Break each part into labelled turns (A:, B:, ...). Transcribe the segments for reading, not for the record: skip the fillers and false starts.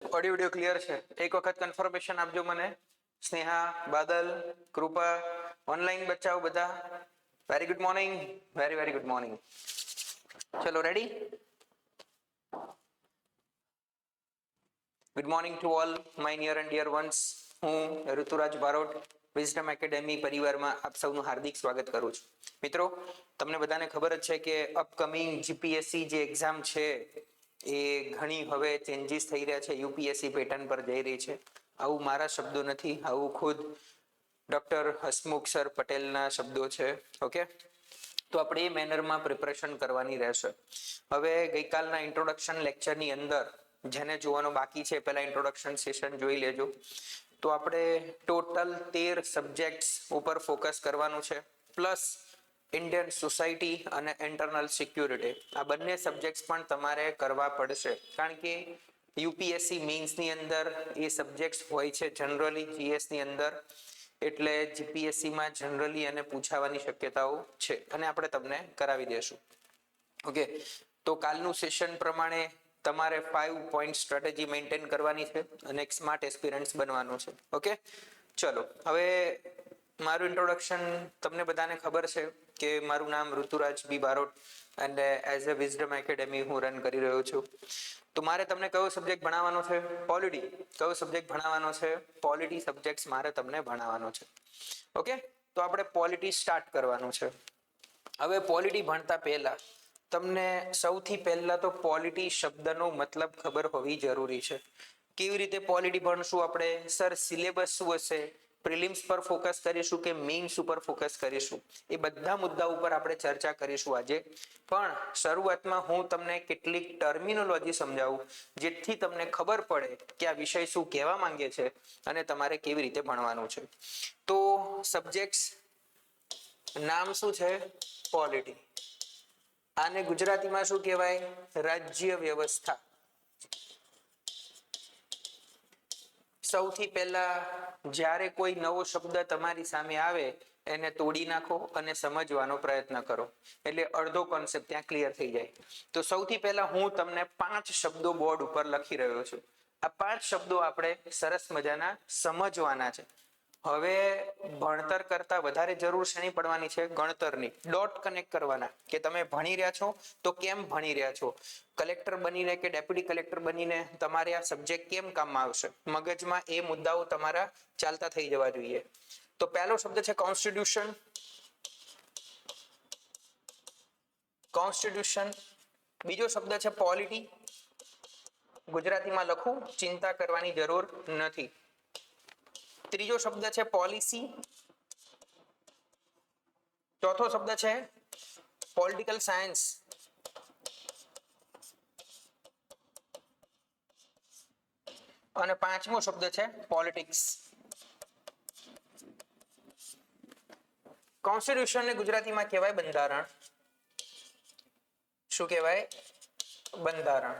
A: Audio video clear છે? એક વખત કન્ફર્મેશન આપજો મને. સ્નેહા, બાદલ, કૃપા, ઓનલાઈન બચ્ચાઓ બધા. Very good morning, very good morning. ચલો ready? Good morning to all my near and dear ones. હું ઋતુરાજ બારોટ વિઝડમ એકેડેમી પરિવારમાં આપ સૌનું હાર્દિક સ્વાગત કરું છું. મિત્રો, તમને બધાને ખબર જ છે કે અપકમિંગ જીપીએસસી જે એક્ઝામ છે એ ઘણી હવે ચેન્જીસ થઈ રહ્યા છે, યુપીએસસી પેટર્ન પર જઈ રહી છે. આવું મારા શબ્દો નથી, આવું ખુદ ડોક્ટર હસમુખ સર પટેલના શબ્દો છે. ઓકે, તો આપણે એ મેનરમાં પ્રિપરેશન કરવાની રહેશે. હવે ગઈકાલના ઇન્ટ્રોડક્શન લેક્ચરની અંદર જેને જોવાનો બાકી છે પહેલા ઇન્ટ્રોડક્શન સેશન જોઈ લેજો. તો આપણે ટોટલ 13 સબ્જેક્ટ્સ ઉપર ફોકસ કરવાનું છે, પ્લસ ઇન્ડિયન સોસાયટી અને ઇન્ટરનલ સિક્યુરિટી. આ બંને સબ્જેક્ટ્સ પણ તમારે કરવા પડશે, કારણ કે યુપીએસસી મેઇન્સની અંદર એ સબ્જેક્ટ્સ હોય છે જનરલી જીએસની અંદર, એટલે જીપીએસસીમાં જનરલી એને પૂછાવાની શક્યતાઓ છે અને આપણે તમને કરાવી દેશું. ઓકે, તો કાલનું સેશન પ્રમાણે તમારે 5 પોઈન્ટ સ્ટ્રેટેજી મેન્ટેન કરવાની છે અને એક સ્માર્ટ એસ્પિરન્ટ્સ બનવાનું છે. ઓકે, ચલો હવે મારું ઇન્ટ્રોડક્શન તમને બધાને ખબર છે કે મારું નામ ઋતુરાજ બી બારોટ અને એઝ અ વિઝડમ એકેડેમી હું રન કરી રહ્યો છું. તો મારે તમને કયો સબ્જેક્ટ ભણાવવાનો છે? પોલિટી. કયો સબ્જેક્ટ ભણાવવાનો છે? પોલિટી સબ્જેક્ટ મારે તમને ભણાવવાનો છે. ઓકે, તો આપણે પોલિટી સ્ટાર્ટ કરવાનું છે. હવે પોલિટી ભણતા પહેલા તમને સૌથી પહેલા તો પોલિટી શબ્દનો મતલબ ખબર હોવી જરૂરી છે. કેવી રીતે પોલિટી ભણશું આપણે? સર સિલેબસ શું હશે? પ્રિલિમ્સ પર ફોકસ કરીશું કે મેઇન્સ ઉપર ફોકસ કરીશું? એ બધા મુદ્દા ઉપર આપણે ચર્ચા કરીશું આજે. પણ શરૂઆતમાં હું તમને કેટલીક ટર્મિનોલોજી સમજાવું જેથી તમને ખબર પડે કે આ વિષય શું કહેવા માંગે છે અને તમારે કેવી રીતે ભણવાનું છે. તો સબ્જેક્ટ્સ નામ શું છે? પોલિટી. આને ગુજરાતીમાં શું કહેવાય? રાજ્ય વ્યવસ્થા. સૌથી પહેલા જ્યારે કોઈ નવો શબ્દ તમારી સામે આવે એને તોડી નાખો અને સમજવાનો પ્રયત્ન કરો, એટલે અડધો કોન્સેપ્ટ ત્યાં ક્લિયર થઈ જાય. તો સૌથી પહેલા હું તમને 5 શબ્દો બોર્ડ ઉપર લખી રહ્યો છું. આ 5 શબ્દો આપણે સરસ મજાના સમજવાના છે. હવે ભણતર કરતા વધારે જરૂર શેની પડવાની છે? ગણતરની. ડોટ કનેક્ટ કરવાના કે તમે ભણી રહ્યા છો તો કેમ ભણી રહ્યા છો, કલેક્ટર બનીને કે ડેપ્યુટી કલેક્ટર બનીને તમારે આ સબ્જેક્ટ કેમ કામમાં આવશે, મગજમાં એ મુદ્દાઓ તમારા ચાલતા થઈ જવા જોઈએ. તો પહેલો શબ્દ છે કોન્સ્ટિટ્યુશન. કોન્સ્ટિટ્યુશન. બીજો શબ્દ છે પોલિટી. ગુજરાતીમાં લખું, ચિંતા કરવાની જરૂર નથી. ત્રીજો શબ્દ છે પોલિસી. ચોથો શબ્દ છે પોલિટિકલ સાયન્સ. અને પાંચમો શબ્દ છે પોલિટિક્સ. કોન્સ્ટિટ્યુશન ને ગુજરાતીમાં કહેવાય બંધારણ. શું કહેવાય? બંધારણ.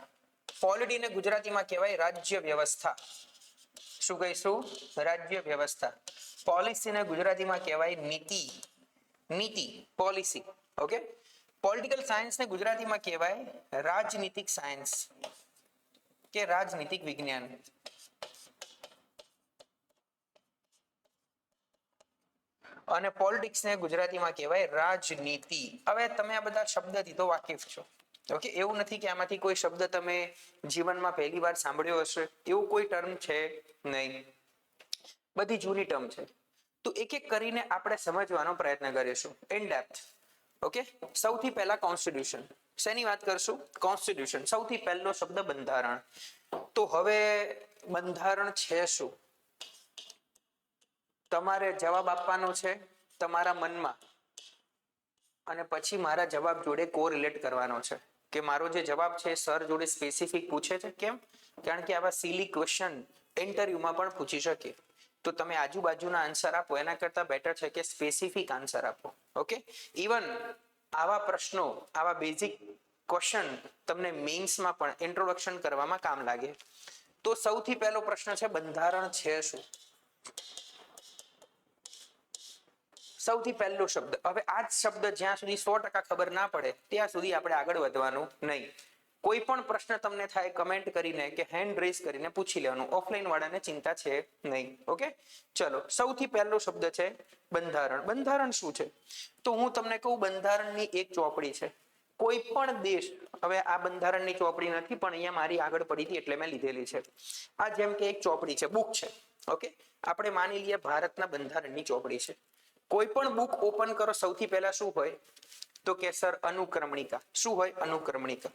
A: પોલિટી ને ગુજરાતીમાં કહેવાય રાજ્ય વ્યવસ્થા. શું કહીશું? રાજ્ય વ્યવસ્થા. પોલિસી ને ગુજરાતીમાં કહેવાય નીતિ. નીતિ, પોલિસી. ઓકે, પોલિટિકલ સાયન્સ ને ગુજરાતીમાં કહેવાય રાજનીતિક સાયન્સ કે રાજનીતિક વિજ્ઞાન. અને પોલિટિક્સ ને ગુજરાતીમાં કહેવાય રાજનીતિ. હવે તમે આ બધા શબ્દથી તો વાકેફ છો. ઓકે, એવું નથી કે આમાંથી કોઈ શબ્દ તમે જીવનમાં પહેલી વાર સાંભળ્યો હશે, એવું કોઈ ટર્મ છે નહીં, બધી જૂની ટર્મ છે. તો એક એક કરીને આપણે સમજવાનો પ્રયત્ન કરીશું ઇન ડેપ્થ. ઓકે, સૌથી પહેલા કોન્સ્ટિટ્યુશન. શેની વાત કરશું? કોન્સ્ટિટ્યુશન. સૌથી પહેલો શબ્દ બંધારણ. તો હવે બંધારણ છે શું? તમારે જવાબ આપવાનો છે તમારા મનમાં, અને પછી મારા જવાબ જોડે કોરિલેટ કરવાનો છે કે મારો જે જવાબ છે સર જોડે સ્પેસિફિક પૂછે છે. કેમ? કારણ કે આવા સિલી ક્વેશ્ચન ઇન્ટરવ્યુમાં પણ પૂછી શકે. તો તમે આજુબાજુના આન્સર આપો એના કરતા બેટર છે કે સ્પેસિફિક આન્સર આપો. ઓકે, ઇવન આવા પ્રશ્નો, આવા બેઝિક ક્વેશ્ચન તમને મેઇન્સમાં પણ ઇન્ટ્રોડક્શન કરવામાં કામ લાગે. તો સૌથી પહેલો પ્રશ્ન છે બંધારણ છે શું? સૌથી પહેલો શબ્દ. હવે આ જ શબ્દ જ્યાં સુધી 100% ખબર ના પડે ત્યાં સુધી આપણે આગળ વધવાનું નહીં. કોઈ પણ પ્રશ્ન તમને થાય કમેન્ટ કરીને કે હેન્ડ રેઝ કરીને પૂછી લેવાનું, ઓફલાઈન વાળાને ચિંતા છે નહીં. ઓકે, ચલો સૌથી પહેલો શબ્દ છે બંધારણ. બંધારણ શું છે? તો હું તમને કહું, બંધારણની એક ચોપડી છે. કોઈ પણ દેશ, હવે આ બંધારણની ચોપડી નથી પણ અહીંયા મારી આગળ પડી હતી એટલે મેં લીધેલી છે. આ જેમ કે એક ચોપડી છે, બુક છે. ઓકે, આપણે માની લઈએ ભારતના બંધારણની ચોપડી છે. કોઈ પણ બુક ઓપન કરો, સૌથી પહેલા શું હોય? તો કે સર અનુક્રમણિકા. શું હોય? અનુક્રમણિકા.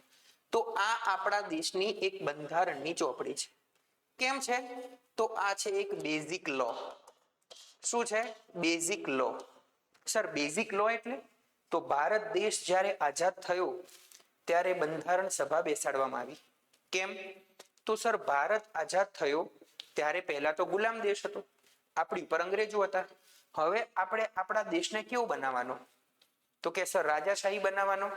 A: તો આ આપણા દેશની એક બંધારણની ચોપડી છે. કેમ છે? તો આ છે એક બેઝિક લો. શું છે? બેઝિક લો. સર બેઝિક લો એટલે? તો ભારત દેશ જ્યારે આઝાદ થયો ત્યારે બંધારણ સભા બેસાડવામાં આવી. કેમ? તો સર ભારત આઝાદ થયો ત્યારે પહેલા તો ગુલામ દેશ હતો, આપણી ઉપર અંગ્રેજો હતા. હવે આપણે આપણા દેશને કેવું બનાવવાનો? તો કે સર રાજાશાહી બનાવવાનો.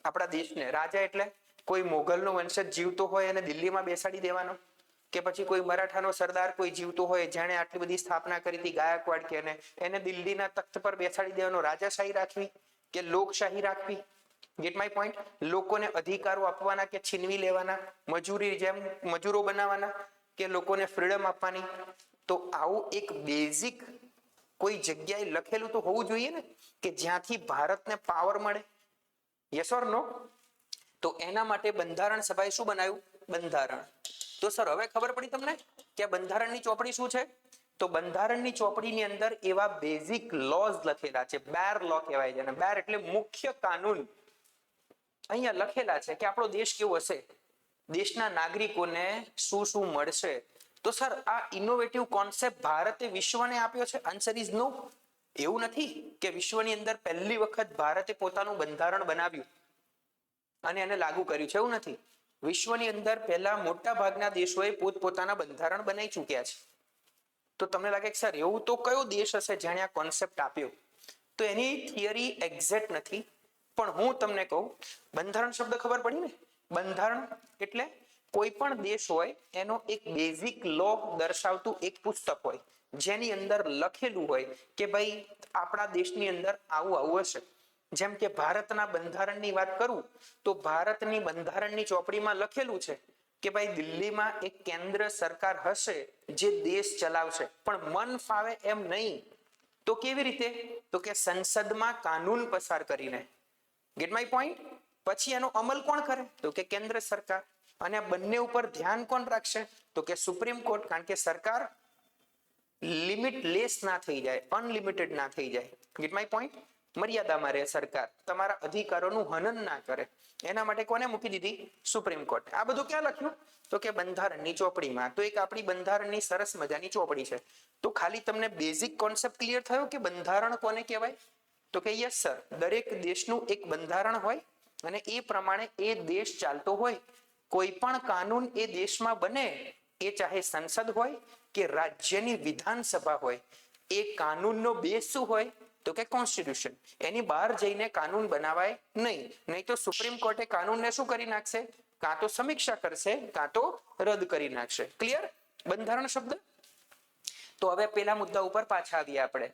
A: આપણા દેશને રાજા એટલે કોઈ મોગલનો વંશજ જીવતો હોય અને દિલ્હીમાં બેસાડી દેવાનો, કે પછી કોઈ મરાઠાનો સરદાર કોઈ જીવતો હોય જેણે આટલી બધી સ્થાપના કરી હતી ગાયકવાડ કે એને દિલ્હીના તખ્ત પર બેસાડી દેવાનો, રાજાશાહી રાખવી કે લોકશાહી રાખવી? Gate my point? લોકોને અધિકારો આપવાના કે છીનવી લેવાના, મજૂરી જેમ મજૂરો બનાવવાના કે લોકોને ફ્રીડમ આપવાની? તો આવું એક બેઝિક કોઈ જગ્યાએ લખેલું તો હોવું જોઈએ ને, કે જ્યાંથી ભારતને પાવર મળે. યસ ઓર નો? તો એના માટે બંધારણ સભાએ શું બનાવ્યું? બંધારણ. તો સર હવે ખબર પડી તમને કે બંધારણની ચોપડી શું છે? તો બંધારણની ચોપડીની અંદર એવા બેઝિક લોઝ લખેલા છે. બેર લો કહેવાય છે, અને બેર એટલે મુખ્ય કાનૂન. અહીંયા લખેલા છે કે આપણો દેશ કેવો હશે, દેશના નાગરિકોને શું શું મળશે. તો સર આ ઇનોવેટિવ કોન્સેપ્ટ ભારતે વિશ્વને આપ્યો છે? Answer is no. એવું નથી કે વિશ્વની અંદર પહેલી વખત ભારતે પોતાનું બંધારણ બનાવ્યું અને એને લાગુ કર્યું છે, એવું નથી. વિશ્વની અંદર પહેલા મોટા ભાગના દેશોએ પોતપોતાના બંધારણ બનાવી ચૂક્યા છે. તો તમને લાગે કે સર એવું તો કયો દેશ હશે જેણે આ કોન્સેપ્ટ આપ્યો? તો એની થિયરી એક્ઝેક્ટ નથી, પણ હું તમને કહું, બંધારણ શબ્દ ખબર પડી ને? બંધારણ એટલે કોઈ પણ દેશ હોય એનો એક બેઝિક લો દર્શાવતું એક પુસ્તક હોય જેની અંદર લખેલું હોય કે ભાઈ આપણા દેશની અંદર આવું આવું હશે. જેમ કે ભારતના બંધારણની વાત કરું તો ભારતની બંધારણની ચોપડીમાં લખેલું છે કે ભાઈ દિલ્હીમાં એક કેન્દ્ર સરકાર હશે જે દેશ ચલાવશે, પણ મન ફાવે એમ નહીં. તો કેવી રીતે? તો કે સંસદમાં કાનૂન પસાર કરીને. Gate my point? પછી એનો અમલ કોણ કરે? તો કે કેન્દ્ર સરકાર. અને આ બંને ઉપર ધ્યાન કોણ રાખશે? તો કે સુપ્રીમ કોર્ટ. કારણ કે સરકાર લિમિટલેસ ના થઈ જાય, અનલિમિટેડ ના થઈ જાય. Gate my point? મર્યાદામાં રહે સરકાર, તમારા અધિકારોનું હનન ના કરે. એના માટે કોને મૂકી દીધી? Supreme court. આ બધું ક્યાં લખ્યું? તો કે બંધારણની ચોપડીમાં. તો એક આપણી બંધારણની સરસ મજાની ચોપડી છે. તો ખાલી તમને બેઝિક કોન્સેપ્ટ ક્લિયર થયો કે બંધારણ કોને કહેવાય? તો કે યસ સર, દરેક દેશનું એક બંધારણ હોય અને એ પ્રમાણે એ દેશ ચાલતો હોય. કોઈ પણ કાનૂન એ દેશમાં બને, એ ચાહે સંસદ હોય કે રાજ્યની વિધાનસભા હોય, એ કાનૂનનો બેઝ શું હોય? તો કે કોન્સ્ટિટ્યુશન. એની બહાર જઈને કાનૂન બનાવાય નહીં. નહીં તો સુપ્રીમ કોર્ટે કાનૂનને શું કરી નાખશે? કાં તો સમીક્ષા કરશે કાં તો રદ કરી નાખશે. ક્લિયર? બંધારણ શબ્દ. તો હવે પેલા મુદ્દા ઉપર પાછા આવીએ આપણે.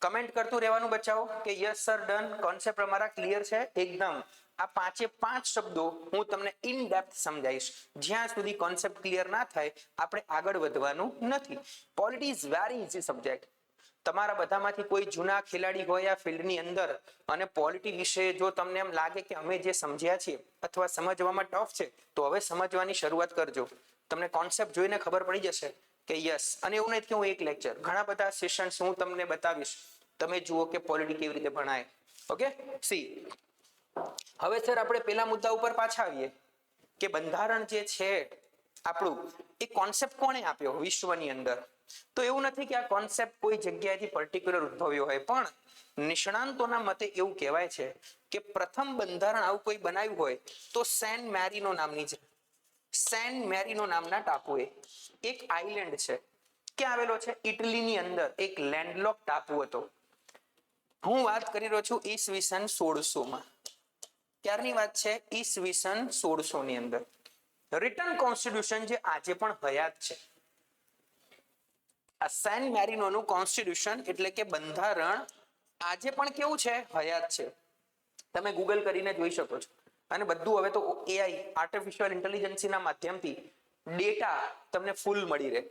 A: કમેન્ટ કરતું રહેવાનું બચાવો કે યસ સર ડન, કોન્સેપ્ટ અમારા ક્લિયર છે એકદમ. આ પાંચે પાંચ શબ્દો હું તમને ઇન ડેપ્થ સમજાવીશ. જ્યાં સુધી કોન્સેપ્ટ ક્લિયર ના થાય આપણે આગળ વધવાનું નથી. Polity is very easy subject. તમારા બધામાંથી કોઈ જૂના ખેલાડી હોય આ ફિલ્ડની અંદર અને પોલિટી વિશે જો તમને એમ લાગે કે અમે જે સમજ્યા છીએ અથવા સમજવામાં ટફ છે, તો હવે સમજવાની શરૂઆત કરજો. તમને કોન્સેપ્ટ જોઈને ખબર પડી જશે કે યસ. અને એવું નથી કે હું એક લેક્ચર, ઘણા બધા સેશન્સ હું તમને બતાવીશ. તમે જુઓ કે પોલિટી કેવી રીતે ભણાય. Okay, see. હવે સર આપણે પેલા મુદ્દા ઉપર પાછા આવીએ કે બંધારણ જે છે આપણું, એ કોન્સેપ્ટ કોણે આપ્યો વિશ્વની અંદર? તો એવું નથી કે આ કોન્સેપ્ટ કોઈ જગ્યાએથી પર્ટિક્યુલર ઉદ્ભવ્યો હોય, પણ નિષ્ણાંતોના મતે એવું કહેવાય છે કે પ્રથમ બંધારણ આવું કોઈ બનાવ્યું હોય તો સેન મેરીનો નામની છે. સેન મેરીનો નામના ટાપુએ એક આઇલેન્ડ છે. ક્યાં આવેલો છે? ઇટલીની અંદર એક લેન્ડલોક ટાપુ હતો. હું વાત કરી રહ્યો છું ઈસવીસન 1600માં. ક્યારની વાત છે? ઈસવીસન 1600 ની અંદર. રિટન કોન્સ્ટિટ્યુશન જે આજે પણ હયાત છે. આ સેન મેરીનોનું કોન્સ્ટિટ્યુશન એટલે કે બંધારણ આજે પણ કેવું છે? હયાત છે. તમે ગૂગલ કરીને જોઈ શકો છો. અને બધું હવે તો એઆઈ આર્ટિફિશિયલ ઇન્ટેલિજન્સના માધ્યમથી ડેટા તમને ફૂલ મળી રહે.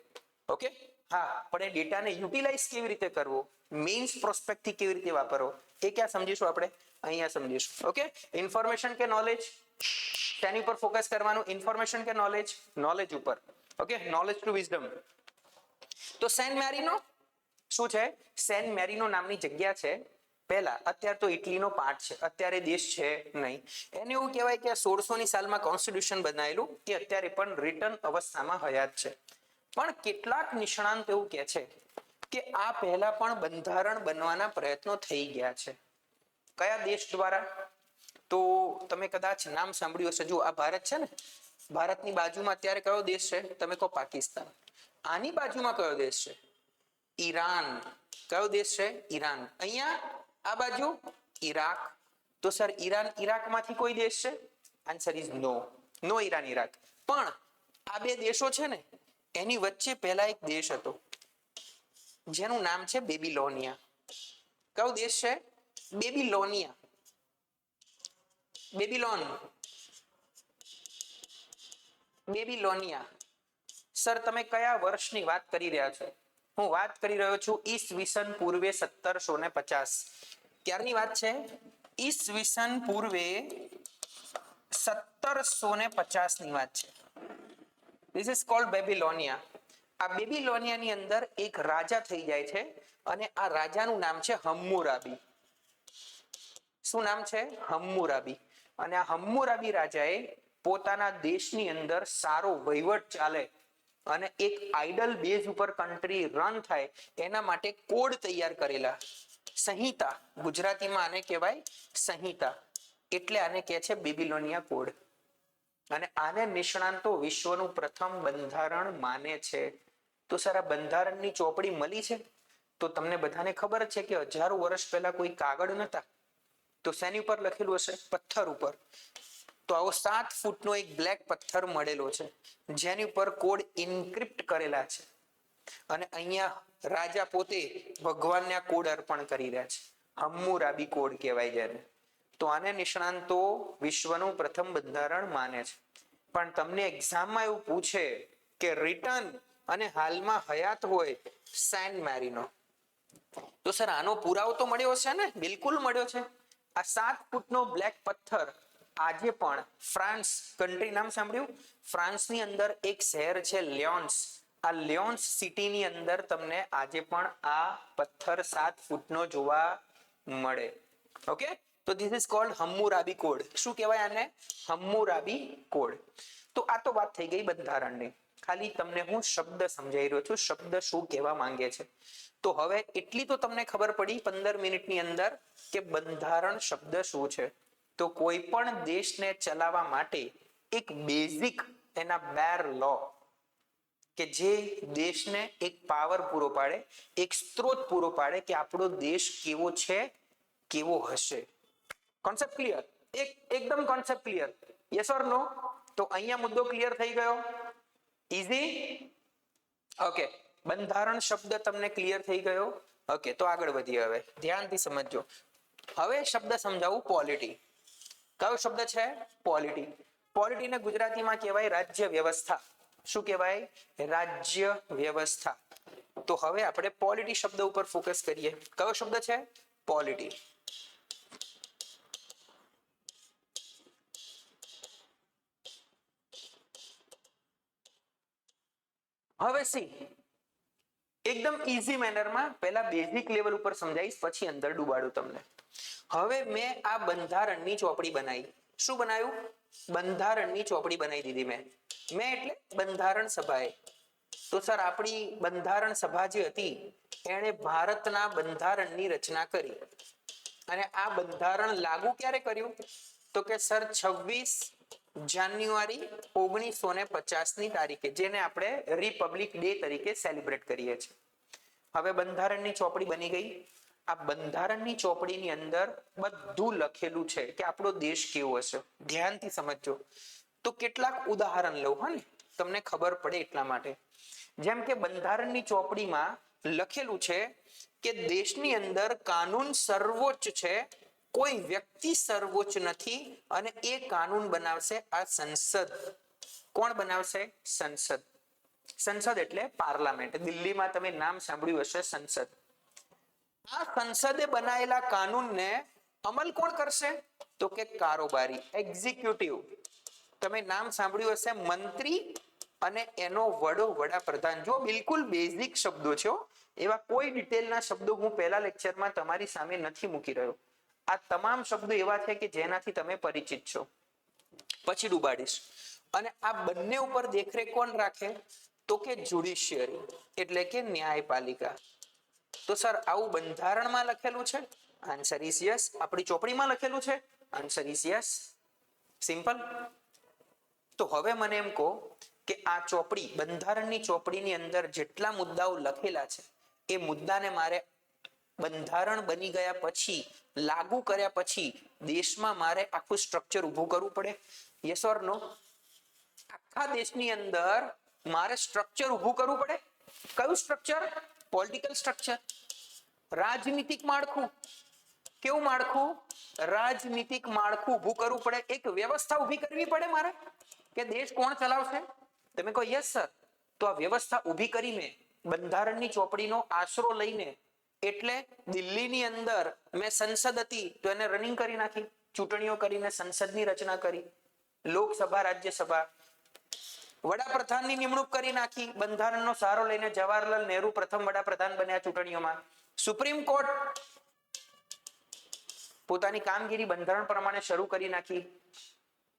A: ઓકે, હા, પણ એ ડેટાને યુટિલાઇઝ કેવી રીતે કરવો, મેઇન્સ પ્રોસ્પેક્ટથી કેવી રીતે વાપરવો, એ ક્યાં સમજીશું આપણે? અહીંયા સમજીશું. ઓકે, ઇન્ફોર્મેશન કે નોલેજ, તેની ઉપર ફોકસ કરવાનું. ઇન્ફોર્મેશન કે નોલેજ? નોલેજ ઉપર. Okay, knowledge to wisdom. તો સેન મેરીનો શું છે? સેન મેરીનો નામની જગ્યા છે. પહેલા, અત્યારે તો ઇટલીનો પાર્ટ છે, અત્યારે દેશ છે નહીં. એને એવું કહેવાય કે 1600ની સાલમાં કોન્સ્ટિટ્યુશન બનાવેલું, કે અત્યારે પણ રિટર્ન અવસ્થામાં હયાત છે. પણ કેટલાક નિષ્ણાંત એવું કહે છે કે આ પહેલા પણ બંધારણ બનવાના પ્રયત્નો થઈ ગયા છે. કયા દેશ દ્વારા? તો તમે કદાચ નામ સાંભળ્યું હશે. જો આ ભારત છે ને, ભારતની બાજુમાં અત્યારે કયો દેશ છે? તમે કહો પાકિસ્તાન. આની બાજુમાં કયો દેશ છે? ઈરાન. કયો દેશ છે? ઈરાન. અહીંયા આ બાજુ ઈરાક. તો સર ઈરાન ઈરાકમાંથી કોઈ દેશ છે? Answer is no. No Iran Iraq. પણ આ બે દેશો છે ને, એની વચ્ચે પહેલા એક દેશ હતો જેનું નામ છે બેબીલોનિયા. કયો દેશ છે? બેબીલોનિયા. બેબીલોનિયા. સર તમે કયા વર્ષની વાત કરી રહ્યા છો? હું વાત કરી રહ્યો છું ઈસવીસન પૂર્વે 1750. ક્યારની વાત છે? ઈસવીસન પૂર્વે 1750 ની વાત છે. This is called બેબીલોનિયા. આ બેબીલોનિયાની અંદર એક રાજા થઈ જાય છે અને આ રાજાનું નામ છે હમ્મુરાબી. શું નામ છે? હમ્મુરાબી. અને આ હમ્મુરાબી રાજાએ પોતાના દેશની અંદર સારો વહીવટ ચાલે અને એક આઇડલ બેઝ ઉપર કન્ટ્રી રન થાય એના માટે કોડ તૈયાર કરેલા. સંહિતા, ગુજરાતીમાં આને કહેવાય સંહિતા. એટલે આને કહે છે બેબીલોનિયા કોડ. અને આને નિષ્ણાંતો વિશ્વનું પ્રથમ બંધારણ માને છે. તો સર આ બંધારણની ચોપડી મળી છે? તો તમને બધાને ખબર છે કે હજારો વર્ષ પહેલા કોઈ કાગળ નતા, તો શેની ઉપર લખેલું હશે? પથ્થર ઉપર. તો આવો 7 ફૂટનો એક બ્લેક પથ્થર મળેલો છે જેની ઉપર કોડ ઇન્ક્રિપ્ટ કરેલા છે. અને અહીંયા રાજા પોતે ભગવાનને આ કોડ અર્પણ કરી રહ્યા છે. હમ્મુરાબી કોડ કહેવાય જેને. તો આને નિષ્ણાંતો વિશ્વનું પ્રથમ બંધારણ માને છે. પણ તમને એક્ઝામમાં એવું પૂછે કે રિટર્ન અને હાલમાં હયાત હોય સેન મેરીનો, તો સર આનો પુરાવો તો મળ્યો છે ને? બિલકુલ મળ્યો છે. આ 7 ફૂટનો બ્લેક પથ્થર આજે પણ ફ્રાન્સ કન્ટ્રી, નામ સાંભળ્યું? ફ્રાન્સની અંદર એક શહેર છે લિયોન્સ. આ લિયોન્સ સિટીની અંદર તમને આજે પણ આ પથ્થર 7 ફૂટનો જોવા મળે. ઓકે, તો this is cold Hammurabi code. શું કહેવાય આને? Hammurabi code. તો આ તો વાત થઈ ગઈ બંધારણની. ખાલી તમને હું શબ્દ સમજાઈ રહ્યો છું, શબ્દ શું કહેવા માંગે છે. તો હવે એટલી તો તમને ખબર પડી 15 મિનિટની અંદર કે બંધારણ શબ્દ શું છે. તો કોઈ પણ દેશને ચલાવવા માટે એક બેઝિક એના બેર લો, કે જે દેશને એક પાવર પૂરો પાડે, એક સ્ત્રોત પૂરો પાડે કે આપણો દેશ કેવો છે, કેવો હશે. Concept clear? એકદમ કોન્સેપ્ટ ક્લિયર? યસ ઓર નો? તો અહીંયા મુદ્દો ક્લિયર થઈ ગયો? ઈઝી? ઓકે, બંધારણ શબ્દ તમને ક્લિયર થઈ ગયો? ઓકે, તો આગળ વધીએ. હવે ધ્યાનથી સમજજો. હવે શબ્દ સમજાવું પોલિટી. કયો શબ્દ છે? પોલિટી. પોલિટીને ગુજરાતીમાં કહેવાય રાજ્ય વ્યવસ્થા. શું કહેવાય? રાજ્ય વ્યવસ્થા. તો હવે આપણે પોલિટી શબ્દ ઉપર ફોકસ કરીએ. કયો શબ્દ છે? પોલિટી. હવે સી એકદમ ઈઝી મેનરમાં પહેલા બેઝિક લેવલ ઉપર સમજાવીશ, પછી અંદર ડૂબાડું તમને. હવે મેં આ બંધારણની ચોપડી બનાવી. શું બનાવ્યું? બંધારણની ચોપડી બનાવી દીધી મેં એટલે બંધારણ સભાએ. તો સર આપણી બંધારણ સભા જે હતી એણે ભારતના બંધારણની રચના કરી. અને આ બંધારણ લાગુ ક્યારે કર્યું? તો કે સર 26 જાન્યુઆરી 1950 ની તારીખે, જેને આપણે રિપબ્લિક ડે તરીકે સેલિબ્રેટ કરીએ છીએ. હવે બંધારણની ચોપડી બની ગઈ. આ બંધારણની ચોપડીની અંદર બધું લખેલું છે કે આપણો દેશ કેવો હશે. ધ્યાનથી સમજજો. તો કેટલાક ઉદાહરણ લઉં, હા ને, તમને ખબર પડે એટલા માટે. જેમ કે બંધારણની ચોપડીમાં લખેલું છે કે દેશની અંદર કાનૂન સર્વોચ્ચ છે કોઈ વ્યક્તિ સર્વોચ્ચ નથી અને એ કાનૂન બનાવશે આ સંસદ. કોણ બનાવશે? સંસદ. સંસદ એટલે પાર્લામેન્ટ. દિલ્હીમાં તમે નામ સાંભળ્યું હશે, સંસદ. આ સંસદે બનાવેલા કાનૂનને અમલ કોણ કરશે? તો કે કારોબારી, એક્ઝિક્યુટિવ. તમે નામ સાંભળ્યું હશે, મંત્રી અને એનો વડો વડાપ્રધાન. જો બિલકુલ બેઝિક શબ્દો છે, એવા કોઈ ડિટેલના શબ્દો હું પહેલા લેક્ચરમાં તમારી સામે નથી મૂકી રહ્યો. આ તમામ શબ્દો એવા છે કે જેનાથી તમે પરિચિત છો. પછી ડુબાડીશ. અને આ બંને ઉપર દેખરેખ કોણ રાખે? તો કે જ્યુડિશિયરી એટલે કે ન્યાયપાલિકા. તો સર આવું બંધારણમાં લખેલું છે? Answer is yes. આપણી ચોપડીમાં લખેલું છે? Answer is yes. સિમ્પલ. તો હવે મને એમ કહો કે આ ચોપડી, બંધારણની ચોપડીની અંદર જેટલા મુદ્દાઓ લખેલા છે એ મુદ્દાને મારે બંધારણ બની ગયા પછી, લાગુ કર્યા પછી દેશમાં મારે આખું સ્ટ્રક્ચર ઊભું કરવું પડે? યસ ઓર નો? આખા દેશની અંદર મારે સ્ટ્રક્ચર ઊભું કરવું પડે. કયું સ્ટ્રક્ચર? પોલિટિકલ સ્ટ્રક્ચર, રાજનીતિક માળખું. કેવું માળખું? રાજનીતિક માળખું ઊભું કરવું પડે. એક વ્યવસ્થા ઊભી કરવી પડે મારે કે દેશ કોણ ચલાવશે. તમે કહો યસ સર. તો આ વ્યવસ્થા ઊભી કરીને બંધારણની ચોપડીનો આશરો લઈને, એટલે દિલ્હીની અંદર મેં સંસદ હતી તો એને રનિંગ કરી નાખી, ચૂંટણીઓ કરીને સંસદની રચના કરી, લોકસભા, રાજ્યસભા. વડાપ્રધાનની નિમણૂક કરી નાખી, બંધારણનો સહારો લઈને જવાહરલાલ નહેરુ પ્રથમ વડાપ્રધાન બન્યા ચૂંટણીઓમાં. સુપ્રીમ કોર્ટ પોતાની કામગીરી બંધારણ પ્રમાણે શરૂ કરી નાખી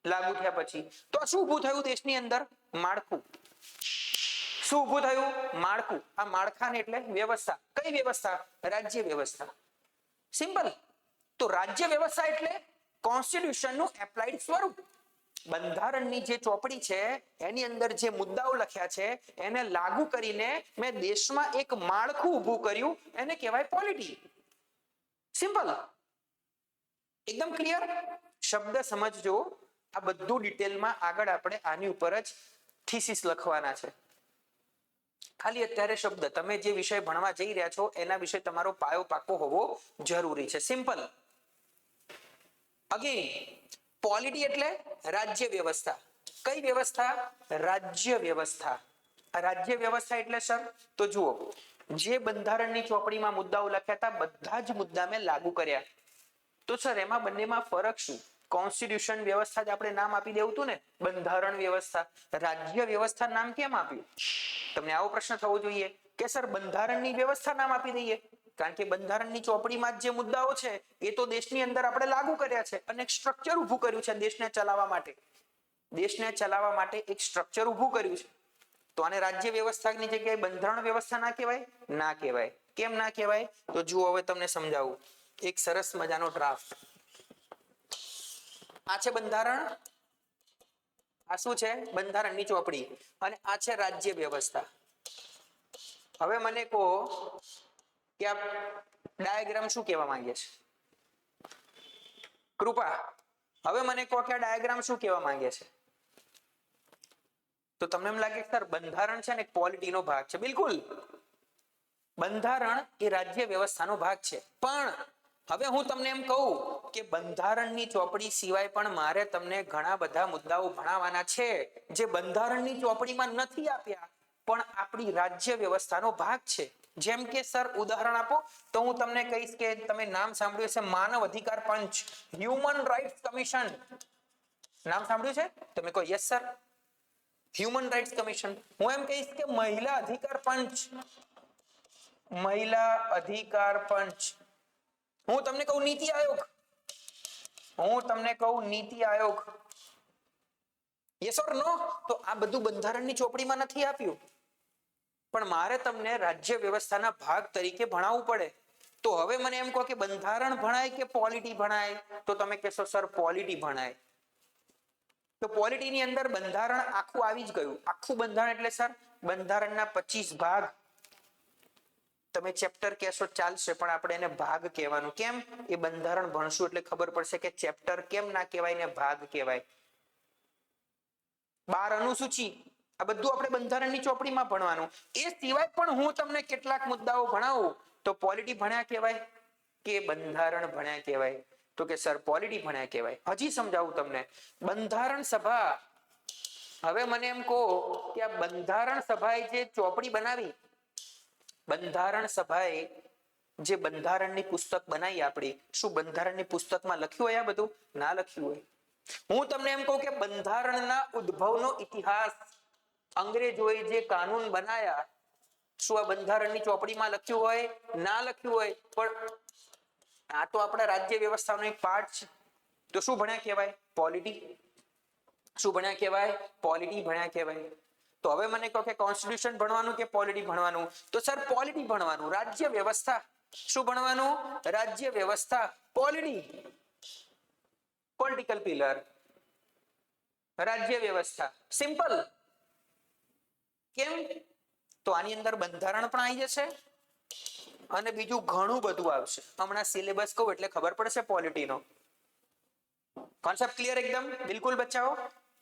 A: લાગુ થયા પછી. તો શું ઊભું થયું દેશની અંદર? માળખું. શું ઊભું થયું? માળખું. આ માળખાને એટલે વ્યવસ્થા. કઈ વ્યવસ્થા? રાજ્ય વ્યવસ્થા. સિમ્પલ. તો રાજ્ય વ્યવસ્થા એટલે કોન્સ્ટિટ્યુશનનું એપ્લાઇડ સ્વરૂપ. બંધારણની જે ચોપડી છે એની અંદર જે મુદ્દાઓ લખ્યા છે એને લાગુ કરીને મેં દેશમાં એક માળખું ઊભું કર્યું, એને કહેવાય પોલિટી. સિમ્પલ. એકદમ ક્લિયર. શબ્દ સમજજો. આ બધું ડિટેલમાં આગળ આપણે આની ઉપર જ થીસિસ લખવાના છે. ખાલી અત્યારે શબ્દ, તમે જે વિષય ભણવા જઈ રહ્યા છો એના વિશે તમારો પાયો પાકો હોવો જરૂરી છે. સિમ્પલ. અગેન, પોલિટી એટલે રાજ્ય વ્યવસ્થા. કઈ વ્યવસ્થા? રાજ્ય વ્યવસ્થા. રાજ્ય વ્યવસ્થા એટલે સર, તો જુઓ, જે બંધારણની ચોપડીમાં મુદ્દાઓ લખ્યા હતા બધા જ મુદ્દા મેં લાગુ કર્યા. તો સર એમાં બંનેમાં ફરક શું? કોન્સ્ટિટ્યુશન વ્યવસ્થા જ આપણે નામ આપી દેવું હતું ને, બંધારણ વ્યવસ્થા. રાજ્ય વ્યવસ્થા નામ કેમ આપ્યું? તમને આવો પ્રશ્ન થવો જોઈએ કે સર બંધારણની વ્યવસ્થા નામ આપી દઈએ, કારણ કે બંધારણની ચોપડીમાં જે મુદ્દાઓ છે એ તો દેશની અંદર આપણે લાગુ કર્યા છે અને એક સ્ટ્રક્ચર ઊભું કર્યું છે દેશને ચલાવવા માટે. દેશને ચલાવવા માટે એક સ્ટ્રક્ચર ઊભું કર્યું છે. તો આને રાજ્ય વ્યવસ્થાની જગ્યાએ બંધારણ વ્યવસ્થા ના કહેવાય? ના કહેવાય. કેમ ના કહેવાય? તો જુઓ, હવે તમને સમજાવું. એક સરસ મજાનો ડ્રાફ્ટ. આ છે બંધારણ. આ શું છે? બંધારણની ચોપડી. અને આ છે રાજ્ય વ્યવસ્થા. હવે મને કહો કે આ ડાયાગ્રામ શું કહેવા માંગે છે? કૃપા, હવે મને કહો કે આ ડાયાગ્રામ શું કહેવા માંગે છે? તો તમને એમ લાગે સર બંધારણ છે ને એક પોલિટીનો ભાગ છે. બિલકુલ, બંધારણ એ રાજ્ય વ્યવસ્થાનો ભાગ છે. પણ હવે હું તમને એમ કહું કે બંધારણની ચોપડી સિવાય પણ મારે તમને ઘણા બધા મુદ્દાઓ ભણાવવાના છે જે બંધારણની ચોપડીમાં નથી આપ્યા પણ આપણી રાજ્ય વ્યવસ્થાનો ભાગ છે. જેમ કે સર ઉદાહરણ આપો તો હું તમને કહીશ કે તમે નામ સાંભળ્યું હશે, માનવ અધિકાર પંચ, હ્યુમન રાઇટ્સ કમિશન. નામ સાંભળ્યું છે? તમે કહો yes sir, human rights commission. હું એમ કહીશ કે મહિલા અધિકાર પંચ, મહિલા અધિકાર પંચ. હું તમને કહું નીતિ આયોગ, હું તમને કહું નીતિ આયોગ. યસ ઓર નો? તો આ બધું બંધારણની ચોપડીમાં નથી આપ્યું પણ મારે તમને રાજ્ય વ્યવસ્થાના ભાગ તરીકે ભણાવવું પડે. તો હવે મને એમ કહો કે બંધારણ ભણાય કે પોલિટી ભણાય? તો તમે કહેશો સર પોલિટી ભણાય. તો પોલિટીની અંદર બંધારણ આખું આવી જ ગયું. આખું બંધારણ એટલે સર બંધારણના 25 ભાગ. તમે ચેપ્ટર કહેશો ચાલશે પણ આપણે એને ભાગ કહેવાનું. કેમ? એ બંધારણ ભણશું એટલે ખબર પડશે કે ચેપ્ટર કેમ ના કહેવાય ને ભાગ કહેવાય. 12 અનુસૂચિ, આ બધું આપણે બંધારણની ચોપડીમાં ભણવાનું. એ સિવાય પણ હું તમને કેટલાક મુદ્દાઓ ભણાવું તો પોલિટી ભણ્યા કહેવાય કે બંધારણ ભણ્યા કહેવાય? તો કે સર પોલિટી ભણ્યા કહેવાય. હજી સમજાવું તમને. બંધારણ સભા, હવે મને એમ કહો કે આ બંધારણ સભાએ જે ચોપડી બનાવી, બંધારણ સભાએ જે બંધારણની પુસ્તક બનાવી આપણી, શું બંધારણની પુસ્તકમાં લખ્યું હોય આ બધું? ના લખ્યું હોય. હું તમને એમ કહું કે બંધારણના ઉદ્ભવનો ઇતિહાસ, અંગ્રેજોએ જે કાનૂન બનાયા, શું આ બંધારણની ચોપડીમાં લખ્યું હોય? ના લખ્યું હોય. પણ આ તો આપણા રાજ્ય વ્યવસ્થાનો એક પાર્ટ છે. તો શું ભણ્યા કહેવાય? પોલિટી. શું ભણ્યા કહેવાય? પોલિટી ભણ્યા કહેવાય. તો હવે મને કહો કે કોન્સ્ટિટ્યુશન ભણવાનું કે પોલિટી ભણવાનું? તો સર પોલિટી ભણવાનું. રાજ્ય વ્યવસ્થા. શું ભણવાનું? રાજ્ય વ્યવસ્થા. પોલિટી, પોલિટિકલ પિલર, રાજ્ય વ્યવસ્થા. સિમ્પલ. કેમ? તો આની અંદર બંધારણ પણ આવી જશે અને બીજું ઘણું બધું આવશે. હમણાં સિલેબસ કહું એટલે ખબર પડશે પોલિટીનો. કોન્સેપ્ટ ક્લિયર એકદમ? બિલકુલ બચ્ચાઓ.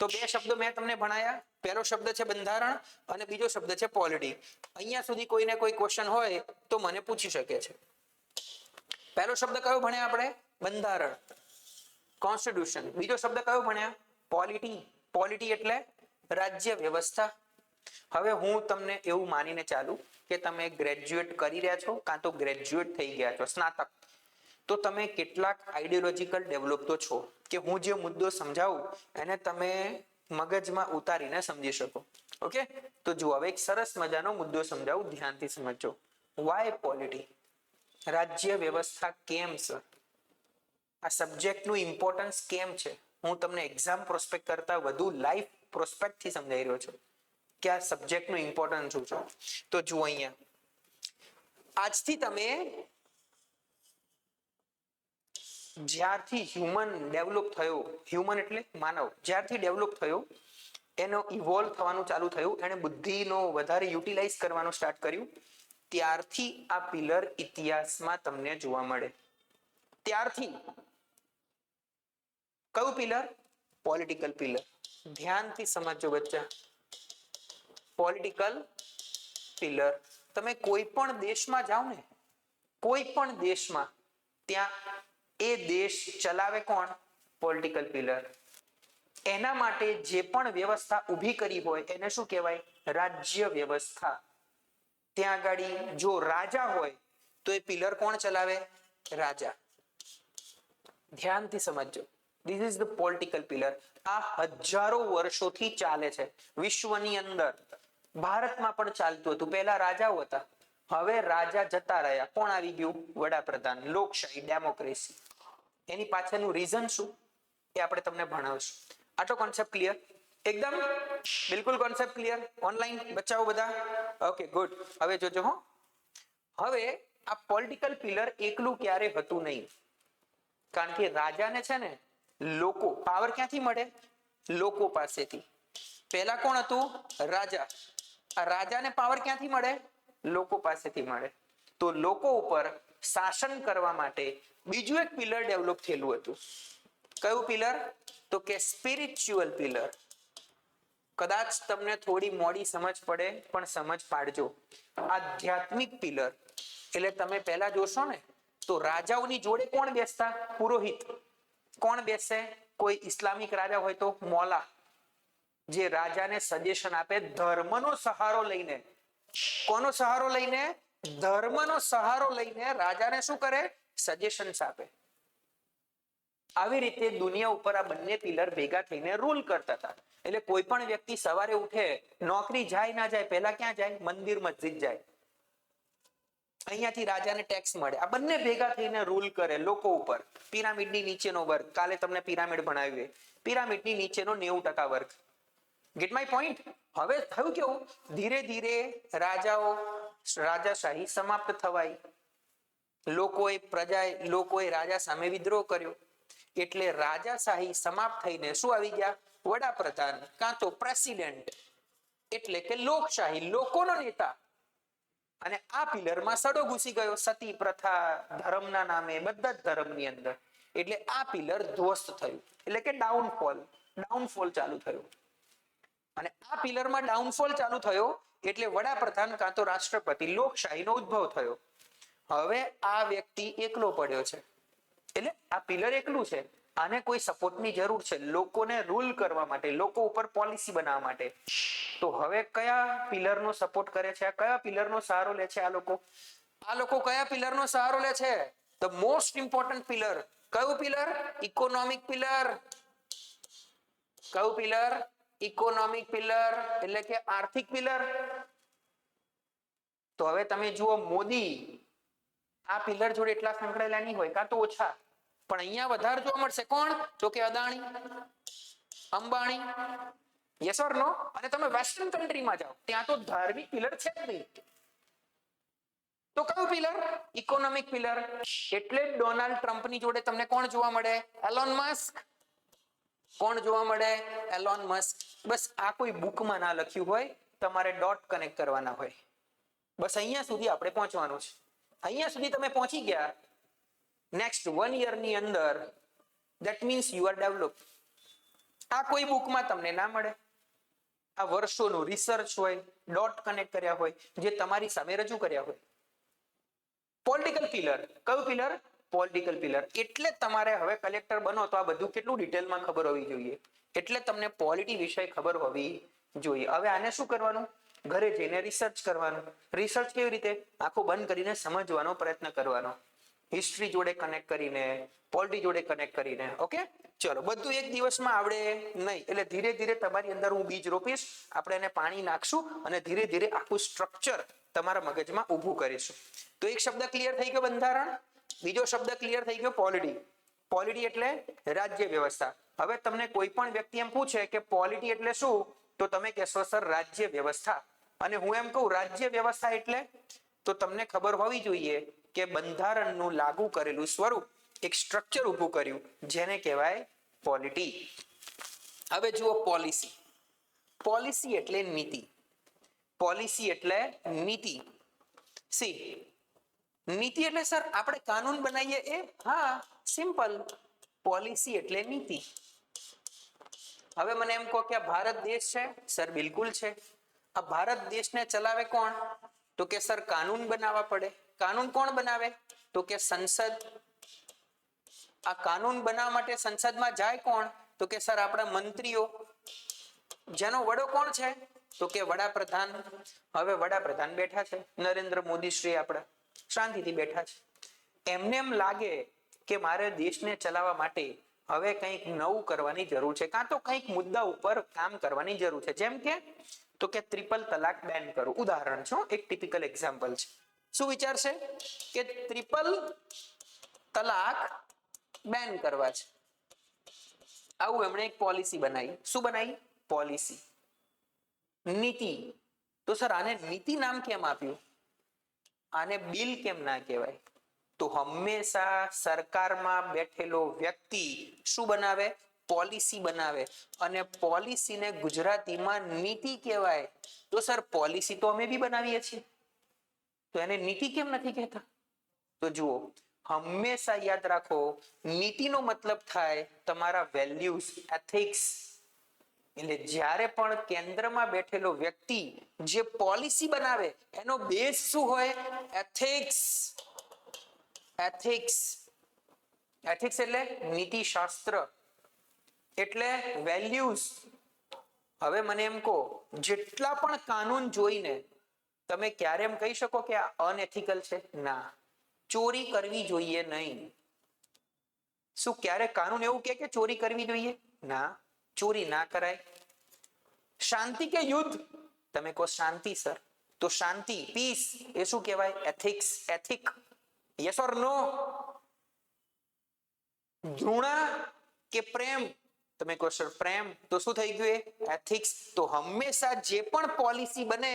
A: તો બે શબ્દો મેં તમને ભણાયા. પહેલો શબ્દ છે બંધારણ અને બીજો શબ્દ છે પોલિટી. અહીંયા સુધી કોઈને કોઈ ક્વેશ્ચન હોય તો મને પૂછી શકે છે. પહેલો શબ્દ કયો ભણ્યા આપણે? બંધારણ, કોન્સ્ટિટ્યુશન. બીજો શબ્દ કયો ભણ્યા? પોલિટી. પોલિટી એટલે રાજ્ય વ્યવસ્થા. હવે હું તમને એવું માનીને ચાલુ કે તમે ગ્રેજ્યુએટ કરી રહ્યા છો કાં તો ગ્રેજ્યુએટ થઈ ગયા છો, સ્નાતક, તો તમે કેટલાક આઈડિયોલોજીકલ ડેવલપ તો છો કે હું જે મુદ્દો સમજાવું એને તમે મગજમાં ઉતારીને સમજી શકો. ઓકે, તો જુઓ હવે એક સરસ મજાનો મુદ્દો સમજાવું, ધ્યાનથી સમજજો. Why polity? રાજ્ય વ્યવસ્થા કેમ છે? આ સબ્જેક્ટનું ઇમ્પોર્ટન્સ કેમ છે? હું તમને એક્ઝામ પ્રોસ્પેક્ટ કરતા વધુ લાઈફ પ્રોસ્પેક્ટ થી સમજાવી રહ્યો છું કે આ સબ્જેક્ટનું ઇમ્પોર્ટન્સ શું છે. તો જુઓ અહીંયા, આજથી તમે જ્યારથી હ્યુમન ડેવલપ થયો, હ્યુમન એટલે માનવ, જ્યારથી ડેવલપ થયો, એનો ઇવોલ્વ થવાનું ચાલુ થયું, એને બુદ્ધિનો વધારે યુટિલાઇઝ કરવાનું સ્ટાર્ટ કર્યું, ત્યારથી આ પિલર ઇતિહાસમાં તમને જોવા મળે. ત્યારથી કયું પિલર? Political pillar. ધ્યાનથી સમજજો બચ્ચા. Political pillar. તમે કોઈ પણ દેશમાં જાઓ ને, કોઈ પણ દેશમાં, ત્યાં એ દેશ ચલાવે કોણ? Political pillar. એના માટે જે પણ વ્યવસ્થા ઊભી કરી હોય એને શું કહેવાય? રાજ્ય વ્યવસ્થા. ત્યાં આગળ જો રાજા હોય તો એ પિલર કોણ ચલાવે? રાજા. ધ્યાનથી સમજજો. This is the political pillar. આ હજારો વર્ષોથી ચાલે છે વિશ્વની અંદર. ભારતમાં પણ ચાલતું હતું. પહેલા રાજાઓ હતા, હવે રાજા જતા રહ્યા. કોણ આવી ગયું? વડાપ્રધાન. લોકશાહી, ડેમોક્રેસી. એની પાછળનું રીઝન શું એ આપણે તમને ભણાવશું. આટલો કોન્સેપ્ટ ક્લિયર? એકદમ બિલકુલ કોન્સેપ્ટ ક્લિયર? ઓનલાઈન બચ્ચાઓ બધા? Okay good. હવે જોજો હો. હવે આ પોલિટિકલ પિલર એકલું ક્યારે હતું નહીં, કારણ કે રાજાને છે ને લોકો, પાવર ક્યાંથી મળે? લોકો પાસેથી. પહેલા કોણ હતું? રાજા. આ રાજાને પાવર ક્યાંથી મળે? લોકો પાસેથી મળે. તો લોકો ઉપર શાસન કરવા માટે બીજું એક પિલર ડેવલપ થયેલું હતું. કયું પિલર? તો કે સ્પિરિચ્યુઅલ પિલર. કદાચ તમને થોડી મોડી સમજ પડે પણ સમજ પાડજો. આધ્યાત્મિક પિલર એટલે તમે પહેલા જોશો ને તો રાજાઓની જોડે કોણ બેસતા? પુરોહિત. કોણ બેસે? કોઈ ઇસ્લામિક રાજા હોય તો મૌલા, જે રાજાને સજેશન આપે ધર્મનો સહારો લઈને. કોનો સહારો લઈને? ધર્મનો સહારો લઈને રાજાને શું કરે? સજેશન્સ આપે. આવી રીતે દુનિયા ઉપર આ બંને પિલર ભેગા થઈને રૂલ કરતા હતા. એટલે કોઈ પણ વ્યક્તિ સવારે ઉઠે, નોકરી જાય ના જાય, પહેલા ક્યાં જાય? મંદિર મસ્જિદ જાય. અહીંયાથી રાજાને ટેક્સ મળે. આ બંને ભેગા થઈને રૂલ કરે લોકો ઉપર. પિરામિડની નીચેનો વર્ગ, કાલે તમને પિરામિડ ભણાવ્યું, પિરામિડની નીચેનો 90% વર્ગ. Gate my point? હવે થયું કેવું? ધીરે ધીરે રાજાશાહી સમાપ્ત થવાય. લોકોએ રાજા સામે વિદ્રોહ કર્યો. એટલે રાજાશાહી સમાપ્ત થઈને શું આવી ગયા? વડાપ્રધાન કાં તો પ્રેસિડેન્ટ, એટલે કે લોકશાહી, લોકોનો નેતા. અને આ પિલરમાં સડો ઘૂસી ગયો. સતી પ્રથા, ધર્મના નામે, બધા જ ધર્મની અંદર. એટલે આ પિલર ધ્વસ્ત થયું, એટલે કે ડાઉનફોલ ચાલુ થયું. અને આ પિલરમાં ડાઉનફોલ ચાલુ થયો એટલે વડાપ્રધાન કાં તો રાષ્ટ્રપતિ, લોકશાહીનો ઉદ્ભવ થયો. હવે આ વ્યક્તિ એકલો પડ્યો છે. એટલે આ પિલર એકલું છે, આને કોઈ સપોર્ટની જરૂર છે લોકોને રૂલ કરવા માટે, લોકો ઉપર પોલિસી બનાવવા માટે. તો હવે કયા પિલરનો સપોર્ટ કરે છે, કયા પિલરનો સહારો લે છે આ લોકો? આ લોકો કયા પિલરનો સહારો લે છે? The most important pillar. કયું પિલર? Economic pillar. કયું પિલર? ઇકોનોમિક પિલર, એટલે કે આર્થિક પિલર. તો હવે તમે જુઓ, મોદી આ પિલર જોડે એટલા સંકળાયેલા નહીં હોય, કાં તો ઓછા, પણ અહીંયા વધારે જોવા મળશે. કોણ? તો કે અદાણી, અંબાણી. યસ ઓર નો? અને તમે વેસ્ટર્ન કન્ટ્રીમાં જાઓ, ત્યાં તો ધાર્મિક પિલર છે જ નહીં. તો કયું પિલર? Economic pillar. એટલે ડોનાલ્ડ ટ્રમ્પની જોડે તમને કોણ જોવા મળે? Alone Musk. કોણ જોવા મળે? Alone Musk. બસ આ કોઈ બુકમાં ના લખ્યું હોય, તમારે ડોટ કનેક્ટ કરવાના હોય. બસ અહીંયા સુધી આપણે પહોંચવાનું છે. અહીંયા સુધી તમે પહોંચી ગયા, નેક્સ્ટ 1 year ની અંદર, that means you are develop. આ કોઈ બુકમાં તમને ના મળે. આ વર્ષોનું રિસર્ચ હોય, ડોટ કનેક્ટ કર્યા હોય, જે તમારી સામે રજૂ કર્યા હોય. Political pillar. કયું પિલર? Political pillar. એટલે તમારે હવે કલેક્ટર બનો તો આ બધું કેટલું ડિટેલમાં ખબર હોવી જોઈએ. એટલે તમને પોલિટી વિષય ખબર હોવી જોઈએ. હવે આને શું કરવાનું? ઘરે જઈને રિસર્ચ કરવાનું. રિસર્ચ કેવી રીતે? આંખો બંધ કરીને સમજવાનો પ્રયત્ન કરવાનો, હિસ્ટ્રી જોડે કનેક્ટ કરીને, પોલિટી જોડે કનેક્ટ કરીને. ઓકે, ચલો. બધું એક દિવસમાં આવડે નહીં, એટલે ધીરે ધીરે તમારી અંદર હું બીજ રોપીશ, આપણે એને પાણી નાખશું અને ધીરે ધીરે આખું સ્ટ્રક્ચર તમારા મગજમાં ઊભું કરીશું. તો એક શબ્દ ક્લિયર થઈ ગયો, બંધારણ. બીજો શબ્દ ક્લિયર થઈ ગયો, પોલિટી. પોલિટી એટલે રાજ્ય વ્યવસ્થા. હવે તમને કોઈ પણ વ્યક્તિ એમ પૂછે કે પોલિટી એટલે શું, તો તમે કહેશો સર રાજ્ય વ્યવસ્થા. અને હું એમ કહું રાજ્ય વ્યવસ્થા એટલે, તો તમને ખબર હોવી જોઈએ કે બંધારણનું લાગુ કરેલું સ્વરૂપ, એક સ્ટ્રક્ચર ઊભું કર્યું, જેને કહેવાય પોલિટી. હવે જુઓ પોલિસી. પોલિસી એટલે નીતિ. પોલિસી એટલે નીતિ. સી નીતિ એટલે સર આપણે કાનૂન બનાવીએ એ? હા, સિમ્પલ. પોલિસી એટલે નીતિ. હવે મને એમ કહો કે આ ભારત દેશ છે. સર બિલકુલ છે. આ ભારત દેશને ચલાવે કોણ? તો કે સર કાનૂન બનાવવા પડે. કાનૂન કોણ બનાવે? તો કે સંસદ. આ કાનૂન બનાવવા માટે સંસદમાં જાય કોણ? તો કે સર આપણા મંત્રીઓ. જેનો વડો કોણ છે? તો કે વડાપ્રધાન. હવે વડાપ્રધાન બેઠા છે, નરેન્દ્ર મોદી શ્રી આપણા શાંતિથી બેઠા છે. એમને એમ લાગે કે મારે દેશને ચલાવવા માટે હવે કંઈક નવું કરવાની જરૂર છે, કાં તો કંઈક મુદ્દા ઉપર કામ કરવાની જરૂર છે. જેમ કે તો કે ટ્રિપલ તલાક બેન કરું. ઉદાહરણ છે, એક ટિપિકલ એક્ઝામ્પલ છે. શું વિચારશે? કે ટ્રિપલ તલાક બેન કરવા છે. આવું એમણે એક પોલિસી બનાવી. શું બનાવી? પોલિસી. નીતિ. તો સર આને નીતિ નામ કેમ આપ્યું? આને બિલ કેમ ના કહેવાય? તો હંમેશા સરકારમાં બેઠેલો વ્યક્તિ શું બનાવે? પોલિસી બનાવે. અને પોલિસીને ગુજરાતીમાં નીતિ કહેવાય. તો સર પોલિસી તો અમે બી બનાવીએ છીએ, તો એને નીતિ કેમ નથી કહેતા? તો જુઓ, હંમેશા યાદ રાખો, નીતિનો મતલબ થાય તમારા વેલ્યુઝ, એથિક્સ. એટલે જ્યારે પણ કેન્દ્રમાં બેઠેલો વ્યક્તિ જે પોલિસી બનાવે એનો બેઝ શું હોય? એથિક્સ. એથિક્સ. એથિક્સ એટલે નીતિશાસ્ત્ર, એટલે વેલ્યુઝ. હવે મને એમ કહો, જેટલા પણ કાનૂન જોઈને તમે ક્યારે એમ કહી શકો કે આ અનએથિકલ છે? ના. ચોરી કરવી જોઈએ નહીં. શું ક્યારે કાનૂન એવું કહે કે ચોરી કરવી જોઈએ? ના, ચોરી ના કરાય. શાંતિ કે યુદ્ધ? તમે કહો શાંતિ સર, તો શાંતિ, પીસ, એ શું કહેવાય? Ethics, ethic. યસ ઓર નો? ઘૃણા કે પ્રેમ? તમે કહો સર પ્રેમ, તો શું થઈ ગયું? એથિક્સ. તો હંમેશા જે પણ પોલિસી બને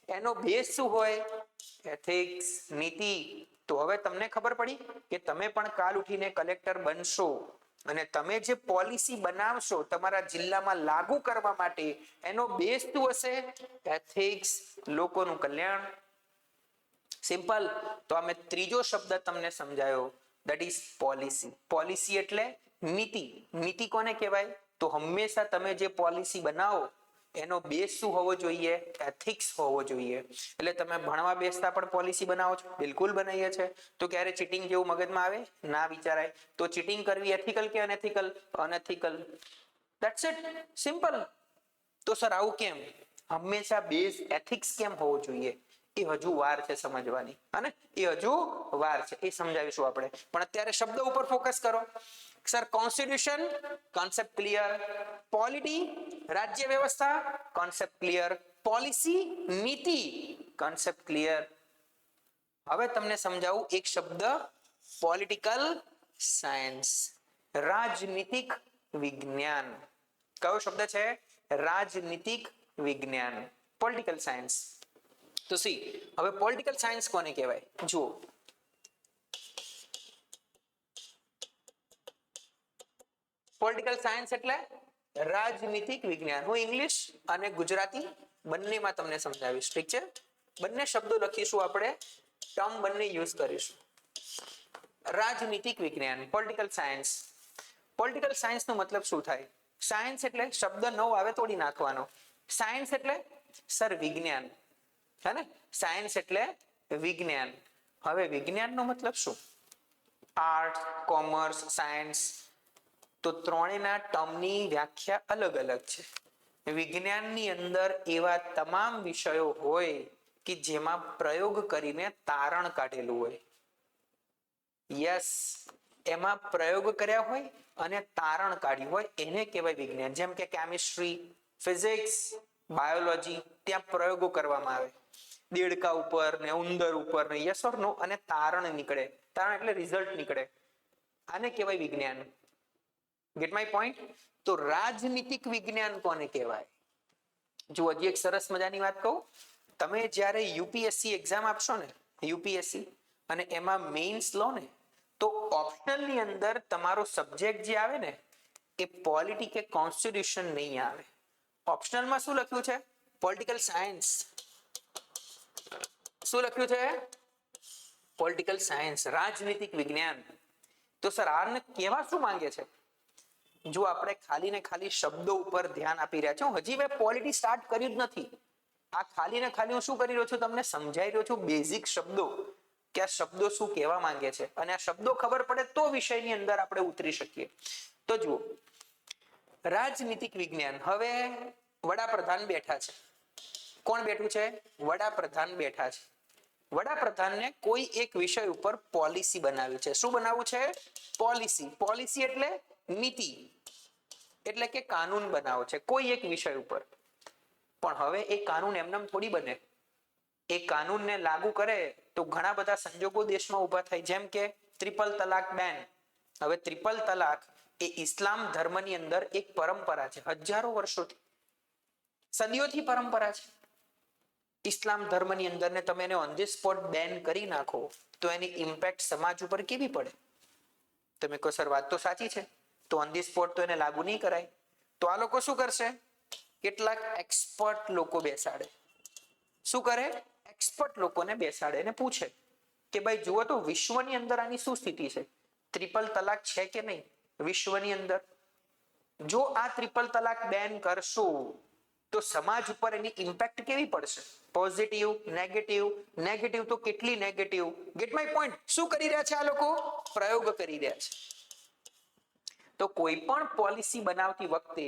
A: એનો બેઝ શું હોય? એથિક્સ, નીતિ. તો હવે તમને ખબર પડી કે તમે પણ કાલ ઉઠીને કલેક્ટર બનશો અને તમે જે પોલિસી બનાવશો તમારા જિલ્લામાં લાગુ કરવા માટે, એનો બેઝ શું હશે? એથિક્સ, લોકોનું કલ્યાણ. સિમ્પલ. તો અમે ત્રીજો શબ્દ તમને સમજાયો, ધેટ ઇઝ પોલિસી. પોલિસી એટલે નીતિ. નીતિ કોને કહેવાય? તો હંમેશા તમે જે પોલિસી બનાવો એનો બેઝ શું હોવો જોઈએ? એથિક્સ હોવો જોઈએ. એટલે તમે ભણવા બેસતા પણ પોલિસી બનાવો છો? બિલકુલ બનાવીએ છે. તો ક્યારે ચીટિંગ જેવું મગજમાં આવે? ના વિચારાય. તો ચીટિંગ કરવી એથિકલ કે unethical? Unethical. That's it, simple. તો સર આવું કેમ? હંમેશા બેઝ એથિક્સ કેમ હોવો જોઈએ? એ હજુ વાર છે સમજવાની, અને એ હજુ વાર છે, એ સમજાવીશું આપણે. પણ અત્યારે શબ્દ ઉપર ફોકસ કરો. Sir constitution, concept clear. Polity, રાજ્ય વ્યવસ્થા, કોન્સેપ્ટ ક્લિયર. પોલિસી, નીતિ, કોન્સેપ્ટ ક્લિયર. હવે તમને સમજાવું એક શબ્દ, પોલિટિકલ સાયન્સ, રાજનીતિક વિજ્ઞાન. કયો શબ્દ છે? રાજનીતિક વિજ્ઞાન, પોલિટિકલ સાયન્સ. તો સી, હવે પોલિટિકલ સાયન્સ કોને કહેવાય? જુઓ, પોલિટિકલ સાયન્સ એટલે રાજનીતિક વિજ્ઞાન. હું ઇંગ્લિશ અને ગુજરાતી બંનેમાં તમને સમજાવીશ, ઠીક છે? બંને શબ્દો લખીશું આપણે, ટર્મ બંને યુઝ કરીશું. રાજનીતિક વિજ્ઞાન, પોલિટિકલ સાયન્સ. પોલિટિકલ સાયન્સ નો મતલબ શું થાય? સાયન્સ એટલે શબ્દ નવ આવે તોડી નાખવાનો. સાયન્સ એટલે સર વિજ્ઞાન, હે ને? સાયન્સ એટલે વિજ્ઞાન. હવે વિજ્ઞાન નો મતલબ શું? Art, commerce, science. તો ત્રણેયના ટર્મની વ્યાખ્યા અલગ અલગ છે. વિજ્ઞાનની અંદર એવા તમામ વિષયો હોય કે જેમાં પ્રયોગ કરીને તારણ કાઢેલું હોય. યસ, એમાં પ્રયોગ કર્યા હોય અને તારણ કાઢ્યું હોય એને કહેવાય વિજ્ઞાન. જેમ કે કેમિસ્ટ્રી, ફિઝિક્સ, બાયોલોજી, ત્યાં પ્રયોગો કરવામાં આવે દેડકા ઉપર ને ઉંદર ઉપર ને યસ ઓર નો, અને તારણ નીકળે. તારણ એટલે રિઝલ્ટ નીકળે. આને કહેવાય વિજ્ઞાન. Gate my point? તો રાજનીતિક વિજ્ઞાન કોને કહેવાય? જો હજી એક સરસ મજાની વાત કહું, તમે જ્યારે યુપીએસસી એક્ઝામ આપશો ને, યુપીએસસી, અને એમાં મેઇન્સ લો ને, તો ઓપ્શનલની અંદર તમારો સબ્જેક્ટ જે આવે ને એ પોલિટી કે કોન્સ્ટિટ્યુશન નહીં આવે. ઓપ્શનલમાં શું લખ્યું છે? Political science. શું લખ્યું છે? પોલિટિકલ સાયન્સ, રાજનીતિક વિજ્ઞાન. તો સર આને કહેવા શું માંગે છે? જો આપણે ખાલી ને ખાલી શબ્દો ઉપર ધ્યાન આપી રહ્યા છો, હજી મેં પોલિટી સ્ટાર્ટ કર્યું જ નથી. આ ખાલી ને ખાલી હું શું કરી રહ્યો છું? તમને સમજાઈ રહ્યો છું બેઝિક શબ્દો, કે આ શબ્દો શું કહેવા માંગે છે, અને આ શબ્દો ખબર પડે તો વિષયની અંદર આપણે ઉતરી શકીએ. તો જુઓ, રાજનીતિક વિજ્ઞાન. હવે વડાપ્રધાન બેઠા છે. કોણ બેઠું છે? વડાપ્રધાન બેઠા છે. વડાપ્રધાનને કોઈ એક વિષય ઉપર પોલિસી બનાવી છે. શું બનાવવું છે? પોલિસી. પોલિસી એટલે નીતિ, એટલે કે કાનૂન બનાવો છે કોઈ એક વિષય ઉપર. પણ હવે એ કાનૂન એમનેમ થોડી બને. એ કાનૂનને લાગુ કરે તો ઘણા બધા સંજોગો દેશમાં ઉભા થાય. જેમ કે ટ્રિપલ તલાક બેન. હવે ટ્રિપલ તલાક એ ઇસ્લામ ધર્મની અંદર એક પરંપરા છે, હજારો વર્ષોથી, સદીઓથી પરંપરા છે ઇસ્લામ ધર્મની અંદર. ને તમે એને ઓન ધી સ્પોટ બેન કરી નાખો તો એની ઇમ્પેક્ટ સમાજ ઉપર કેવી પડે? તમે કહો સર વાત તો સાચી છે, તો ઓન ધી સ્પોટ તો એને લાગુ નહીં કરાય. તો આ લોકો શું કરશે? કેટલાક એક્સપર્ટ લોકો બેસાડે. શું કરે? એક્સપર્ટ લોકોને બેસાડે અને પૂછે કે ભાઈ જુઓ તો વિશ્વની અંદર આની શું સ્થિતિ છે? ટ્રિપલ તલાક છે કે નહીં વિશ્વની અંદર? જો આ ટ્રિપલ તલાક બેન કરશો તો સમાજ ઉપર એની ઇમ્પેક્ટ કેવી પડશે? Positive, negative? નેગેટિવ તો કેટલી નેગેટિવ? Gate my point? શું કરી રહ્યા છે આ લોકો? પ્રયોગ કરી રહ્યા છે. તો કોઈ પણ પોલિસી બનાવતી વખતે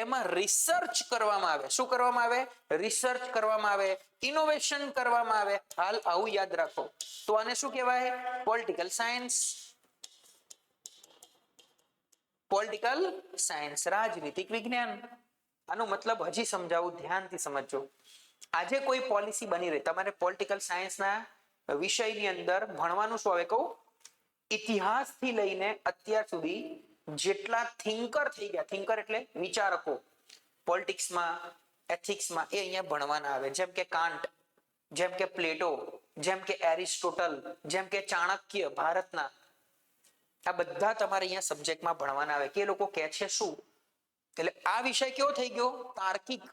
A: એમાં રિસર્ચ કરવામાં આવે. શું કરવામાં આવે? રિસર્ચ કરવામાં આવે, ઇનોવેશન કરવામાં આવે. હાલ આવું યાદ રાખો. તો આને શું કહેવાય? Political science. પોલિટિકલ સાયન્સ, રાજનીતિક વિજ્ઞાન. આનો મતલબ હજી સમજાવું, ધ્યાનથી સમજજો. આજે કોઈ પોલિસી બની રહી, તમારે પોલિટિકલ સાયન્સના વિષયની અંદર ભણવાનું શું આવે કહું? ઇતિહાસથી લઈને અત્યાર સુધી જેટલા થિંકર થઈ ગયા, થિંકર એટલે વિચારકો, પોલિટિક્સમાં, એથિક્સમાં, એ અહીંયા ભણવાના આવે. જેમ કે કાન્ટ, જેમ કે પ્લેટો, જેમ કે એરિસ્ટોટલ, જેમ કે ચાણક્ય ભારતના. આ બધા તમારે અહીંયા સબ્જેક્ટમાં ભણવાના આવે કે એ લોકો કહે છે શું. એટલે આ વિષય કેવો થઈ ગયો? તાર્કિક.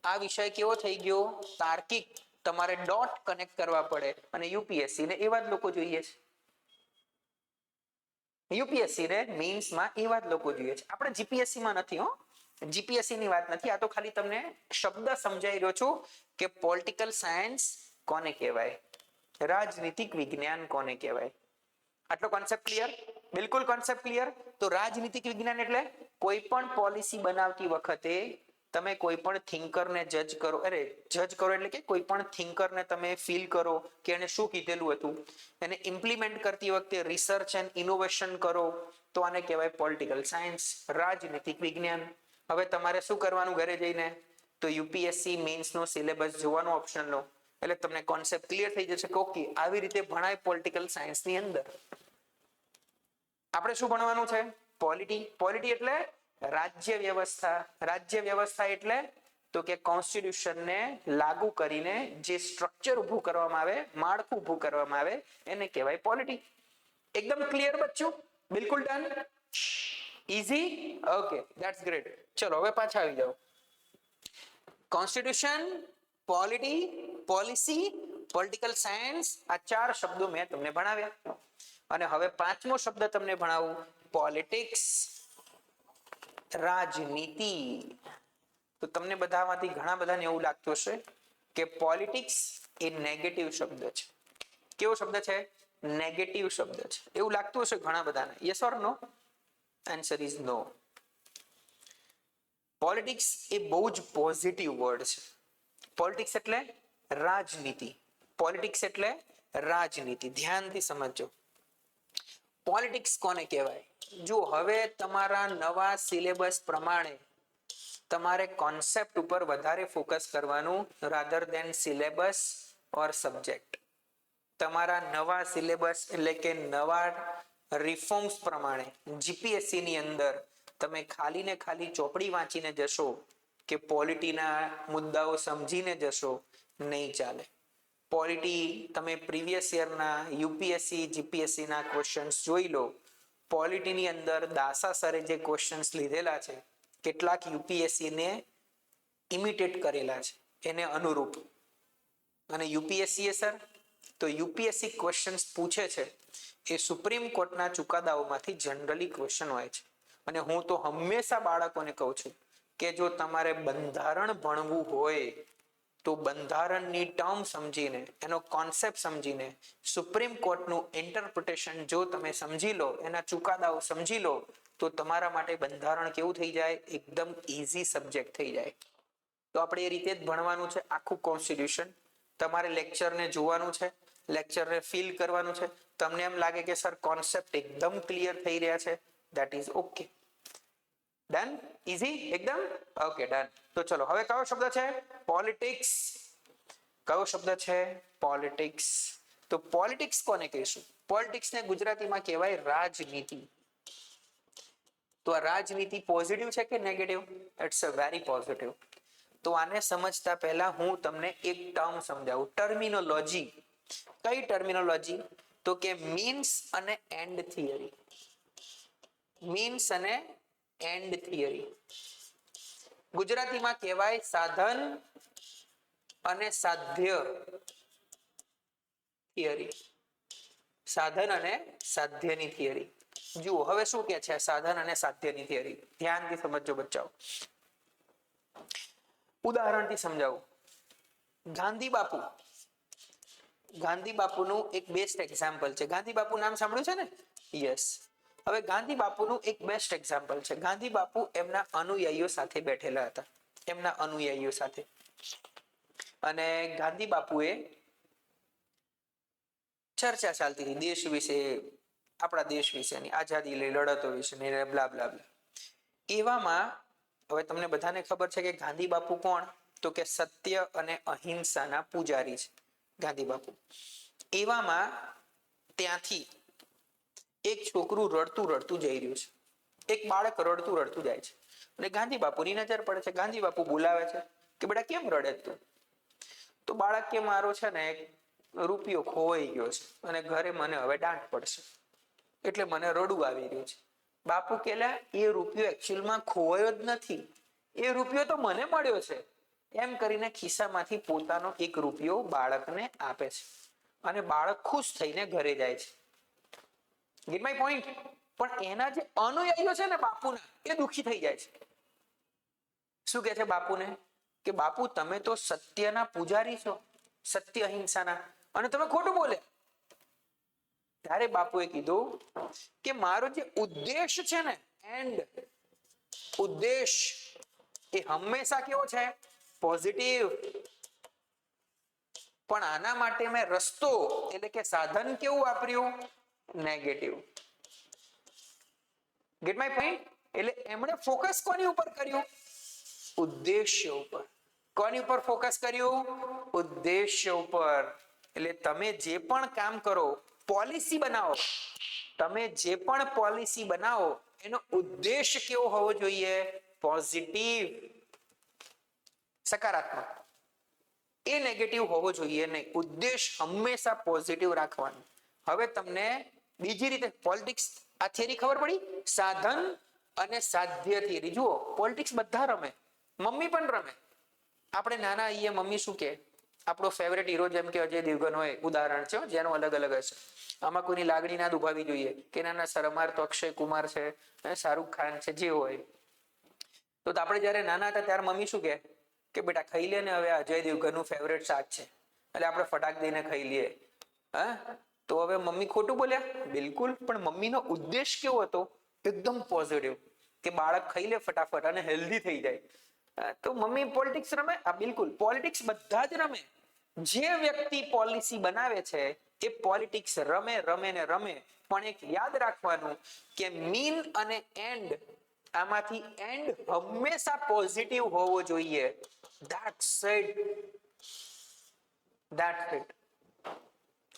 A: આ વિષય કેવો થઈ ગયો? તાર્કિક. તમારે ડોટ કનેક્ટ કરવા પડે, અને યુપીએસસી ને એવા જ લોકો જોઈએ છે. યુપીએસસી ને મેઇન્સમાં એવા જ લોકો જોઈએ છે. આપણે જીપીએસસી માં નથી હો. જીપીએસસી ની વાત નથી, આ તો ખાલી તમને શબ્દ સમજાઈ રહ્યો છું કે પોલિટિકલ સાયન્સ કોને કહેવાય, રાજનીતિક વિજ્ઞાન કોને કહેવાય. આટલો કોન્સેપ્ટ ક્લિયર? બિલકુલ કોન્સેપ્ટ ક્લિયર. તો રાજનીતિક વિજ્ઞાન એટલે કોઈ પણ પોલિસી બનાવતી વખતે તમે કોઈ પણ થિંકરને જજ કરો, અરે જજ કરો એટલે કે કોઈ પણ થિંકરને તમે ફીલ કરો કે એને શું કીધેલું હતું, એને ઇમ્પ્લિમેન્ટ કરતી વખતે રિસર્ચ એન્ડ ઇનોવેશન કરો, તો આને કહેવાય પોલિટિકલ સાયન્સ, રાજનીતિક વિજ્ઞાન. હવે તમારે શું કરવાનું ઘરે જઈને, તો યુપીએસસી મેન્સ નો સિલેબસ જોવાનો ઓપ્શનલ નો, એટલે તમને કોન્સેપ્ટ ક્લિયર થઈ જશે કે ઓકે આવી રીતે ભણાય પોલિટિકલ સાયન્સ ની અંદર. આપણે શું ભણવાનું છે? પોલિટી. પોલિટી એટલે રાજ્ય વ્યવસ્થા. રાજ્ય વ્યવસ્થા એટલે તો કે કોન્સ્ટિટ્યુશન ને લાગુ કરીને જે સ્ટ્રક્ચર ઊભું કરવામાં આવે, માળખું ઊભું કરવામાં આવે, એને કહેવાય પોલિટી. એકદમ ક્લિયર બચ્ચું? બિલકુલ done? Easy? Okay, that's great. ચલો હવે પાછા આવી જાઓ. Constitution, polity, policy, political science, આ ચાર શબ્દો મેં તમને ભણાવ્યા. અને હવે પાંચમો શબ્દ તમને ભણાવું, પોલિટિક્સ, રાજનીતિ. તો તમને બધામાંથી ઘણા બધાને એવું લાગતું હશે કે પોલિટિક્સ એ નેગેટિવ શબ્દ છે. કેવો શબ્દ છે? નેગેટિવ શબ્દ છે. એવું લાગતું હશે ઘણા બધાને. Yes or no? Answer is no. Politics એ બહુ જ પોઝિટિવ વર્ડ છે. પોલિટિક્સ એટલે રાજનીતિ. પોલિટિક્સ એટલે રાજનીતિ. ધ્યાનથી સમજજો. પોલિટિક્સ કોને કહેવાય? જો હવે તમારા નવા સિલેબસ પ્રમાણે તમારે કોન્સેપ્ટ ઉપર વધારે ફોકસ કરવાનું રાધર દેન સિલેબસ ઓર સબ્જેક્ટ. તમારા નવા સિલેબસ એટલે કે નવા રિફોર્મ્સ પ્રમાણે જીપીએસસી ની અંદર તમે ખાલી ને ખાલી ચોપડી વાંચીને જશો કે પોલિટીના મુદ્દાઓ સમજીને જશો, નહીં ચાલે. પોલિટી તમે પ્રીવિયસ યરના યુપીએસસી જીપીએસસી ના ક્વેશ્ચન્સ જોઈ લો. પોલિટીની અંદર દાસા સરે જે ક્વેશ્ચન્સ લીધેલા છે, કેટલાક યુપીએસસી ને ઇમિટેટ કરેલા છે એને અનુરૂપ. અને યુપીએસસી સર, તો યુપીએસસી ક્વેશ્ચન્સ પૂછે છે એ સુપ્રીમ કોર્ટના ચુકાદાઓમાંથી જનરલી ક્વેશ્ચન હોય છે. અને હું તો હંમેશા બાળકોને કહું છું કે જો તમારે બંધારણ ભણવું હોય તો બંધારણની ટર્મ સમજીને, એનો કોન્સેપ્ટ સમજીને, સુપ્રીમ કોર્ટનું ઇન્ટરપ્રિટેશન જો તમે સમજી લો, એના ચુકાદાઓ સમજી લો, તો તમારા માટે બંધારણ કેવું થઈ જાય? એકદમ ઇઝી સબ્જેક્ટ થઈ જાય. તો આપણે એ રીતે જ ભણવાનું છે આખું કોન્સ્ટિટ્યુશન. તમારે લેક્ચરને જોવાનું છે, લેક્ચરને ફીલ કરવાનું છે. તમને એમ લાગે કે સર કોન્સેપ્ટ એકદમ ક્લિયર થઈ રહ્યા છે, that is okay. Done? Easy એકદમ? Okay done. તો ચલો હવે કયો શબ્દ છે? પોલિટિક્સ. કયો શબ્દ છે? પોલિટિક્સ. તો પોલિટિક્સ કોને કહીશું? પોલિટિક્સ ને ગુજરાતીમાં કહેવાય રાજનીતિ. તો આ રાજનીતિ પોઝિટિવ છે કે negative? It's a very positive. તો આને સમજતા પહેલા હું તમને એક ટર્મ સમજાવું, ટર્મિનોલોજી. કઈ ટર્મિનોલોજી? તો કે મીન્સ અને એન્ડ થિયરી. મીન્સ અને એન્ડ થિયરી. ગુજરાતીમાં કહેવાય સાધન અને સાધ્ય થિયરી. સાધન અને સાધ્યની થિયરી. જુઓ હવે શું કે છે સાધન અને સાધ્યની થિયરી. ધ્યાનથી સમજજો બચ્ચાઓ. ઉદાહરણથી સમજાવું. ગાંધી બાપુ. ગાંધી બાપુનું એક બેસ્ટ એક્ઝામ્પલ છે. ગાંધી બાપુ નામ સાંભળ્યું છે ને? યસ. હવે ગાંધી બાપુનું એક બેસ્ટ એક્ઝામ્પલ છે. ગાંધી બાપુ એમના અનુયાયીઓ સાથે બેઠેલા હતા, એમના અનુયાયીઓ સાથે. અને ગાંધી બાપુએ ચર્ચા ચાલતી હતી દેશ વિશે, આપણા દેશ વિશેની, આઝાદી લઈ લડતો વિશેની, બ્લા બ્લા બ્લા. એવામાં હવે તમને બધાને ખબર છે કે ગાંધી બાપુ કોણ? તો કે સત્ય અને અહિંસાના પૂજારી છે ગાંધી બાપુ. એવામાં ત્યાંથી એક છોકરું રડતું રડતું જઈ રહ્યું છે. એક બાળક રડતું રડતું જાય છે અને ગાંધી બાપુની નજર પડે છે. ગાંધી બાપુ બોલાવે છે કે બેટા કેમ રડે તું? તો બાળક કે મારો છે ને એક રૂપિયો ખોવાઈ ગયો છે અને ઘરે મને હવે દાંટ પડશે, એટલે મને રડવું આવી રહ્યું છે. બાપુ કેલા એ રૂપિયો એકચ્યુઅલમાં ખોવાયો જ નથી, એ રૂપિયો તો મને મળ્યો છે. એમ કરીને ખિસ્સામાંથી પોતાનો એક રૂપિયો બાળકને આપે છે અને બાળક ખુશ થઈને ઘરે જાય છે. Gate my point? પણ એના જે અનુયાયીઓ છે ને બાપુના, એ દુખી થઈ જાય છે. શું કહે છે બાપુને કે બાપુ તમે તો સત્યના પૂજારી છો, સત્ય અહિંસાના, અને તમે ખોટું બોલે. ત્યારે બાપુએ કીધું કે મારો જે ઉદ્દેશ છે ને, એન્ડ ઉદ્દેશ એ હંમેશા કેવો છે? પોઝિટિવ. પણ આના માટે મેં રસ્તો એટલે કે સાધન કેવું વાપર્યું? નેગેટિવ. Gate my point? એટલે એમણે ફોકસ કોની ઉપર કર્યું? ઉદ્દેશ્ય ઉપર. કોની ઉપર ફોકસ કર્યું? ઉદ્દેશ્ય ઉપર. એટલે તમે જે પણ કામ કરો, પોલિસી બનાવો, તમે જે પણ પોલિસી બનાવો એનો ઉદ્દેશ કેવો હોવો જોઈએ? પોઝિટિવ, સકારાત્મક. એ નેગેટિવ હોવો જોઈએ નહીં. ઉદ્દેશ હંમેશા પોઝિટિવ રાખવાનો. હવે તમને બીજી રીતે પોલિટિક્સ આ થિયરી ખબર પડી? સાધન અને સાધ્ય થિયરી. જુઓ, પોલિટિક્સ બધા રમે, મમ્મી પણ રમે. આપણે નાના આઈએ મમ્મી શું કે? આપણો ફેવરેટ હીરો જેમ કે અજય દેવગન હોય, ઉદાહરણ છે જેનો અલગ અલગ હશે. આમાં કોઈની લાગણી ના દુભાવી જોઈએ કે નાના સરમાર તો અક્ષય કુમાર છે, શાહરુખ ખાન છે, જે હોય. તો આપણે જયારે નાના હતા ત્યારે મમ્મી શું કે બેટા ખાઈ લે ને, હવે અજય દેવગનનું ફેવરેટ શાક છે એટલે આપણે ફટાક દઈને ખાઈ લઈએ. હા, તો હવે મમ્મી ખોટું બોલ્યા? બિલકુલ. પણ મમ્મીનો ઉદ્દેશ કેવો હતો? એકદમ પોઝિટિવ, કે બાળક ખાઈ લે ફટાફટ અને હેલ્ધી થઈ જાય. તો મમ્મી પોલિટિક્સ રમે? આ બિલકુલ. પોલિટિક્સ બધા જ રમે. જે વ્યક્તિ પોલિસી બનાવે છે એ પોલિટિક્સ રમે રમે ને રમે. પણ એક યાદ રાખવાનું કે મીન અને એન્ડ, આમાંથી એન્ડ હંમેશા પોઝિટિવ હોવો જોઈએ. That's it. That's it.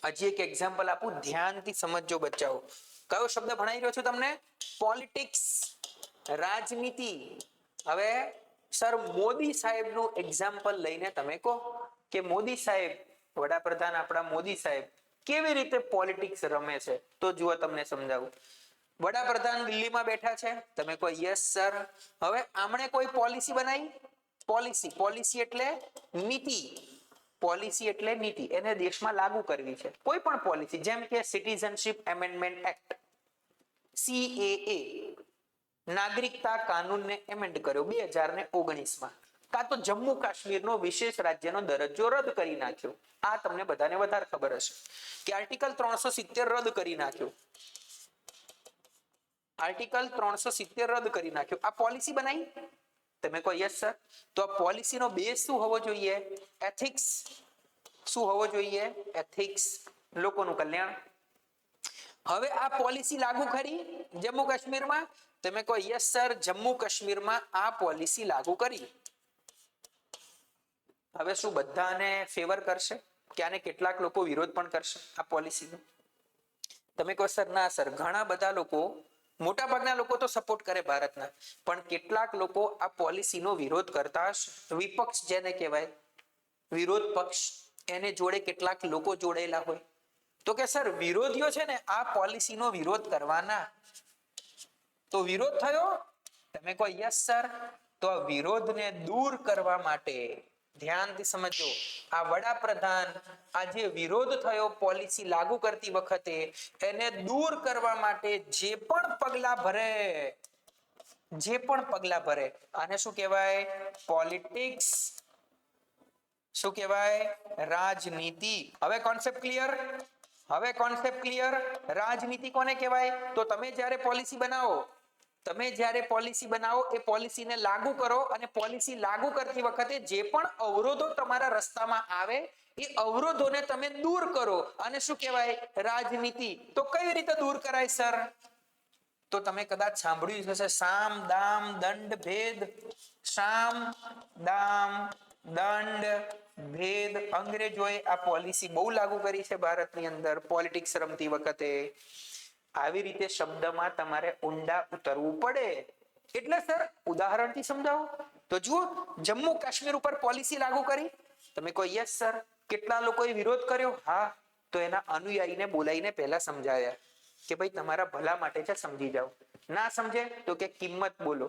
A: હજી એક એક્ઝામ્પલ આપું, ધ્યાનથી સમજજો બચ્ચાઓ. કયો શબ્દ ભણાઈ રહ્યો છું તમને? પોલિટિક્સ, રાજનીતિ. હવે સર મોદી સાહેબનું એક્ઝામ્પલ લઈને તમે કહો કે મોદી સાહેબ, વડાપ્રધાન આપણા મોદી સાહેબ કેવી રીતે પોલિટિક્સ રમે છે. તો જુઓ તમને સમજાવું. વડાપ્રધાન દિલ્હીમાં બેઠા છે, તમે કહો યસ સર. હવે આમણે કોઈ પોલિસી બનાવી? પોલિસી એટલે નીતિ. પોલિસી એટલે નીતિ, એને દેશમાં લાગુ કરવી છે. કોઈ પણ પોલિસી, જેમ કે સિટીઝનશિપ એમેન્ડમેન્ટ એક્ટ, CAA, નાગરિકતા કાનૂનને એમેન્ડ કર્યો 2019માં. કાં તો જમ્મુ કાશ્મીરનો વિશેષ રાજ્યનો દરજ્જો રદ કરી નાખ્યો. આ તમને બધાને વધારે ખબર હશે કે આર્ટિકલ 370 રદ કરી નાખ્યો. આર્ટિકલ 370 રદ કરી નાખ્યો. આ પોલિસી બનાવી? તમે કહો યસ સર. તો આ પોલિસીનો બેઝ શું હોવો જોઈએ? એથિક્સ. શું હોવો જોઈએ? એથિક્સ, લોકોનું કલ્યાણ. હવે આ પોલિસી લાગુ કરી જમ્મુ કાશ્મીરમાં? તમે કહો યસ સર, જમ્મુ કાશ્મીરમાં આ પોલિસી લાગુ કરી. હવે શું બધાને ફેવર કરશે? કે આને કેટલાક લોકો વિરોધ પણ કરશે આ પોલિસીનો? તમે કહો સર ના સર, ઘણા બધા લોકો, મોટા ભાગના લોકો તો સપોર્ટ કરે ભારતના, પણ કેટલાક લોકો આ પોલિસીનો વિરોધ કરતા હશે. વિપક્ષ જેને કહેવાય, વિરોધ પક્ષ, એને જોડે કેટલાક લોકો જોડેલા હોય. તો કે સર વિરોધીઓ છે ને આ પોલિસીનો વિરોધ કરવાના. તો વિરોધ થયો? તમે કહો યસ સર. તો આ વિરોધને દૂર કરવા માટે, ધ્યાનથી સમજો, આ વડાપ્રધાન આ જે વિરોધ થયો પોલિસી લાગુ કરતી વખતે, એને દૂર કરવા માટે જે પણ પગલા ભરે, આને શું કહેવાય? પોલિટિક્સ. શું કહેવાય? રાજનીતિ. હવે કોન્સેપ્ટ ક્લિયર? રાજનીતિ કોને કહેવાય? તો તમે જ્યારે પોલિસી બનાવો, એ પોલિસીને લાગુ કરો, અને પોલિસી લાગુ કરતી વખતે જે પણ અવરોધો તમારા રસ્તામાં આવે એ અવરોધોને તમે દૂર કરો. અને શું કહેવાય? રાજનીતિ. તો કઈ રીતે દૂર કરાય સર? તો તમે કદાચ સાંભળ્યું હશે, સામ દામ દંડ ભેદ. સામ દામ દંડ ભેદ. અંગ્રેજોએ આ પોલિસી બહુ લાગુ કરી છે ભારતની અંદર પોલિટિક્સ રમતી વખતે. આવી રીતે શબ્દમાં તમારે ઊંડા ઉતરવું પડે. એટલે સર ઉદાહરણથી સમજાવો તો જુઓ, જમ્મુ કાશ્મીર ઉપર પોલિસી લાગુ કરી? તમે કહો યસ સર. કેટલા લોકોએ વિરોધ કર્યો? હા. તો એના અનુયાયીને બોલાવીને પહેલા સમજાવ્યા કે ભાઈ તમારા ભલા માટે છે, સમજી જાઓ. ના સમજે તો કે કિંમત બોલો,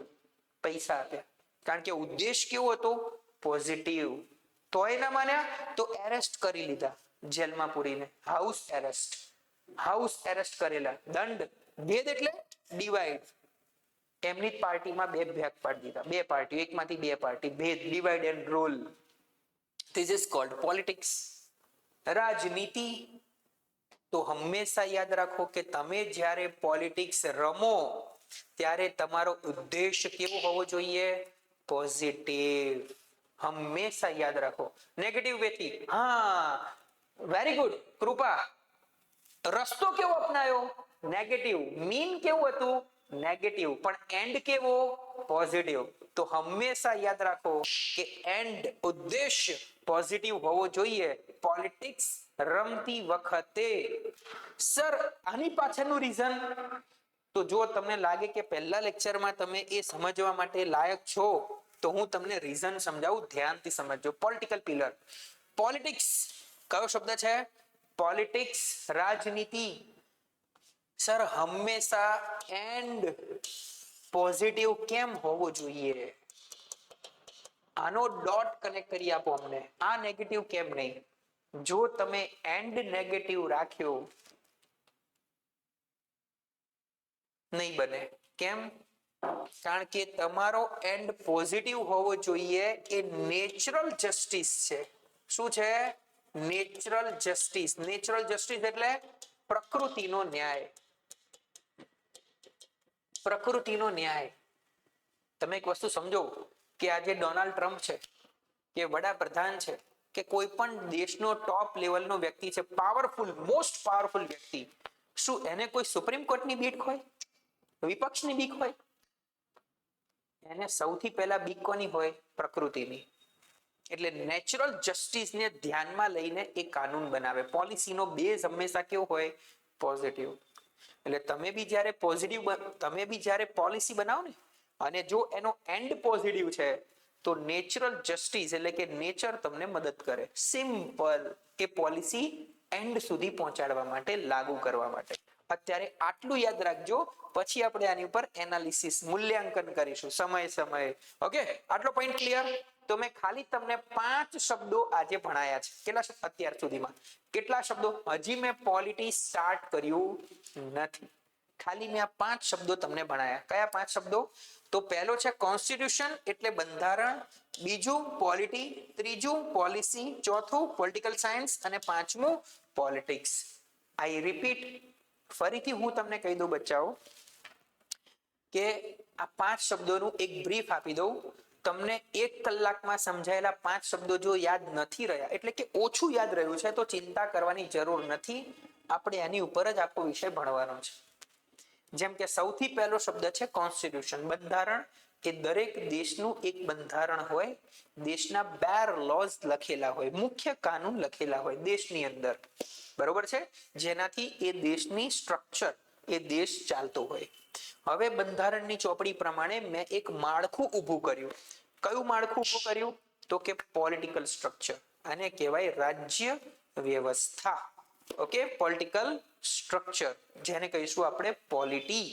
A: પૈસા આપ્યા. કારણ કે ઉદ્દેશ કેવો હતો? પોઝિટિવ. તોય ના માન્યા તો એરેસ્ટ કરી લીધા, જેલમાં પૂરીને. હાઉસ એરેસ્ટ કરેલા. દંડ ભેદ એટલે ડિવાઈડ. એમની જ પાર્ટીમાં બે ભાગ પાડી દીધા, બે પાર્ટી, એકમાંથી બે પાર્ટી, ભેદ, divide and rule. This is cold politics. રાજનીતિ. તો હંમેશા યાદ રાખો કે તમે જ્યારે પોલિટિક્સ રમો ત્યારે તમારો ઉદ્દેશ કેવો હોવો જોઈએ? પોઝિટિવ. હંમેશા યાદ રાખો. નેગેટિવ વેથી, હા, વેરી ગુડ કૃપા, રસ્તો કેવો અપનાયો? નેગેટિવ. મીન કેવું હતું? નેગેટિવ. પણ એન્ડ કેવો? પોઝિટિવ. તો હંમેશા યાદ રાખો કે એન્ડ, ઉદ્દેશ્ય પોઝિટિવ હોવો જોઈએ પોલિટિક્સ રમતી વખતે. સર આની પાછળનું રીઝન, તો જો તમને લાગે કે પહેલા લેક્ચરમાં તમે એ સમજવા માટે લાયક છો તો હું તમને રીઝન સમજાવું, ધ્યાનથી સમજજો. Political pillar. પોલિટિક્સ કયો શબ્દ છે? પોલિટિક્સ, રાજનીતિ. સર હંમેશા એન્ડ પોઝિટિવ કેમ હોવો જોઈએ? આનો ડોટ કનેક્ટ કરી આપો અમને. આ નેગેટિવ કેમ નહીં? જો તમે એન્ડ નેગેટિવ રાખ્યો નહીં બને. કેમ? કારણ કે તમારો એન્ડ પોઝિટિવ હોવો જોઈએ. એ નેચરલ જસ્ટિસ છે. શું છે? Natural justice. નેચરલ જસ્ટિસ એટલે પ્રકૃતિનો ન્યાય. પ્રકૃતિનો ન્યાય. તમે એક વસ્તુ સમજો કે આજે ડોનાલ્ડ ટ્રમ્પ છે કે વડાપ્રધાન છે કે કોઈ પણ દેશનો ટોપ લેવલનો વ્યક્તિ છે, પાવરફુલ, મોસ્ટ પાવરફુલ વ્યક્તિ, શું એને કોઈ સુપ્રીમ કોર્ટની બીક હોય? વિપક્ષની બીક હોય? એને સૌથી પહેલા બીક કોની હોય? પ્રકૃતિની. એટલે નેચરલ જસ્ટિસને ધ્યાનમાં લઈને એ કાનૂન બનાવે. પોલિસીનો બેઝ હંમેશા કેવો હોય? પોઝિટિવ. એટલે તમે બી જ્યારે પોલિસી બનાવો ને અને જો એનો એન્ડ પોઝિટિવ છે તો નેચરલ જસ્ટિસ એટલે કે નેચર તમને મદદ કરે. સિમ્પલ. એ પોલિસી એન્ડ સુધી પહોંચાડવા માટે, લાગુ કરવા માટે. અત્યારે આટલું યાદ રાખજો, પછી આપણે આની ઉપર એનાલિસિસ, મૂલ્યાંકન કરીશું સમયે. ઓકે, આટલો પોઈન્ટ ક્લિયર? તો મેં ખાલી તમને 5 શબ્દો આજે ભણાયા છે. કેટલા શબ્દ અત્યાર સુધીમાં? કેટલા શબ્દો? હજી મેં પોલિટી સ્ટાર્ટ કર્યું નથી. ખાલી મેં આ 5 શબ્દો તમને ભણાયા. કયા 5 શબ્દો? તો પહેલો છે કોન્સ્ટિટ્યુશન એટલે બંધારણ, બીજું પોલિટી, ત્રીજું પોલિસી, ચોથું પોલિટિકલ સાયન્સ અને પાંચમું પોલિટિક્સ. આઈ રિપીટ, ફરીથી હું તમને કહી દઉં બચ્ચાઓ કે આ 5 શબ્દોનું એક બ્રીફ આપી દઉં. તમને 1 કલાકમાં સમજાયેલા 5 શબ્દો જો યાદ નથી રહ્યા, એટલે કે ઓછું યાદ રહ્યું છે, તો ચિંતા કરવાની જરૂર નથી. આપણે એની ઉપર જ આખો વિષય ભણવાનો છે. જેમ કે સૌથી પહેલો શબ્દ છે કોન્સ્ટિટ્યુશન, બંધારણ. કે દરેક દેશનું એક બંધારણ હોય, દેશના 12 લોઝ લખેલા હોય, મુખ્ય કાનૂન લખેલા હોય દેશની અંદર, બરોબર છે, જેનાથી એ દેશની સ્ટ્રક્ચર, એ દેશ ચાલતો હોય. હવે બંધારણની ચોપડી પ્રમાણે મેં એક માળખું ઊભું કર્યું. કયું માળખું ઊભું કર્યું? તો કે પોલિટિકલ સ્ટ્રક્ચર. આને કહેવાય રાજ્ય વ્યવસ્થા. ઓકે, પોલિટિકલ સ્ટ્રક્ચર, જેને કહીશું આપણે પોલિટી.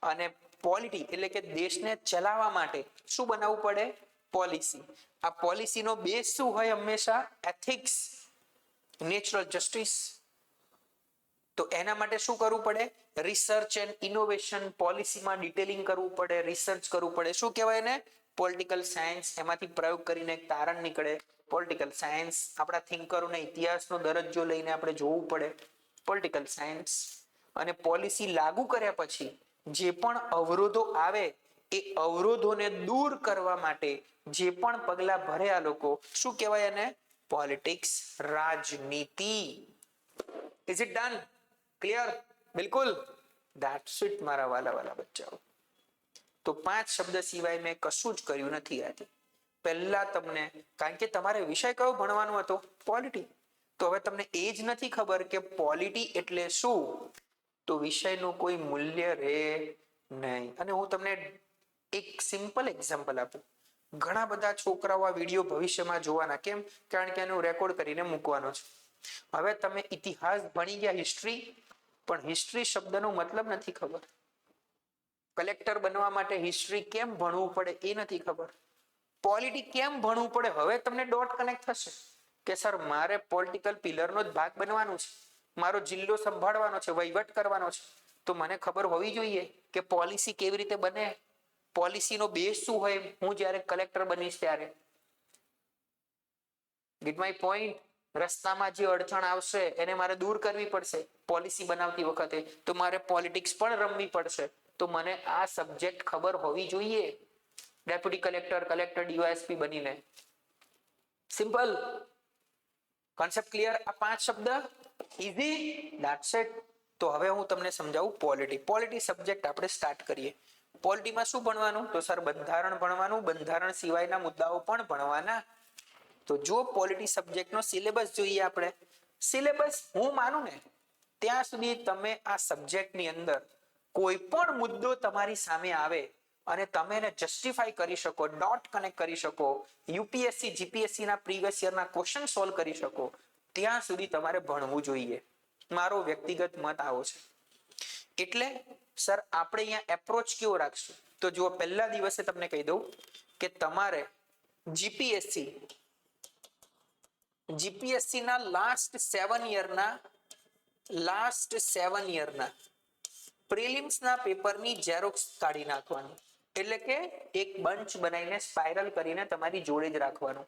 A: અને પોલિટી એટલે કે દેશને ચલાવવા માટે શું બનાવવું પડે? પોલિસી. આ પોલિસીનો બેઝ શું હોય? હંમેશા એથિક્સ, નેચરલ જસ્ટિસ. તો એના માટે શું કરવું પડે? Research and innovation. પોલિસીમાં ડિટેલિંગ કરવું પડે, રિસર્ચ કરવું પડે. શું કહેવાય એને? Political science. એમાંથી પ્રયોગ કરીને એક તારણ નીકળે, પોલિટિકલ સાયન્સ. આપણા થિંકરોને ઇતિહાસનો દરજ્જો લઈને આપણે જોવું પડે, પોલિટિકલ સાયન્સ. અને પોલિસી લાગુ કર્યા પછી જે પણ અવરોધો આવે એ અવરોધોને દૂર કરવા માટે જે પણ પગલા ભરે આ લોકો, શું કહેવાય એને? પોલિટિક્સ, રાજનીતિ. Is it done? ક્લિયર? બિલકુલ. ધેટ્સ ઇટ મારા વાલા બચ્ચાઓ. તો 5 શબ્દ સિવાય મેં કશું જ કર્યું નથી આજે. પહેલા તમને, કારણ કે તમારે વિષય કયો ભણવાનો હતો? પોલિટી. તો હવે તમને એ જ નથી ખબર કે પોલિટી એટલે શું, તો વિષયનું કોઈ મૂલ્ય રહે નહીં. અને હું તમને એક સિમ્પલ એક્ઝામ્પલ આપું. ઘણા બધા છોકરાઓ આ વિડીયો ભવિષ્યમાં જોવાના. કેમ? કારણ કે એનું રેકોર્ડ કરીને મૂકવાનો છે. હવે તમે ઇતિહાસ ભણી ગયા, હિસ્ટ્રી, પણ હિસ્ટ્રી શબ્દનો મતલબ નથી ખબર. કલેક્ટર બનવા માટે હિસ્ટ્રી કેમ ભણવું પડે એ નથી ખબર. પોલિટી કેમ ભણવું પડે હવે તમને ડોટ કનેક્ટ થશે કે સર મારે પોલિટિકલ પિલરનો જ ભાગ બનવાનું છે, મારો જિલ્લો સંભાળવાનો છે, વહીવટ કરવાનો છે, તો મને ખબર હોવી જોઈએ કે પોલિસી કેવી રીતે બને, પોલિસીનો બેઝ શું હોય હું જ્યારે કલેક્ટર બનીશ ત્યારે? Gate my point? રસ્તામાં જે અડચણ આવશે એને મારે દૂર કરવી પડશે પોલિસી બનાવતી વખતે, તો મારે પોલિટિક્સ પણ રમવી પડશે. તો મને આ સબ્જેક્ટ ખબર હોવી જોઈએ ડેપ્યુટી કલેક્ટર, કલેક્ટર, ડીવાયએસપી બનીને. Simple concept clear? આ 5 શબ્દ ઈઝી, ધેટ્સ ઇટ. તો હવે હું તમને સમજાવું પોલિટી. પોલિટી સબ્જેક્ટ આપણે સ્ટાર્ટ કરીએ. પોલિટીમાં શું ભણવાનું? તો સર બંધારણ ભણવાનું, બંધારણ સિવાયના મુદ્દાઓ પણ ભણવાના. તો જો પોલિટી સબ્જેક્ટનો સિલેબસ જોઈએ આપણે, સિલેબસ હું માનું ને ત્યાં સુધી તમે આ સબ્જેક્ટની અંદર કોઈ પણ મુદ્દો તમારી સામે આવે અને તમે એને જસ્ટિફાઈ કરી શકો, ડોટ કનેક્ટ કરી શકો, યુપીએસસી જીપીએસસી ના પ્રીવિયસ યરના ક્વેશ્ચન સોલ્વ કરી શકો, ત્યાં સુધી તમારે ભણવું જોઈએ. મારો વ્યક્તિગત મત આવો છે. એટલે સર આપણે અહીંયા એપ્રોચ કેવો રાખશું? તો જો પહેલા દિવસે તમને કહી દઉં કે તમારે જીપીએસસી ના લાસ્ટ 7 યરના પ્રિલિમ્સ ના પેપરની ઝેરોક્સ કાઢી નાખવાની. એટલે કે એક બંચ બનાવીને સ્પાઇરલ કરીને તમારી જોડે જ રાખવાનું.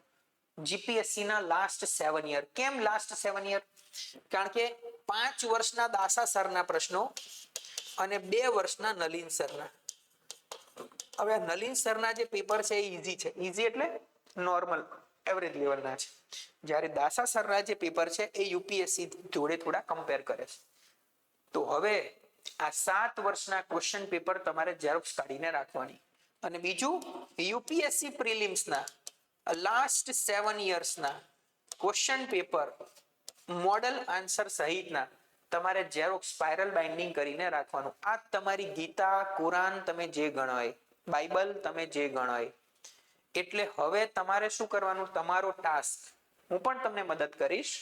A: જીપીએસસી ના લાસ્ટ 7 યર. કેમ લાસ્ટ 7 યર? કારણ કે 5 વર્ષના દાસા સરના પ્રશ્નો અને 2 વર્ષના નલિન સરના. હવે નલિન સરના જે પેપર છે એ ઈઝી છે. ઈઝી એટલે નોર્મલ એવરેજ લેવલના છે. જ્યારે દાસા સરના જે પેપર છે એ યુપીએસસી જોડે થોડા કમ્પેર કરે છે. તો હવે આ 7 વર્ષના ક્વેશ્ચન પેપર તમારે ઝેરોક્સ કાઢીને રાખવાની. અને બીજું યુપીએસસી પ્રિલિમ્સના લાસ્ટ 7 યર્સના ક્વેશ્ચન પેપર મોડલ આન્સર સહિતના તમારે ઝેરોક્સ સ્પાઇરલ બાઇન્ડિંગ કરીને રાખવાનું. આ તમારી ગીતા, કુરાન તમે જે ગણાય, બાઇબલ તમે જે ગણાય. એટલે હવે તમારે શું કરવાનું? તમારો ટાસ્ક હું પણ તમને મદદ કરીશ.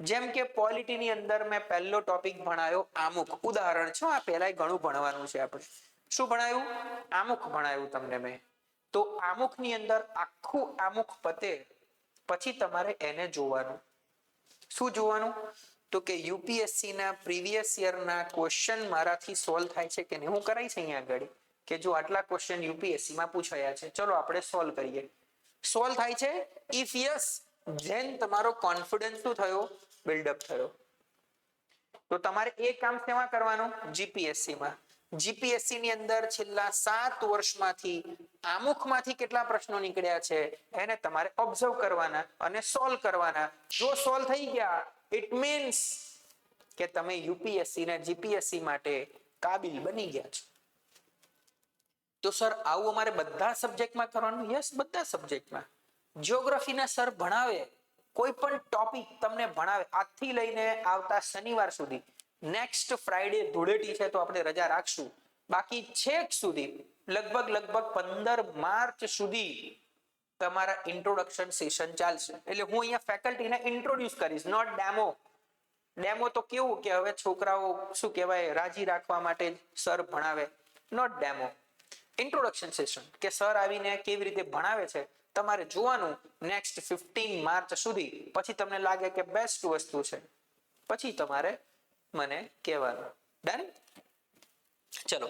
A: જેમ કે પોલિટીની અંદર મેં પહેલો ટોપિક ભણાયો આમુખ. ઉદાહરણ છે, આ પહેલાય ઘણું ભણવાનું છે આપણે. શું ભણાયું? આમુખ ભણાયું તમને મેં. તો આમુખની અંદર આખું આમુખ પતે પછી તમારે એને જોવાનું. શું જોવાનું? તો કે યુપીએસસી ના પ્રીવિયસ યરના ક્વેશ્ચન મારાથી સોલ્વ થાય છે કે નહીં. હું કરાઈશ અહીંયા આગળ કે જો આટલા ક્વેશ્ચન યુપીએસસી માં પૂછાયા છે, ચલો આપણે સોલ્વ કરીએ. સોલ્વ થાય છે? ઇફ યસ, ધેન તમારો કોન્ફિડન્સ શું થયો? બિલ્ડઅપ થયો. તો તમારે એ કામ શેમાં કરવાનું? જીપીએસસી માં. જીપીએસસી ની અંદર છેલ્લા 7 વર્ષમાંથી આમુખમાંથી કેટલા પ્રશ્નો નીકળ્યા છે એને તમારે ઓબ્ઝર્વ કરવાના અને સોલ્વ કરવાના. જો સોલ્વ થઈ ગયા ઇટ મીન્સ કે તમે યુપીએસસી ને જીપીએસસી માટે કાબિલ બની ગયા છો. તો સર આવું અમારે બધા સબ્જેક્ટમાં કરવાનું? યસ, બધા સબ્જેક્ટમાં. જ્યોગ્રાફીના સર ભણાવે, કોઈ પણ ટોપિક તમને ભણાવે આજથી લઈને આવતા શનિવાર સુધી. નેક્સ્ટ ફ્રાઈડે ધૂળેટી છે તો આપણે રજા રાખશું. બાકી છેક સુધી લગભગ 15 માર્ચ સુધી તમારા ઇન્ટ્રોડક્શન સેશન ચાલશે. એટલે હું અહીંયા ફેકલ્ટીને ઇન્ટ્રોડ્યુસ કરીશ, નોટ ડેમો. ડેમો તો કેવું કે હવે છોકરાઓ શું કહેવાય રાજી રાખવા માટે સર ભણાવે, નોટ ડેમો. ઇન્ટ્રોડક્શન સેશન કે સર આવીને કેવી રીતે ભણાવે છે તમારે જોવાનું નેક્સ્ટ 15 માર્ચ સુધી. પછી તમને લાગે કે બેસ્ટ વસ્તુ છે પછી તમારે મને કહેવાનું. ડન? ચલો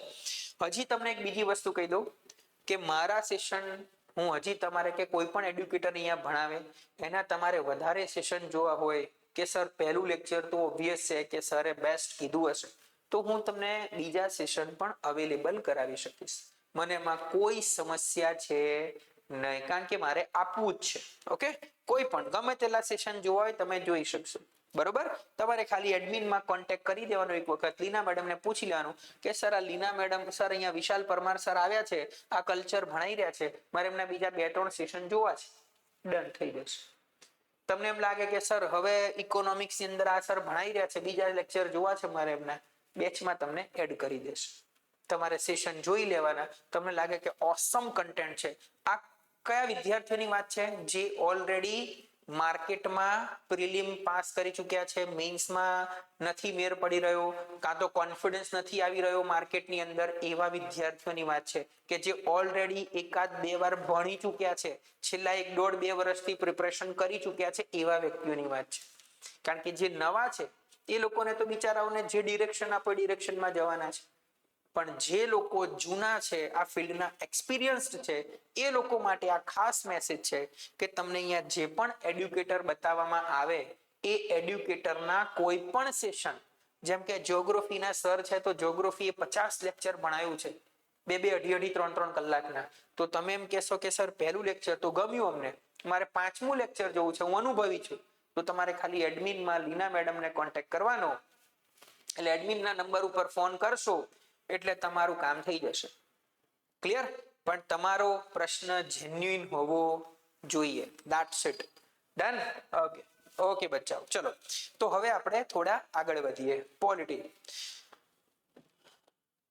A: હજી તમને એક બીજી વસ્તુ કહી દઉં કે મારા સેશન હું હજી તમારે કે કોઈ પણ એડ્યુકેટર અહીંયા ભણાવે એના તમારે વધારે સેશન જોવા હોય કે સર પહેલું લેક્ચર તો ઓબ્વિયસ છે કે સરે બેસ્ટ કીધું હશે, તો હું તમને બીજા સેશન પણ અવેલેબલ કરાવી શકીશ. મને એમાં કોઈ સમસ્યા છે નહીં, કારણ કે મારે આપવું જ છે. ઓકે, કોઈ પણ ગમે તેટલા સેશન જોવા હોય તમે જોઈ શકશો. બરોબર? તમારે ખાલી એડમિનમાં કોન્ટેક્ટ કરી દેવાનો. એક વખત લીના મેડમને પૂછી લેવાનું કે સર આ લીના મેડમ સર અહીંયા વિશાલ પરમાર સર આવ્યા છે, આ કલ્ચર ભણાઈ રહ્યા છે, મારે એમના બીજા 2-3 સેશન જોવા છે. ડન થઈ જશે. તમને એમ લાગે કે સર હવે ઇકોનોમિક્સ ની અંદર આ સર ભણાઈ રહ્યા છે, બીજા લેક્ચર જોવા છે મારે, એમના બેચમાં તમને એડ કરી દેશે. તમારે સેશન જોઈ લેવાના. તમને લાગે કે ઓસમ કન્ટેન્ટ છે. આ કયા વિદ્યાર્થીઓની વાત છે? જે ઓલરેડી માર્કેટમાં પ્રિલિમ પાસ કરી ચૂક્યા છે, મેઇન્સમાં નથી મેર પડી રહ્યો, કાં તો કોન્ફિડન્સ નથી આવી રહ્યો માર્કેટની અંદર, એવા વિદ્યાર્થીઓની વાત છે કે જે ઓલરેડી 1-2 વાર ભણી ચૂક્યા છે, છેલ્લા 1-1.5-2 વર્ષથી પ્રિપરેશન કરી ચૂક્યા છે, એવા વ્યક્તિઓની વાત છે. કારણ કે જે નવા છે એ લોકોને તો બિચારાઓને જે ડિરેક્શન આપો ડિરેક્શનમાં જવાના છે. પણ જે લોકો જૂના છે, આ ફિલ્ડના એક્સપિરિયન્સ્ડ છે, એ લોકો માટે આ ખાસ મેસેજ છે કે તમને અહીંયા જે પણ એડ્યુકેટર બતાવવામાં આવે એ એડ્યુકેટરના કોઈ પણ સેશન, જેમ કે જ્યોગ્રાફીના સર છે તો જ્યોગ્રાફી એ 50 લેક્ચર ભણાયું છે, બે અઢી 3 કલાકના, તો તમે એમ કહેશો કે સર પહેલું લેક્ચર તો ગમ્યું અમને, મારે 5મું લેક્ચર જોવું છે, હું અનુભવી છું, તો તમારે ખાલી એડમિનમાં લીના મેડમને કોન્ટેક્ટ કરવાનો, એટલે એડમિનના નંબર ઉપર ફોન કરશો એટલે તમારું કામ થઈ જશે. ક્લિયર? પણ તમારો પ્રશ્ન જેન્યુઇન હોવો જોઈએ. That's it. Done? Okay okay બચ્ચાઓ, ચલો તો હવે આપણે થોડા આગળ વધીએ. પોલિટી.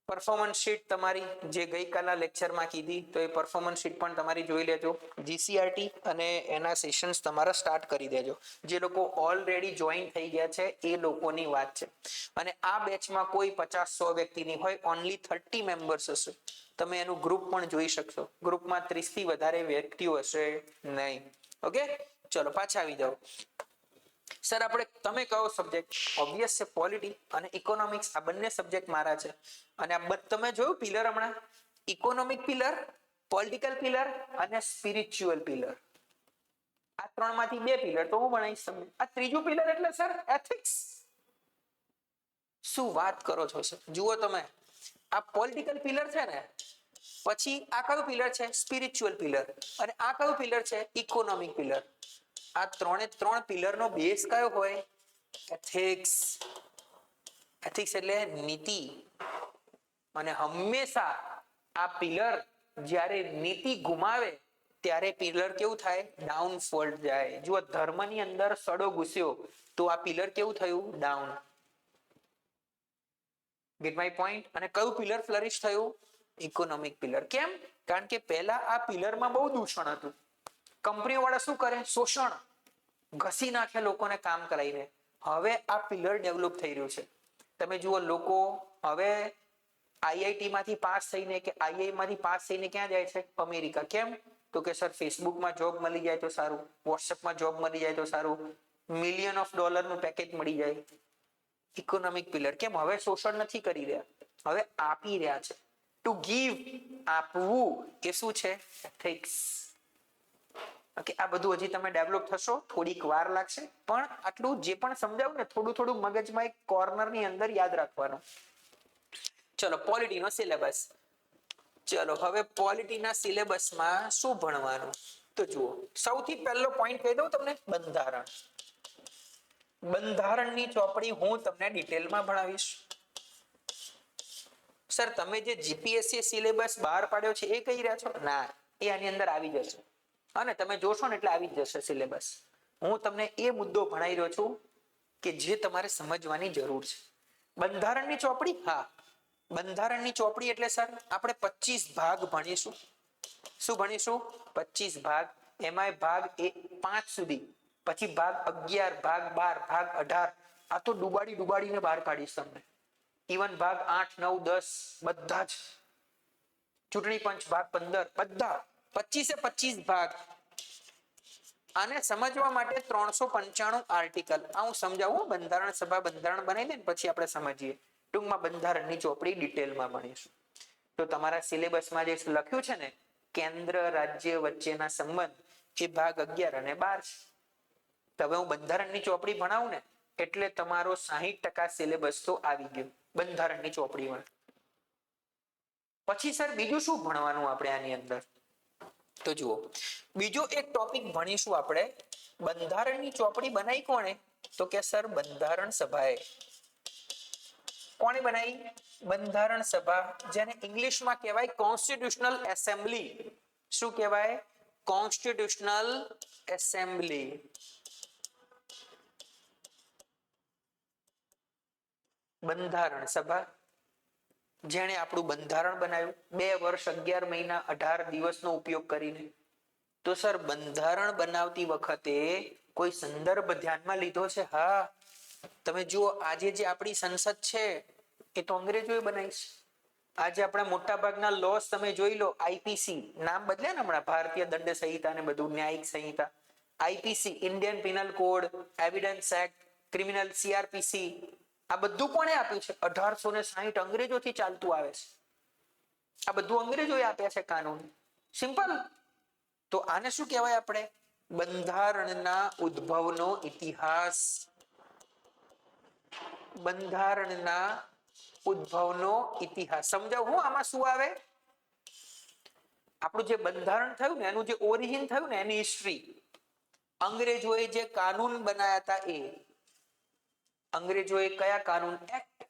A: પરફોર્મન્સ શીટ તમારી જે ગઈકાલના લેક્ચરમાં કીધી, તો એ પરફોર્મન્સ શીટ પણ તમારી જોઈ લેજો. જીસીઆરટી અને એના સેશન્સ તમારા સ્ટાર્ટ કરી દેજો. જે લોકો ઓલરેડી જોઈન થઈ ગયા છે એ લોકોની વાત છે. અને આ બેચમાં કોઈ 50-100 વ્યક્તિની હોય, ઓનલી 30 મેમ્બર્સ હશે. તમે એનું ગ્રુપ પણ જોઈ શકશો. ગ્રુપમાં 30 થી વધારે વ્યક્તિઓ હશે નહીં. ઓકે, ચલો પાછા આવી જાઓ. સર આપણે તમે કયો સબ્જેક્ટ? ઓબ્વિયસ છે પોલિટી અને ઇકોનોમિક્સ, આ બંને સબ્જેક્ટ મારા છે. અને આ તમે જોયું પિલર હમણાં, ઇકોનોમિક પિલર, પોલિટિકલ પિલર અને સ્પિરિચ્યુઅલ પિલર. આ ત્રણમાંથી 2 પિલર તો હું ભણાવીશ તમને. આ ત્રીજું પિલર એટલે સર એથિક્સ. શું વાત કરો છો સર? જુઓ તમે, આ પોલિટિકલ પિલર છે ને, પછી આ કયું પિલર છે? Spiritual pillar. અને આ કયું પિલર છે? Economic pillar. આ 3 પિલરનો બેઝ કયો હોય? એથિક્સ. એથિક્સ એટલે નીતિ. અને હંમેશા આ પિલર જ્યારે નીતિ ગુમાવે ત્યારે પિલર કેવું થાય? ડાઉનફોલ જાય. જો ધર્મની અંદર સડો ઘૂસ્યો તો આ પિલર કેવું થયું? ડાઉન. Gate my point? અને કયું પિલર ફ્લરિશ થયું? Economic pillar. કેમ? કારણ કે પહેલા આ પિલરમાં બહુ દૂષણ હતું. કંપનીઓ વાળા શું કરે? શોષણ, ઘસી નાખે લોકોને કામ કરાવીને. હવે આ પિલર ડેવલપ થઈ રહ્યું છે. તમે જુઓ, લોકો હવે આઈઆઈટી માંથી પાસ થઈને કે આઈઆઈ માંથી પાસ થઈને ક્યાં જાય છે? અમેરિકા. કેમ? તો કે સર ફેસબુકમાં જોબ મળી જાય તો સારું, વોટ્સએપમાં જોબ મળી જાય તો સારું, $મિલિયન નું પેકેજ મળી જાય. Economic pillar. કેમ? હવે શોષણ નથી કરી રહ્યા, હવે આપી રહ્યા છે. ટુ ગીવ, આપવું, એ શું છે? એથિક્સ. ઓકે, આ બધું હજી તમે ડેવલપ થશો, થોડીક વાર લાગશે, પણ આટલું જે પણ સમજાવું ને થોડું મગજમાં એક કોર્નરની અંદર યાદ રાખવાનું. ચલો, પોલિટીનો સિલેબસ. ચલો હવે પોલિટીના સિલેબસમાં શું ભણવાનું? તો જુઓ, સૌથી પહેલો પોઈન્ટ કહી દઉં તમને, બંધારણ. બંધારણની ચોપડી હું તમને ડિટેલમાં ભણાવીશ. સર તમે જે જીપીએસસી સિલેબસ બહાર પાડ્યો છે એ કહી રહ્યા છો? ના, એ આની અંદર આવી જશે. અને તમે જોશો ને એટલે આવી જ જશે સિલેબસ. હું તમને એ મુદ્દો ભણાવી રહ્યો છું કે જે તમારે સમજવાની જરૂર છે. બંધારણની ચોપડી, હા, બંધારણની ચોપડી એટલે સર આપણે 25 ભાગ ભણીશું. શું ભણીશું? 25 ભાગ. એમાંય ભાગ 5 સુધી, પછી ભાગ 11, ભાગ 12, ભાગ 18. આ તો ડુબાડીને બહાર કાઢીશ તમને. ઇવન ભાગ 8, 9, 10 બધા જ. ચૂંટણી પંચ ભાગ 15, બધા 25 ભાગ. આને સમજવા માટે 395 આર્ટિકલ. આ હું સમજાવું, બંધારણ સભા બંધારણ બનાવી દે ને પછી આપણે સમજીએ. ટૂંકમાં બંધારણની ચોપડી ડિટેલમાં ભણીશું. તો તમારા સિલેબસમાં જે લખ્યું છે ને, કેન્દ્ર રાજ્ય વચ્ચેના સંબંધ, એ ભાગ 11 અને 12 છે. તો હવે હું બંધારણની ચોપડી ભણાવું ને એટલે તમારો 60% સિલેબસ તો આવી ગયો બંધારણની ચોપડીમાં. પછી સર બીજું શું ભણવાનું આપણે આની અંદર? તો જુઓ, બીજો એક ટોપિક ભણીશું આપણે. બંધારણની ચોપડી બનાવી કોણે? તો કે સર બંધારણ સભાએ. કોણે બનાવી? બંધારણ સભા, જેને ઇંગ્લિશમાં કહેવાય કોન્સ્ટિટ્યુશનલ એસેમ્બલી. શું કહેવાય? Constitutional assembly. બંધારણ સભા, જેણે આપણું બંધારણ બનાવ્યું 2 વર્ષ 11 મહિના 18 દિવસનો ઉપયોગ કરીને. તો સર બંધારણ બનાવતી વખતે કોઈ સંદર્ભ ધ્યાનમાં લીધો છે? હા, તમે જુઓ, આજે જે આપણી સંસદ છે એ તો અંગ્રેજોએ બનાવી છે. આજે આપણા મોટા ભાગના લોસ તમે જોઈ લો, આઈપીસી નામ બદલ્યા ને હમણાં, ભારતીય દંડ સંહિતા ને બધું, ન્યાયિક સંહિતા. IPC, Indian penal code, evidence act, criminal, CrPC, આ બધું કોણે આપ્યું છે? 1860 અંગ્રેજોથી ચાલતું આવે છે. આ બધું અંગ્રેજોએ આપ્યા છે કાનૂન. સિમ્પલ. તો આને શું કહેવાય? આપણે બંધારણના ઉદ્ભવનો ઇતિહાસ. બંધારણના ઉદ્ભવનો ઇતિહાસ સમજાવ હું. આમાં શું આવે? આપણું જે બંધારણ થયું ને એનું જે ઓરિજિન થયું ને એની હિસ્ટ્રી. અંગ્રેજોએ જે કાનૂન બનાવ્યા હતા એ. અંગ્રેજોએ કયા કાનૂન? એક્ટ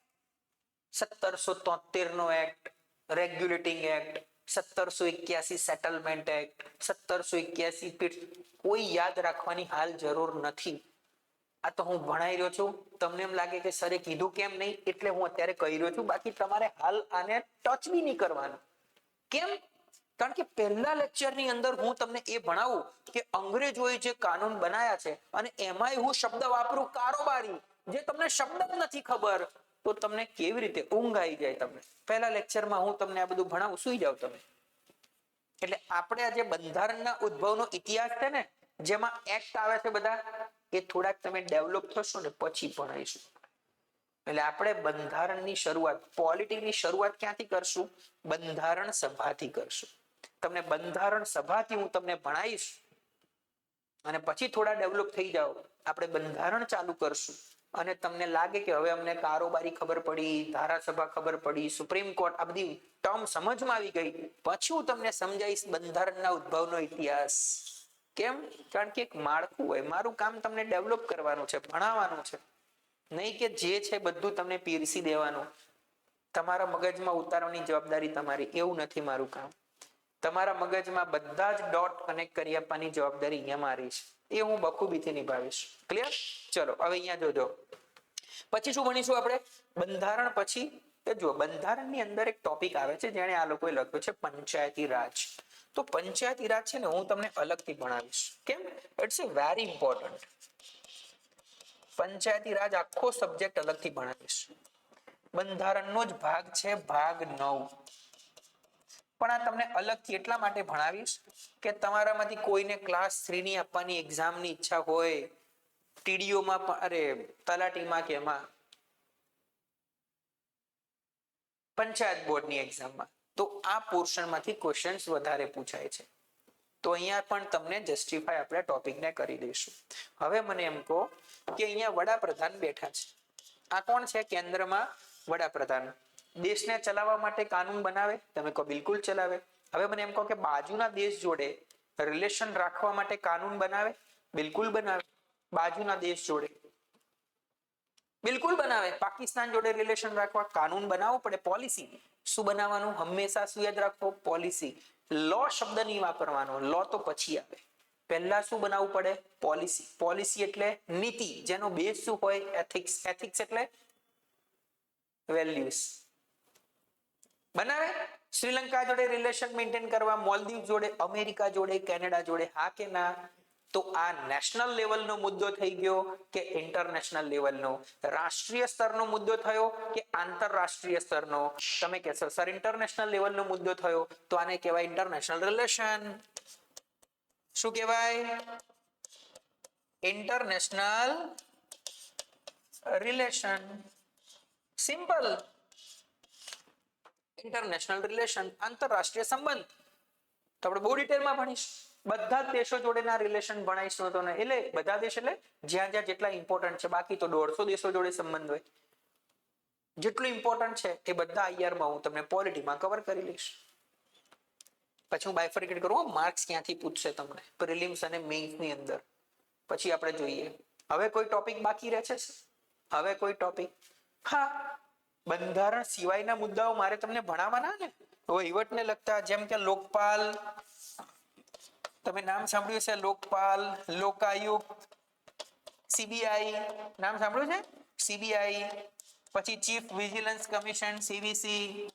A: 1773 નો act, regulating act, 1781 settlement act, 1781. કોઈ યાદ રાખવાની હાલ જરૂર નથી. આ તો હું ભણાઈ રહ્યો છું. તમને એમ લાગે કે સરે કીધું કેમ નહીં, એટલે હું અત્યારે કહી રહ્યો છું. બાકી તમારે હાલ આને ટચ બી નહીં કરવાનું. કેમ? કારણ કે પહેલા લેક્ચરની અંદર હું તમને એ ભણાવું કે અંગ્રેજોએ જે કાનૂન બનાવ્યા છે અને એમાંય હું શબ્દ વાપરું કારોબારી, જે તમને શબ્દ જ નથી ખબર તો તમને કેવી રીતે ઊંઘ આવી જાય? તમને પહેલા લેક્ચરમાં હું તમને આ બધું ભણાવું, સુઈ જાવ તમે. એટલે આપણે આ જે બંધારણના ઉદ્ભવનો ઇતિહાસ છે ને, જેમાં એક્ટ આવે છે બધા, એ થોડાક તમે ડેવલપ થશો ને પછી ભણાવીશું. એટલે આપણે બંધારણની શરૂઆત, પોલિટીની શરૂઆત ક્યાંથી કરશું? બંધારણ સભાથી કરશું. તમને બંધારણ સભાથી હું તમને ભણાવીશ અને પછી થોડા ડેવલપ થઈ જાઓ, આપણે બંધારણ ચાલુ કરશું અને તમને લાગે કે હવે અમને કારોબારી ખબર પડી, ધારાસભા ખબર પડી, સુપ્રીમ કોર્ટ, આ બધી ટર્મ સમજમાં આવી ગઈ, પછી હું તમને સમજાવીશ બંધારણના ઉદ્ભવનો ઇતિહાસ. કેમ? કારણ કે એક માળખું હોય. મારું કામ તમને ડેવલપ કરવાનું છે, ભણાવવાનું છે, નહીં કે જે છે બધું તમને પીરસી દેવાનું, તમારા મગજમાં ઉતારવાની જવાબદારી તમારી. એવું નથી મારું કામ. તમારા મગજમાં બધા જ ડોટ કનેક્ટ કરી આપવાની જવાબદારી અહીંયા મારી છે. એ હું બખૂબીથી નિભાવીશ. ક્લિયર? ચલો હવે અહીંયા જોજો. પછી શું ભણીશું આપણે? બંધારણ પછી જો બંધારણની અંદર એક ટોપિક આવે છે જેને આ લોકોએ લખ્યો છે પંચાયતી રાજ. તો પંચાયતી રાજ છે ને હું તમને અલગથી ભણાવીશ. કેમ? It's a very important. Panchayati Raj આખો સબ્જેક્ટ અલગથી ભણાવીશ. બંધારણનો જ ભાગ છે, ભાગ 9. પણ આ તમને અલગથી એટલા માટે ભણાવીશ કે તમારામાંથી કોઈને ક્લાસ 3 ની આપવાની એક્ઝામની ઈચ્છા હોય, ટીડીઓમાં, અરે તલાટીમાં કે એમાં પંચાયત બોર્ડની એક્ઝામમાં, તો આ પોર્શનમાંથી ક્વેશ્ચન્સ વધારે પૂછાય છે. તો અહીંયા પણ તમને જસ્ટિફાય આપણે ટોપિકને કરી દઈશું. હવે મને એમ કહો કે અહીંયા વડાપ્રધાન બેઠા છે. આ કોણ છે? કેન્દ્રમાં વડાપ્રધાન. દેશને ચલાવવા માટે કાનૂન બનાવે? તમે કહો બિલકુલ ચલાવે. હવે મને એમ કહો કે બાજુના દેશ જોડે રિલેશન રાખવા માટે કાનૂન બનાવે? બિલકુલ બનાવે. બાજુના દેશ જોડે બિલકુલ બનાવે. પાકિસ્તાન જોડે રિલેશન રાખવા કાનૂન બનાવવો પડે, પોલિસી. શું બનાવવાનું? હંમેશા શું યાદ રાખો? પોલિસી. લો શબ્દ નહીં વાપરવાનો. લો તો પછી આવે. પહેલા શું બનાવવું પડે? પોલિસી. પોલિસી એટલે નીતિ, જેનો બેઝ શું હોય? એથિક્સ. એથિક્સ એટલે વેલ્યુઝ. બનાવે? શ્રીલંકા જોડે રિલેશન મેન્ટેન કરવા, મોલદીવ જોડે, અમેરિકા જોડે, કેનેડા જોડે, હા કે ના? તો આ નેશનલ લેવલનો મુદ્દો થઈ ગયો કે ઇન્ટરનેશનલ લેવલનો? રાષ્ટ્રીય સ્તરનો મુદ્દો થયો કે આંતરરાષ્ટ્રીય સ્તરનો? તમે કહેશો સર ઇન્ટરનેશનલ લેવલનો મુદ્દો થયો, તો આને કહેવાય ઇન્ટરનેશનલ રિલેશન. શું કહેવાય? International relation. Simple. International relation, આંતરરાષ્ટ્રીય સંબંધ. તો આપણે બહુ ડિટેલમાં ભણીશું. બધા જ દેશો જોડેના રિલેશન ભણાવીશું તો ને, એટલે બધા દેશ એટલે જ્યાં જ્યાં જેટલા ઇમ્પોર્ટન્ટ છે. બાકી તો 150 દેશો જોડે સંબંધ હોય. જેટલું ઇમ્પોર્ટન્ટ છે એ બધા આઈઆરમાં હું તમને પોલિટીમાં કવર કરી લઈશ. પછી હું બાયફર્કેટ કરું માર્ક્સ ક્યાંથી પૂછશે તમને પ્રિલિમ્સ અને મેઇન્સની અંદર. પછી આપણે જોઈએ. હવે કોઈ ટોપિક બાકી રહે છે? હવે કોઈ ટોપિક? હા, બંધારણ સિવાયના મુદ્દાઓ મારે તમને ભણાવવાના ને, વહીવટને લગતા, જેમ કે લોકપાલ. તમે નામ સાંભળ્યું છે? લોકપાલ, લોકાયુક્ત, સીબીઆઈ. નામ સાંભળ્યું છે? સીબીઆઈ. પછી ચીફ વિજિલન્સ કમિશન, સીવીસી.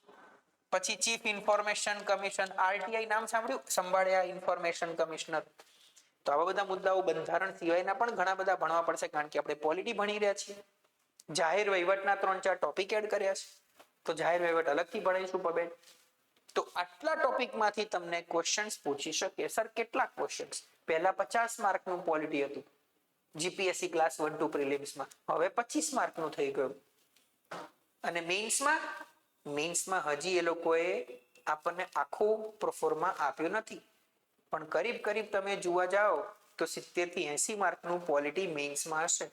A: પછી ચીફ ઇન્ફોર્મેશન કમિશન, આરટીઆઈ. નામ સાંભળ્યું? સંભાળ્યા ઇન્ફોર્મેશન કમિશનર. તો આવા બધા મુદ્દાઓ બંધારણ સિવાયના પણ ઘણા બધા ભણવા પડશે, કારણ કે આપણે પોલિટી ભણી રહ્યા છીએ. જાહેર વહીવટના 3-4 ટોપિક એડ કર્યા છે, તો જાહેર વહીવટ અલગથી ભણીશું પબેટ. તો આટલા ટોપિકમાંથી તમને ક્વેશ્ચન્સ પૂછી શકે. સર કેટલા ક્વેશ્ચન્સ? પહેલા 50 માર્કનું પોલિટી હતું જીપીએસસી ક્લાસ 1-2 પ્રિલિમ્સમાં, હવે 25 માર્કનું થઈ ગયું. અને મેઇન્સમાં હજી એ લોકોએ આપણને આખું પ્રોફોર્મા આપ્યું નથી, પણ કરીબ તમે જોવા જાઓ તો 70 થી 80 માર્કનું પોલિટી મેઇન્સમાં હશે.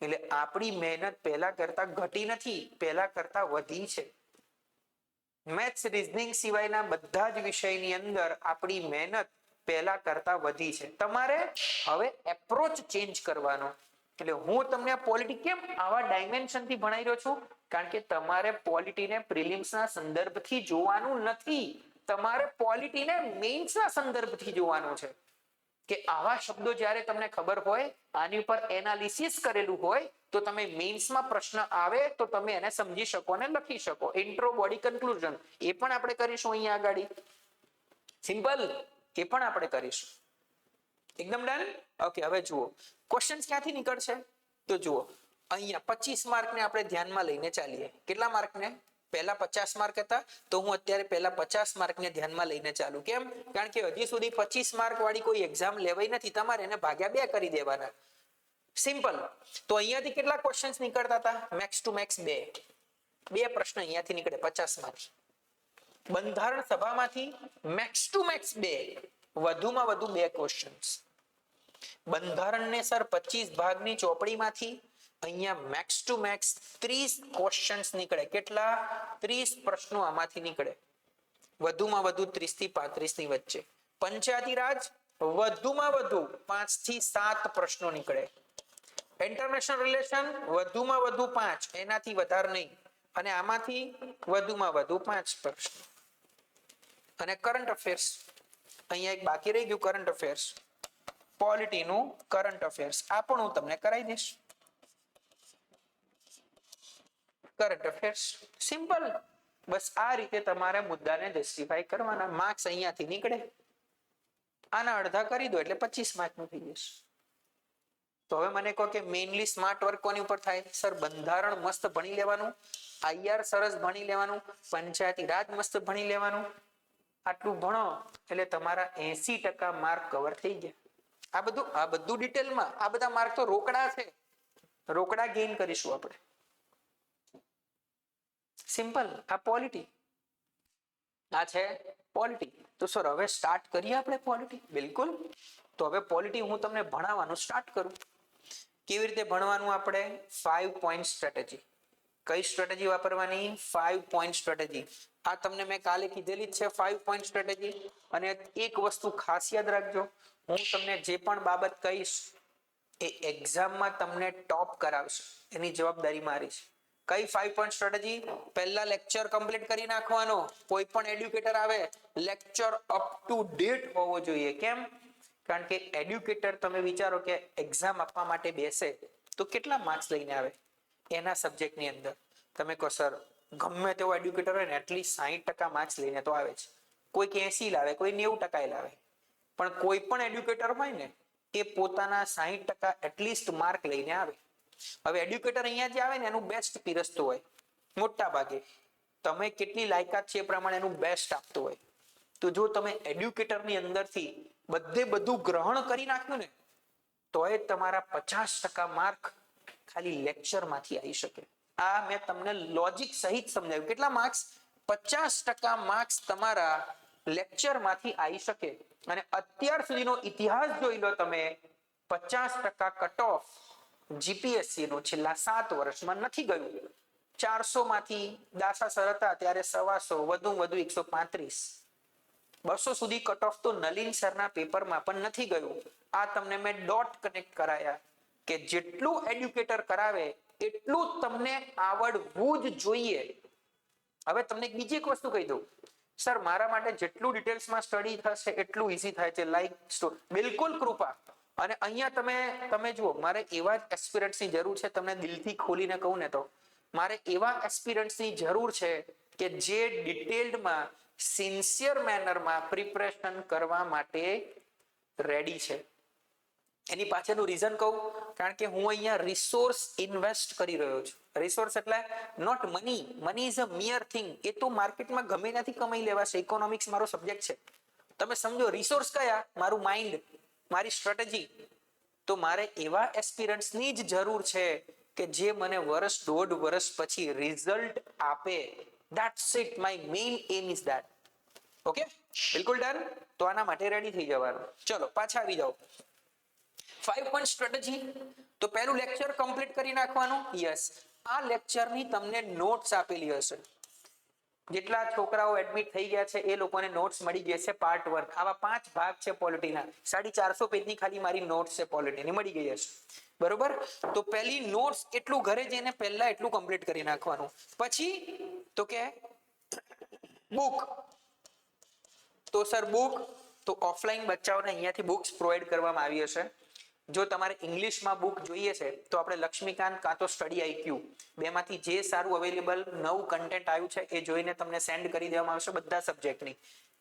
A: એટલે આપણી મહેનત પહેલા કરતા ઘટી નથી, પહેલા કરતા વધી છે. મેથ્સ રીઝનિંગ સિવાયના બધા જ વિષયની અંદર આપણી મહેનત પહેલા કરતા વધી છે. તમારે હવે એપ્રોચ ચેન્જ કરવાનો. એટલે હું તમને આ પોલિટી કેમ આવા ડાયમેન્શન થી ભણાઈ રહ્યો છું? કારણ કે તમારે પોલિટીને પ્રિલિમ્સના સંદર્ભથી જોવાનું નથી, તમારે પોલિટીને મેઇન્સના સંદર્ભથી જોવાનું છે. કે આવા શબ્દો જ્યારે તમને ખબર હોય, આની ઉપર એનાલિસિસ કરેલું હોય, તો તમે મેઇન્સમાં પ્રશ્ન આવે તો તમે એને સમજી શકો અને લખી શકો. ઇન્ટ્રો, બોડી, કન્ક્લુઝન એ પણ આપણે કરીશું અહીંયા આગળ. સિમ્પલ, એ પણ આપણે કરીશું. એકદમ ડન. ઓકે, હવે જુઓ ક્વેશ્ચન્સ ક્યાંથી નીકળશે તો જુઓ અહીંયા 25 માર્કને આપણે ધ્યાનમાં લઈને ચાલીએ. કેટલા માર્કને? પહેલા 50 માર્ક હતા, તો હું અત્યારે પહેલા 50 માર્કને ધ્યાનમાં લઈને ચાલુ. કેમ? કારણ કે હજી સુધી 25 માર્ક વાળી કોઈ એક્ઝામ લેવાઈ નથી, તમારે એને ભાગ્યા 2 કરી દેવાના. સિમ્પલ. તો અહીંયાથી કેટલા ક્વેશ્ચન્સ નીકળતા હતા? મેક્સ ટુ મેક્સ 2 પ્રશ્ન અહીંયાથી નીકળે 50 માર્ક. બંધારણ સભામાંથી મેક્સ ટુ મેક્સ 2, વધુમાં વધુ 2 ક્વેશ્ચન્સ. બંધારણને સર 25 ભાગની ચોપડીમાંથી અહીંયા મેક્સ ટુ મેક્સ 30 ક્વેશ્ચન્સ નીકળે. કેટલા? 30 પ્રશ્નો આમાંથી નીકળે. વધુમાં વધુ 30 થી 35 ની વચ્ચે. પંચાયતી રાજ વધુમાં વધુ 5 થી 7 પ્રશ્નો નીકળે. ઇન્ટરનેશનલ રિલેશન વધુમાં વધુ 5, એનાથી વધારે નહીં. અને આમાંથી વધુમાં વધુ 5 પ્રશ્નો. અને કરંટ અફેર્સ અહીંયા એક બાકી રહી ગયું, કરંટ અફેર્સ. પોલિટીનું કરંટ અફેર્સ આ પણ હું તમને કરાવી દઈશ. Current affairs simple. બસ આ રીતે તમારે મુદ્દાને જસ્ટિફાઈ કરવાના. માર્ક્સ અહીંયાથી નીકળે, આના અડધા કરી દો એટલે 25 માર્કનું થઈ જશે. તો હવે મને કહો કે મેઇનલી સ્માર્ટ વર્ક કોની ઉપર થાય? સર બંધારણ મસ્ત ભણી લેવાનું, આઈઆર સરસ ભણી લેવાનું, પંચાયતી રાજ મસ્ત ભણી લેવાનું. આટલું ભણો એટલે તમારા 80% માર્ક કવર થઈ ગયા. આ બધું ડિટેલમાં, આ બધા માર્ક તો રોકડા છે, રોકડા ગેઇન કરીશું આપણે. સિમ્પલ. આ પોલિટી, આ છે પોલિટી. તો સર હવે સ્ટાર્ટ કરીએ આપણે પોલિટી. બિલકુલ. તો હવે પોલિટી હું તમને ભણાવવાનું સ્ટાર્ટ કરું. કેવી રીતે ભણવાનું? આપણે 5 પોઈન્ટ સ્ટ્રેટેજી. કઈ સ્ટ્રેટેજી વાપરવાની? 5 પોઈન્ટ સ્ટ્રેટેજી. આ તમને મેં કાલે કીધેલી જ છે 5 પોઈન્ટ સ્ટ્રેટેજી. અને એક વસ્તુ ખાસ યાદ રાખજો, હું તમને જે પણ બાબત કહીશ એ એક્ઝામમાં તમને ટોપ કરાવશે, એની જવાબદારી મારી છે. કઈ 5 પોઈન્ટ સ્ટ્રેટેજી? પહેલા લેક્ચર કમ્પ્લીટ કરી નાખવાનો. કોઈ પણ એડ્યુકેટર આવે, લેક્ચર અપ ટુ ડેટ હોવો જોઈએ. કેમ? કારણ કે એડ્યુકેટર તમે વિચારો કે એક્ઝામ આપવા માટે બેસે તો કેટલા માર્ક્સ લઈને આવે એના સબ્જેક્ટની અંદર? તમે કહો સર ગમે તેવો એડ્યુકેટર હોય ને એટલીસ્ટ 60% માર્ક્સ લઈને તો આવે છે. કોઈક 80 લાવે, કોઈ 90% લાવે, પણ કોઈ પણ એડ્યુકેટર હોય ને એ પોતાના 60% એટલીસ્ટ માર્ક લઈને આવે. હવે એડ્યુકેટર અહીંયા જે આવે ને એનું બેસ્ટ પીરસતું હોય મોટા ભાગે. તમે કેટલી લાયકાત છે એ પ્રમાણે એનું બેસ્ટ આપતું હોય. તો જો તમે એડ્યુકેટરની અંદરથી બધું ગ્રહણ કરી નાખ્યું ને તો એ તમારા 50% માર્ક ખાલી લેક્ચરમાંથી આવી શકે. આ મેં તમને લોજિક સહિત સમજાવ્યું. કેટલા માર્ક્સ? 50% માર્ક્સ તમારા લેક્ચરમાંથી આવી શકે. અને અત્યાર સુધીનો ઇતિહાસ જોઈ લો તમે, 50% કટ ઓફ જીપીએસસી નું છેલ્લા 7 વર્ષમાં નથી ગયું. 400 માંથી દાસા સર હતા ત્યારે 125, વધુ 135, 200 સુધી કટ ઓફ તો નલિન સરના પેપરમાં પણ નથી ગયું. આ તમને મેં ડોટ કનેક્ટ કરાયા કે જેટલું એડ્યુકેટર કરાવે એટલું તમને આવડવું જ જોઈએ. હવે તમને બીજી એક વસ્તુ કહી દઉં, સર મારા માટે જેટલું ડિટેલ્સમાં સ્ટડી થશે એટલું ઈઝી થાય છે. લાઈક બિલકુલ કૃપા. અને અહીંયા તમે જુઓ, મારે એવા જ એસ્પિરન્ટ્સની જરૂર છે. તમને દિલથી ખોલીને કહું ને તો મારે એવા એસ્પિરન્ટ્સની જરૂર છે કે જે ડિટેલ્ડમાં સિન્સિયર મેનરમાં પ્રિપરેશન કરવા માટે રેડી છે. એની પાછળનું રીઝન કહું, કારણ કે હું અહીંયા રિસોર્સ ઇન્વેસ્ટ કરી રહ્યો છું. રિસોર્સ એટલે not money. Money is a mere thing. એ તો માર્કેટમાં ગમે ત્યાંથી કમાઈ લેવાશે. ઇકોનોમિક્સ મારો સબ્જેક્ટ છે. તમે સમજો રિસોર્સ કયા? મારું માઇન્ડ, મારી સ્ટ્રેટેજી. તો મારે એવા એસ્પિરન્ટ્સની જ જરૂર છે કે જે મને વર્ષ દોઢ વર્ષ પછી રિઝલ્ટ આપે. That's it, my main aim is that. Okay, બિલકુલ ડન. તો આના માટે રેડી થઈ જવાનું. ચલો પાછા આવી જાઓ. 5 પોઈન્ટ સ્ટ્રેટેજી. તો પહેલું લેક્ચર કમ્પ્લીટ કરી નાખવાનું. યસ, આ લેક્ચરની તમને નોટ્સ આપેલી હશે. જેટલા છોકરાઓ એડમિટ થઈ ગયા છે એ લોકોને નોટ્સ મળી ગઈ છે પાર્ટ 1. આવા 5 ભાગ છે પોલિટીના. 450 પેજની ખાલી મારી નોટ્સ છે પોલિટીની, મળી ગઈ હશે. બરોબર. તો પહેલી નોટ્સ એટલું ઘરે જઈને પહેલા એટલું કમ્પ્લીટ કરી નાખવાનું. પછી તો કે બુક. તો સર બુક તો ઓફલાઈન બચ્ચાઓને અહીંયાથી બુક્સ પ્રોવાઈડ કરવામાં આવી હશે. જો તમારે ઇંગ્લિશમાં બુક જોઈએ છે તો આપણે લક્ષ્મીકાંત કાં તો સ્ટડી આઈક્યુ બેમાંથી જે સારું અવેલેબલ નવું કન્ટેન્ટ આવ્યું છે એ જોઈને તમને સેન્ડ કરી દેવામાં આવશે બધા સબ્જેક્ટની.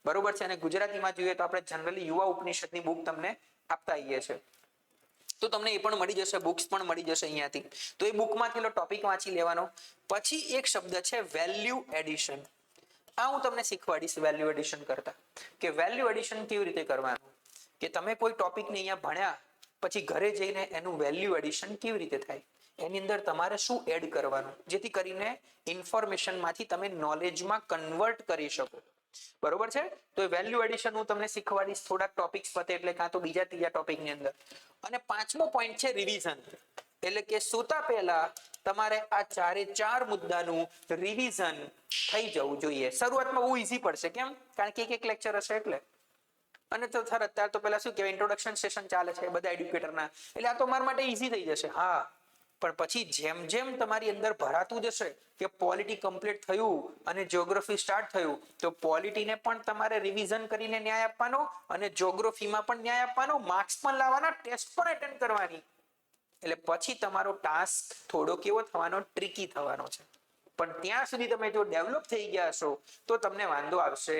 A: બરોબર છે. અને ગુજરાતીમાં જોઈએ તો આપણે જનરલી યુવા ઉપનિષદની બુક તમને આપતા આવીએ છીએ. તો તમને એ પણ મળી જશે, બુક્સ પણ મળી જશે અહીંયાથી. તો એ બુકમાંથી ટોપિક વાંચી લેવાનો. પછી એક શબ્દ છે વેલ્યુ એડિશન. આ હું તમને શીખવાડીશ વેલ્યુ એડિશન કરતા, કે વેલ્યુ એડિશન કેવી રીતે કરવાનું. કે તમે કોઈ ટોપિકને અહીંયા ભણ્યા પછી ઘરે જઈને એનું વેલ્યુ એડિશન કેવી રીતે થાય, એની અંદર તમારે શું એડ કરવાનું, જેથી કરીને ઇન્ફોર્મેશનમાંથી તમે નોલેજમાં કન્વર્ટ કરી શકો. બરોબર છે. તો એ વેલ્યુ એડિશન હું તમને શીખવાડીશ થોડાક ટોપિક્સ પતે એટલે, કાં તો બીજા ત્રીજા ટોપિકની અંદર. અને 5મો પોઈન્ટ છે રિવિઝન. એટલે કે સૂતા પહેલા તમારે આ 4 મુદ્દાનું રિવિઝન થઈ જવું જોઈએ. શરૂઆતમાં બહુ ઈઝી પડશે. કેમ? કારણ કે એક લેક્ચર હશે એટલે. અને તો સર અત્યારે તો પેલા શું કહેવાય, ઇન્ટ્રોડક્શન સેશન ચાલે છે બધા એડ્યુકેટરના, એટલે આ તો મારા માટે ઈઝી થઈ જશે. હા, પણ પછી જેમ જેમ તમારી અંદર ભરાતું જશે કે પોલિટી કમ્પ્લીટ થયું અને જ્યોગ્રાફી સ્ટાર્ટ થયું, તો પોલિટીને પણ તમારે રિવિઝન કરીને ન્યાય આપવાનો અને જ્યોગ્રાફીમાં પણ ન્યાય આપવાનો, માર્ક્સ પણ લાવવાના, ટેસ્ટ પણ એટેન્ડ કરવાની. એટલે પછી તમારો ટાસ્ક થોડો કેવો થવાનો, ટ્રિકી થવાનો છે. પણ ત્યાં સુધી તમે જો ડેવલપ થઈ ગયા છો તો તમને વાંધો આવશે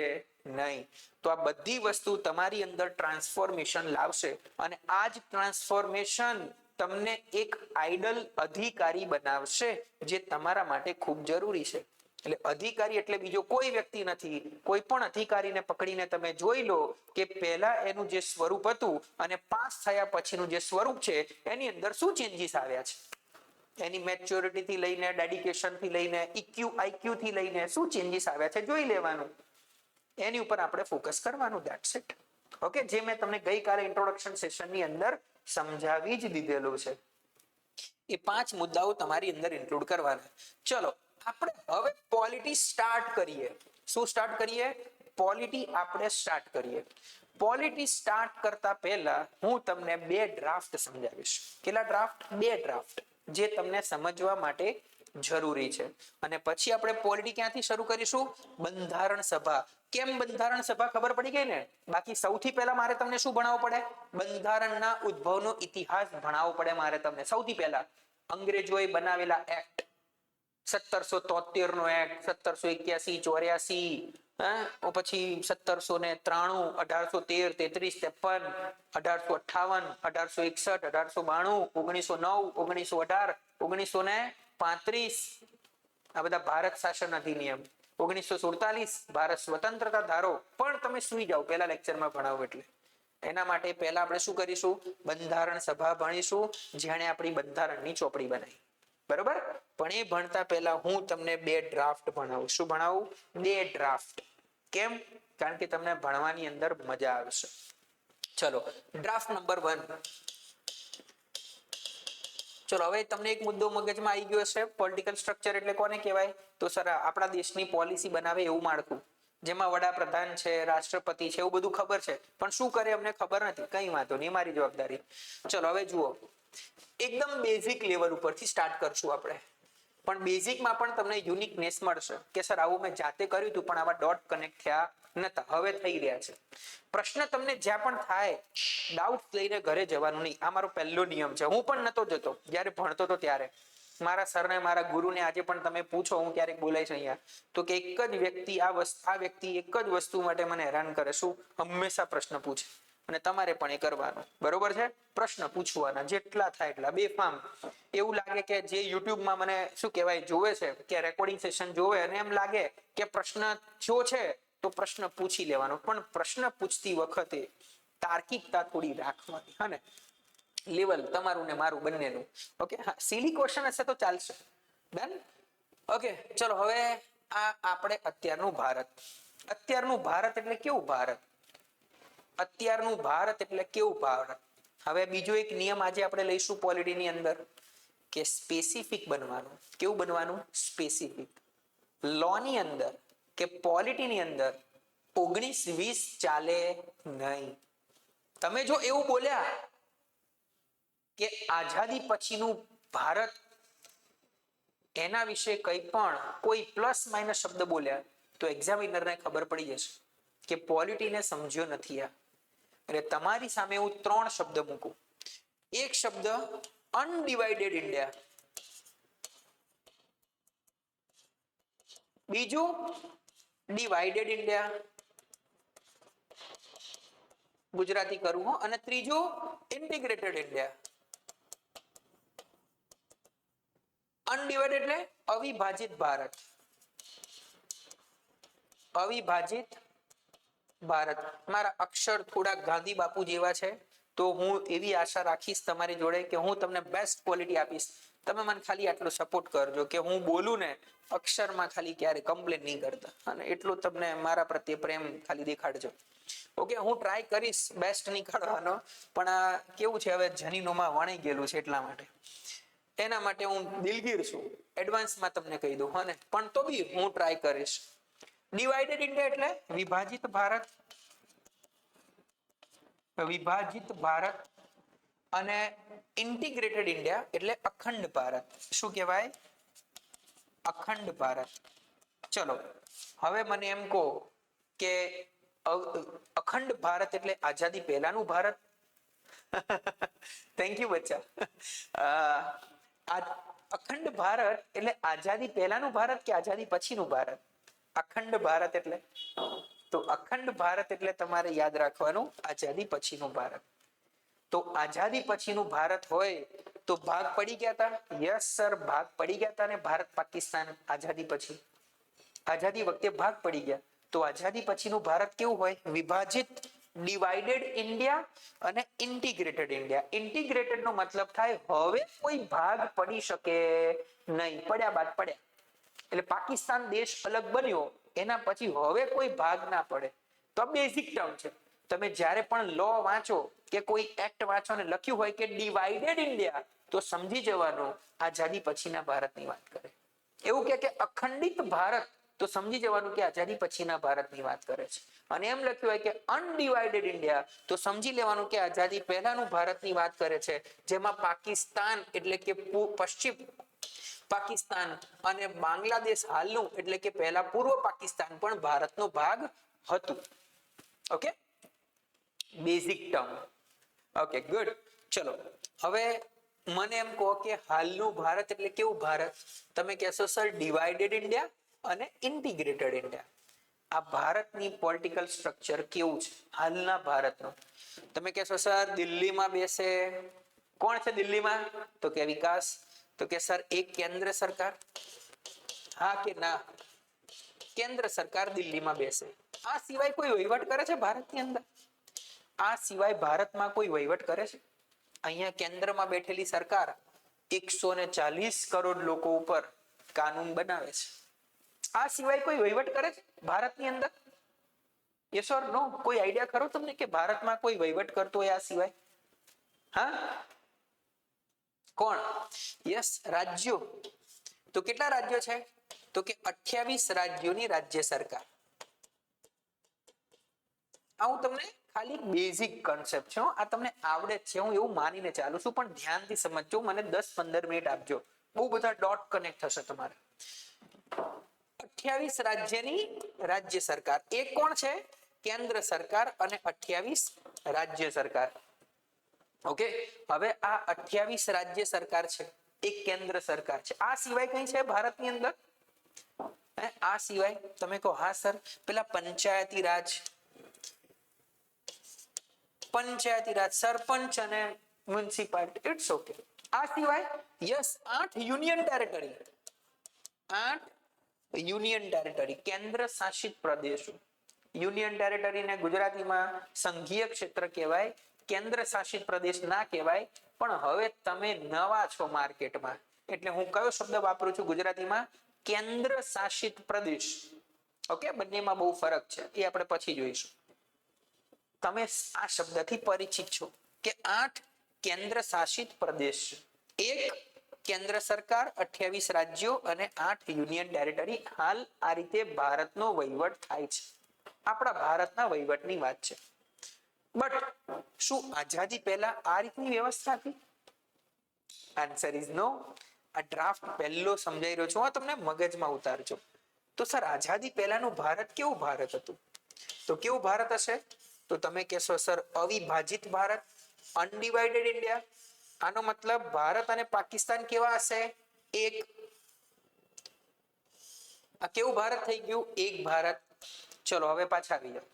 A: નહીં. તો આ બધી વસ્તુ તમારી અંદર ટ્રાન્સફોર્મેશન લાવશે. અને આ જ ટ્રાન્સફોર્મેશન તમને એક આઈડલ અધિકારી બનાવશે, જે તમારા માટે ખૂબ જરૂરી છે. એટલે અધિકારી એટલે બીજો કોઈ વ્યક્તિ નથી. કોઈ પણ અધિકારીને પકડીને તમે જોઈ લો કે પહેલા એનું જે સ્વરૂપ હતું અને પાસ થયા પછીનું જે સ્વરૂપ છે એની અંદર શું ચેન્જીસ આવ્યા છે. એની મેચ્યોરિટી થી લઈને, ડેડિકેશન થી લઈને, ઇક્યુ આઈક્યુ થી લઈને શું ચેન્જીસ આવ્યા છે જોઈ લેવાનું. એની ઉપર આપણે ફોકસ કરવાનું. That's it. ઓકે, જે મેં તમને ગઈકાલે ઇન્ટ્રોડક્શન સેશનની અંદર સમજાવી જ દીધેલું છે. એ 5 મુદ્દાઓ તમારી અંદર ઇન્ક્લુડ કરવાના. ચલો આપણે હવે પોલિટી સ્ટાર્ટ કરીએ. શું સ્ટાર્ટ કરીએ? પોલિટી આપણે સ્ટાર્ટ કરીએ. પોલિટી સ્ટાર્ટ કરતા પહેલા હું તમને 2 ડ્રાફ્ટ સમજાવીશ. કેટલા ડ્રાફ્ટ? 2 ડ્રાફ્ટ, જે તમને સમજવા માટે જરૂરી છે. અને પછી આપણે પોલિટી ક્યાંથી શરૂ કરીશું? બંધારણ સભા. કેમ બંધારણ સભા? ખબર પડી ગઈ ને. બાકી સૌથી પહેલા મારે તમને શું ભણાવવું પડે? બંધારણના ઉદ્ભવનો ઇતિહાસ ભણાવવો પડે મારે તમને. સૌથી પહેલા અંગ્રેજોએ બનાવેલા એક્ટ, 1773 નો એક્ટ, 1781, 84, પછી 1793, 1813, 33, 53, 1858, 1861, 1909, 1918, 1935, આ બધા ભારત શાસન અધિનિયમ. 1947 ભારત સ્વતંત્રતા ધારો. પણ તમે સુઈ જાઓ, પહેલા લેક્ચરમાં ભણાવો એટલે. એના માટે પહેલા આપણે શું કરીશું? બંધારણ સભા ભણીશું, જેણે આપણી બંધારણની ચોપડી બનાવી. બરોબર. પણ એ ભણતા પહેલા હું તમને 2 ડ્રાફ્ટ ભણાવું. શું ભણાવું? 2 ડ્રાફ્ટ. કેમ? કારણ કે તમને ભણવાની અંદર મજા આવશે. ચલો ડ્રાફ્ટ નંબર 1. ચલો હવે તમને એક મુદ્દો મગજમાં આવી ગયો છે. પોલિટિકલ સ્ટ્રક્ચર એટલે કોને કહેવાય? તો સર આપણા દેશની પોલિસી બનાવે એવું માળખું, જેમાં વડાપ્રધાન છે, રાષ્ટ્રપતિ છે, એવું બધું ખબર છે, પણ શું કરે અમને ખબર નથી. કઈ વાંધો નહીં, મારી જવાબદારી. ચલો હવે જુઓ, એકદમ બેઝિક લેવલ ઉપરથી સ્ટાર્ટ કરશું આપણે. પણ બેઝિકમાં પણ તમને યુનિકનેસ મળશે કે સર આવું મેં જાતે કર્યું હતું પણ આવા ડોટ કનેક્ટ થયા નતા, હવે થઈ રહ્યા છે. પ્રશ્ન તમને જ્યાં પણ થાય, ડાઉટ લઈને ઘરે જવાનું નહીં. આ મારો પહેલો નિયમ છે. હું પણ નતો જતો જ્યારે ભણતો હતો ત્યારે. મારા સરને, મારા ગુરુને આજે પણ તમે પૂછો, હું ક્યારેક બોલાય છે અહીંયા, તો કે એક જ વ્યક્તિ આ વ્યક્તિ એક જ વસ્તુ માટે મને હેરાન કરે. શું? હંમેશા પ્રશ્ન પૂછે. અને તમારે પણ એ કરવાનું. બરોબર છે? પ્રશ્ન પૂછવાના જેટલા થાય એટલા. બેફામ. એવું લાગે કે જે યુટ્યુબમાં મને શું કહેવાય જોવે છે કે રેકોર્ડિંગ સેશન જોવે અને એમ લાગે કે પ્રશ્ન જો છે તો પ્રશ્ન પૂછી લેવાનો, પણ પ્રશ્ન પૂછતી વખતે તાર્કિકતા થોડી રાખવાની. હા ને? લેવલ તમારું ને મારું બંનેનું. ઓકે, હા, સિલી ક્વેશ્ચન હશે તો ચાલશે. ડન. ઓકે, ચલો હવે આ આપણે અત્યારનું ભારત. અત્યારનું ભારત એટલે કેવું ભારત? અત્યારનું ભારત એટલે કેવું ભારત? હવે બીજો એક નિયમ આજે આપણે લઈશું પોલિટીની અંદર કે સ્પેસિફિક બનવાનું. કેવું બનવાનું? સ્પેસિફિક. લો ની અંદર કે પોલિટીની અંદર 19-20 ચાલે નહીં. તમે જો એવું બોલ્યા કે આઝાદી પછીનું ભારત, એના વિશે કંઈ પણ કોઈ પ્લસ માઇનસ શબ્દ બોલ્યા તો એક્ઝામિનરને ખબર પડી જશે કે પોલિટીને સમજ્યો નથી આ. એટલે તમારી સામે હું 3 શબ્દ મૂકું. એક શબ્દ અનડિવાઇડેડ ઇન્ડિયા, બીજું ડિવાઇડેડ ઇન્ડિયા, ગુજરાતી કરું હો, અને ત્રીજું ઇન્ટિગ્રેટેડ ઇન્ડિયા. અનડિવાઇડેડ એટલે અવિભાજિત ભારત. અવિભાજિત ભારત. મારા અક્ષર થોડા ગાંધી બાપુ જેવા છે તો હું એવી આશા રાખીશ તમારી જોડે કે હું તમને બેસ્ટ ક્વોલિટી આપીશ. તમે મને ખાલી આટલો સપોર્ટ કરજો કે હું બોલું ને અક્ષરમાં ખાલી ક્યારે કમ્પ્લેન નહીં કરતા, અને એટલું તમને મારા પ્રત્યે પ્રેમ ખાલી દેખાડજો. ઓકે, હું ટ્રાય કરીશ બેસ્ટ નીકળવાનો, પણ આ કેવું છે હવે જનીનોમાં વણાઈ ગયેલું છે એટલા માટે. એના માટે હું દિલગીર છું, એડવાન્સમાં તમને કહી દઉં. હા ને, પણ તો બી હું ટ્રાય કરીશ. ડિવાઇડેડ ઇન્ડિયા એટલે વિભાજિત ભારત. વિભાજિત ભારત. અને ઇન્ટિગ્રેટેડ ઇન્ડિયા એટલે અખંડ ભારત. શું કહેવાય? અખંડ ભારત. ચલો હવે મને એમ કહો કે અખંડ ભારત એટલે આઝાદી પહેલાનું ભારત? થેન્ક યુ બચ્ચા. અખંડ ભારત એટલે આઝાદી પહેલાનું ભારત કે આઝાદી પછીનું ભારત? અખંડ ભારત એટલે, તો અખંડ ભારત એટલે તમારે યાદ રાખવાનું આઝાદી પછીનું ભારત. તો આઝાદી પછીનું ભારત હોય તો ભાગ પડી ગયા હતા? યસ સર, ભાગ પડી ગયા હતા ને. ભારત પાકિસ્તાન આઝાદી પછી, આઝાદી વખતે ભાગ પડી ગયા. તો આઝાદી પછીનું ભારત કેવું હોય? વિભાજિત, ડિવાઇડેડ ઇન્ડિયા અને ઇન્ટિગ્રેટેડ ઇન્ડિયા. ઇન્ટિગ્રેટેડ નો મતલબ થાય હવે કોઈ ભાગ પડી શકે નહીં, પડ્યા બાદ પડ્યા. એટલે પાકિસ્તાન દેશ અલગ બન્યો એના પછી હવે કોઈ ભાગ ના પડે. તો બેઝિક ટર્મ છે. તમે જ્યારે પણ લો વાંચો કે કોઈ એક્ટ વાંચો ને લખ્યું હોય કે ડિવાઇડેડ ઇન્ડિયા, તો સમજી જવાનું આઝાદી પછીના ભારતની વાત કરે. એવું કે અખંડિત ભારત, તો સમજી જવાનું કે આઝાદી પછીના ભારતની વાત કરે છે. અને એમ લખ્યું હોય કે અનડિવાઇડેડ ઇન્ડિયા, તો સમજી લેવાનું કે આઝાદી પહેલાનું ભારતની વાત કરે છે, જેમાં પાકિસ્તાન એટલે કે પશ્ચિમ પાકિસ્તાન અને બાંગ્લાદેશ હાલનું એટલે કે પહેલા પૂર્વ પાકિસ્તાન પણ ભારતનો ભાગ હતું. Okay, basic term. Okay, good. ચલો હવે મને એમ કહો કે હાલનું ભારત એટલે કેવું ભારત? તમે કહેશો સર ડિવાઇડેડ ઇન્ડિયા અને ઇન્ટિગ્રેટેડ ઇન્ડિયા. આ ભારતની પોલિટિકલ સ્ટ્રક્ચર કેવું છે હાલના ભારતનું? તમે કહેશો સર દિલ્હીમાં બેસે, કોણ છે દિલ્હીમાં? તો કે વિકાસ. તો કે સર એક કેન્દ્ર સરકાર. હા કે ના? કેન્દ્ર સરકાર દિલ્હીમાં બેસે. આ સિવાય કોઈ વહીવટ કરે છે ભારતની અંદર? આ સિવાય ભારતમાં કોઈ વહીવટ કરે છે? અહીંયા કેન્દ્રમાં બેઠેલી સરકાર 140 કરોડ લોકો ઉપર કાનૂન બનાવે છે. આ સિવાય કોઈ વહીવટ કરે છે ભારતની અંદર? યસ ઓર નો? કોઈ આઈડિયા ખરો તમને કે ભારતમાં કોઈ વહીવટ કરતો હોય આ સિવાય? હા, કોણ? યસ, રાજ્યો. તો કેટલા રાજ્યો છે? તો કે 28 રાજ્યોની રાજ્ય સરકાર. આ હું તમને ખાલી બેઝિક કન્સેપ્ટ છે, આ તમને આવડે છે, હું એવું માનીને ચાલુ છું, પણ ધ્યાનથી સમજજો. મને 10-15 મિનિટ આપજો, બહુ બધા ડોટ કનેક્ટ થશે તમારે. 28 રાજ્યની રાજ્ય સરકાર. એક કોણ છે? કેન્દ્ર સરકાર અને 28 રાજ્ય સરકાર. ઓકે, હવે આ 28 રાજ્ય સરકાર છે, એક કેન્દ્ર સરકાર છે. આ સિવાય કઈ છે ભારતની અંદર? આ સિવાય તમે કહો હા સર પેલા પંચાયતી રાજ, સરપંચ અને મ્યુનિસિપાલિટી. It's okay. આ સિવાય yes 8 union territory. 8 union territory, કેન્દ્ર શાસિત પ્રદેશો. યુનિયન ટેરેટરીને ગુજરાતીમાં સંઘીય ક્ષેત્ર કહેવાય, કેન્દ્ર શાસિત પ્રદેશ ના કહેવાય, પણ હવે તમે નવા છો માર્કેટમાં એટલે હું કયો શબ્દ વાપરું છું ગુજરાતીમાં? કેન્દ્ર શાસિત પ્રદેશ. ઓકે, બંનેમાં બહુ ફરક છે, એ આપણે પછી જોઈશું. તમે આ શબ્દથી પરિચિત છો કે 8 કેન્દ્ર શાસિત પ્રદેશ, એક કેન્દ્ર સરકાર, 28 રાજ્યો અને 8 યુનિયન ટેરેટરી. હાલ આ રીતે ભારતનો વહીવટ થાય છે. આપણા ભારતના વહીવટની વાત છે. બટ શું આઝાદી પહેલા આ રીતની વ્યવસ્થા હતી? Answer is no. આ ડ્રાફ્ટ પહેલો સમજાઈ રહ્યો છું, તમને મગજમાં ઉતારજો. તો સર આઝાદી પહેલાનું ભારત કેવું ભારત હતું? તો કેવું ભારત હશે? તો તમે કહેશો સર અવિભાજિત ભારત, અનડિવાઇડેડ ઇન્ડિયા. આનો મતલબ ભારત અને પાકિસ્તાન કેવા હશે? એક. આ કેવું ભારત થઈ ગયું? એક ભારત. ચલો હવે પાછા આવી જાઓ.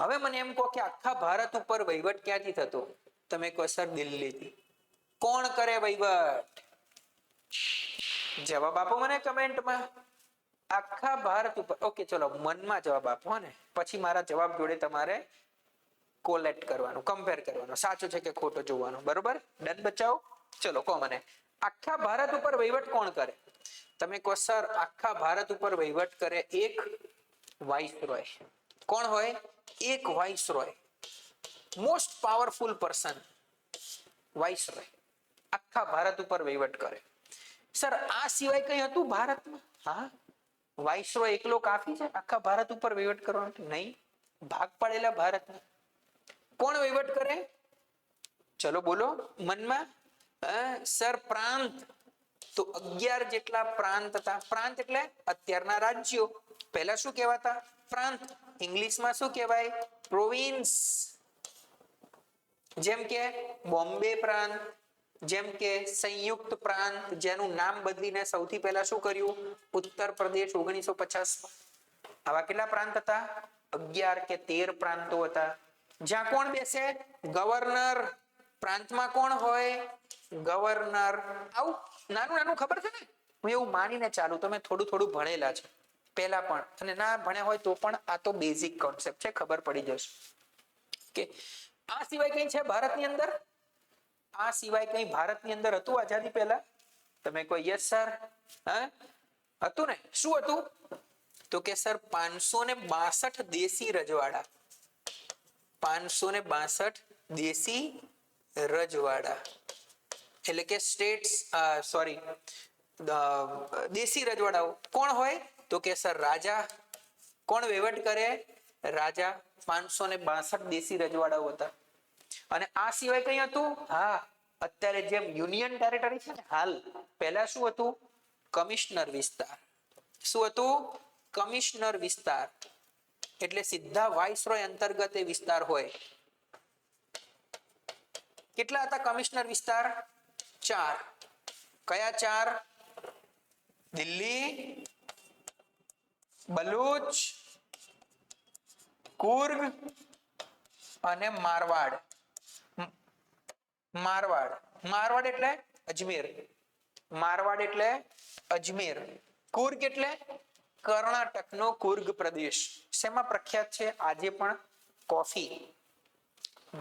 A: હવે મને એમ કહો કે આખા ભારત ઉપર વહીવટ ક્યાંથી થતો? તમે કહો સર દિલ્હીથી. કોણ કરે વહીવટ? જવાબ આપો મને કમેન્ટમાં. આખા ભારત ઉપર. ઓકે, ચલો મનમાં જવાબ આપો ને, પછી મારા જવાબ જોડે તમારે કોલેક્ટ કરવાનું, કમ્પેર કરવાનું, સાચું છે કે ખોટું જોવાનું. બરોબર? ડન બચાવો. ચલો કહો મને, આખા ભારત ઉપર વહીવટ કોણ કરે? તમે કહો સર આખા ભારત ઉપર વહીવટ કરે એક વાઇસરોય. કોણ હોય? એક viceroy. Most powerful person, viceroy આખા ભારત ઉપર વહીવટ કરે. સર આ સિવાય કઈ હતું ભારતમાં? હા, વાઇસરોય એકલો કાફી છે આખા ભારત ઉપર વહીવટ કરવા માટે? નહીં, ભાગ પાડેલા ભારતના. કોણ વહીવટ કરે? ચલો બોલો મનમાં. સર પ્રાંત. તો 11 જેટલા પ્રાંત હતા. પ્રાંત એટલે અત્યારના રાજ્યો. પહેલા શું કહેવાતા? પ્રાંત. ઇંગ્લિશમાં શું કહેવાય? પ્રોવિન્સ. જેમ કે બોમ્બે પ્રાંત, જેમ કે સંયુક્ત પ્રાંત, જેનું નામ બદલીને સૌથી પહેલા શું કર્યું? ઉત્તર પ્રદેશ 1950. આવા કેટલા પ્રાંત હતા? 11 કે 13 પ્રાંતો હતા. જ્યાં કોણ બેસે? ગવર્નર. પ્રાંતમાં કોણ હોય? ગવર્નર. આવું નાનું નાનું ખબર છે ને? હું એવું માનીને ચાલુ, તમે થોડું થોડું ભણેલા છે પહેલા પણ, અને ના ભણ્યા હોય તો પણ આ તો બેઝિક કોન્સેપ્ટ છે, ખબર પડી જશે. કે આ સિવાય કઈ છે ભારતની અંદર? આ સિવાય કઈ ભારતની અંદર હતું આઝાદી પહેલા? તમે કહો યસ સર. હતું ને? શું હતું? તો કે સર 562 દેશી રજવાડા. 562 દેશી રજવાડા એટલે કે સ્ટેટ્સ, સોરી, દેશી રજવાડાઓ. કોણ હોય? તો કે સર રાજા. કોણ વહીવટ કરે? રાજા. 562 દેશી રજવાડાઓ હતા. અને આ સિવાય કઈ હતું? હા, અત્યારે જેમ યુનિયન ટેરેટરી છે ને હાલ, પહેલા શું હતું? કમિશનર વિસ્તાર. શું હતું? કમિશનર વિસ્તાર. એટલે સીધા વાઇસરોય અંતર્ગત એ વિસ્તાર હોય. કેટલા હતા કમિશનર વિસ્તાર? 4. કયા 4? દિલ્હી, બલુચ, કુર્ગ અને મારવાડ. મારવાડ. મારવાડ એટલે અજમેર. મારવાડ એટલે અજમેર. કુર્ગ એટલે કર્ણાટકનો કુર્ગ પ્રદેશ. શેમાં પ્રખ્યાત છે આજે પણ? કોફી.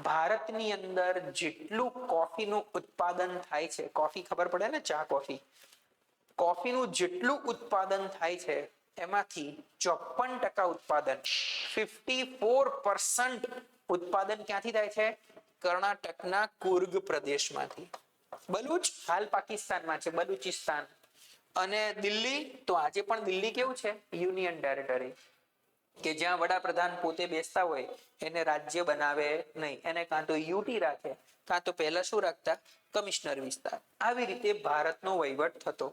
A: ભારતની અંદર જેટલું કોફીનું ઉત્પાદન થાય છે, કોફી ખબર પડે ને, ચા કોફી, કોફીનું જેટલું ઉત્પાદન થાય છે એમાંથી 54% ઉત્પાદન, 54% ઉત્પાદન ક્યાંથી થાય છે? કર્ણાટકના કુર્ગ પ્રદેશમાંથી. બલુચ હાલ પાકિસ્તાનમાં છે, બલુચિસ્તાન. અને દિલ્હી, તો આજે પણ દિલ્હી કેવું છે? Union territory. કે જ્યાં વડાપ્રધાન પોતે બેસતા હોય એને રાજ્ય બનાવે નહીં, એને કાં તો યુટી રાખે, કાં તો પહેલા શું રાખતા? કમિશનર વિસ્તાર. આવી રીતે ભારતનો વહીવટ થતો.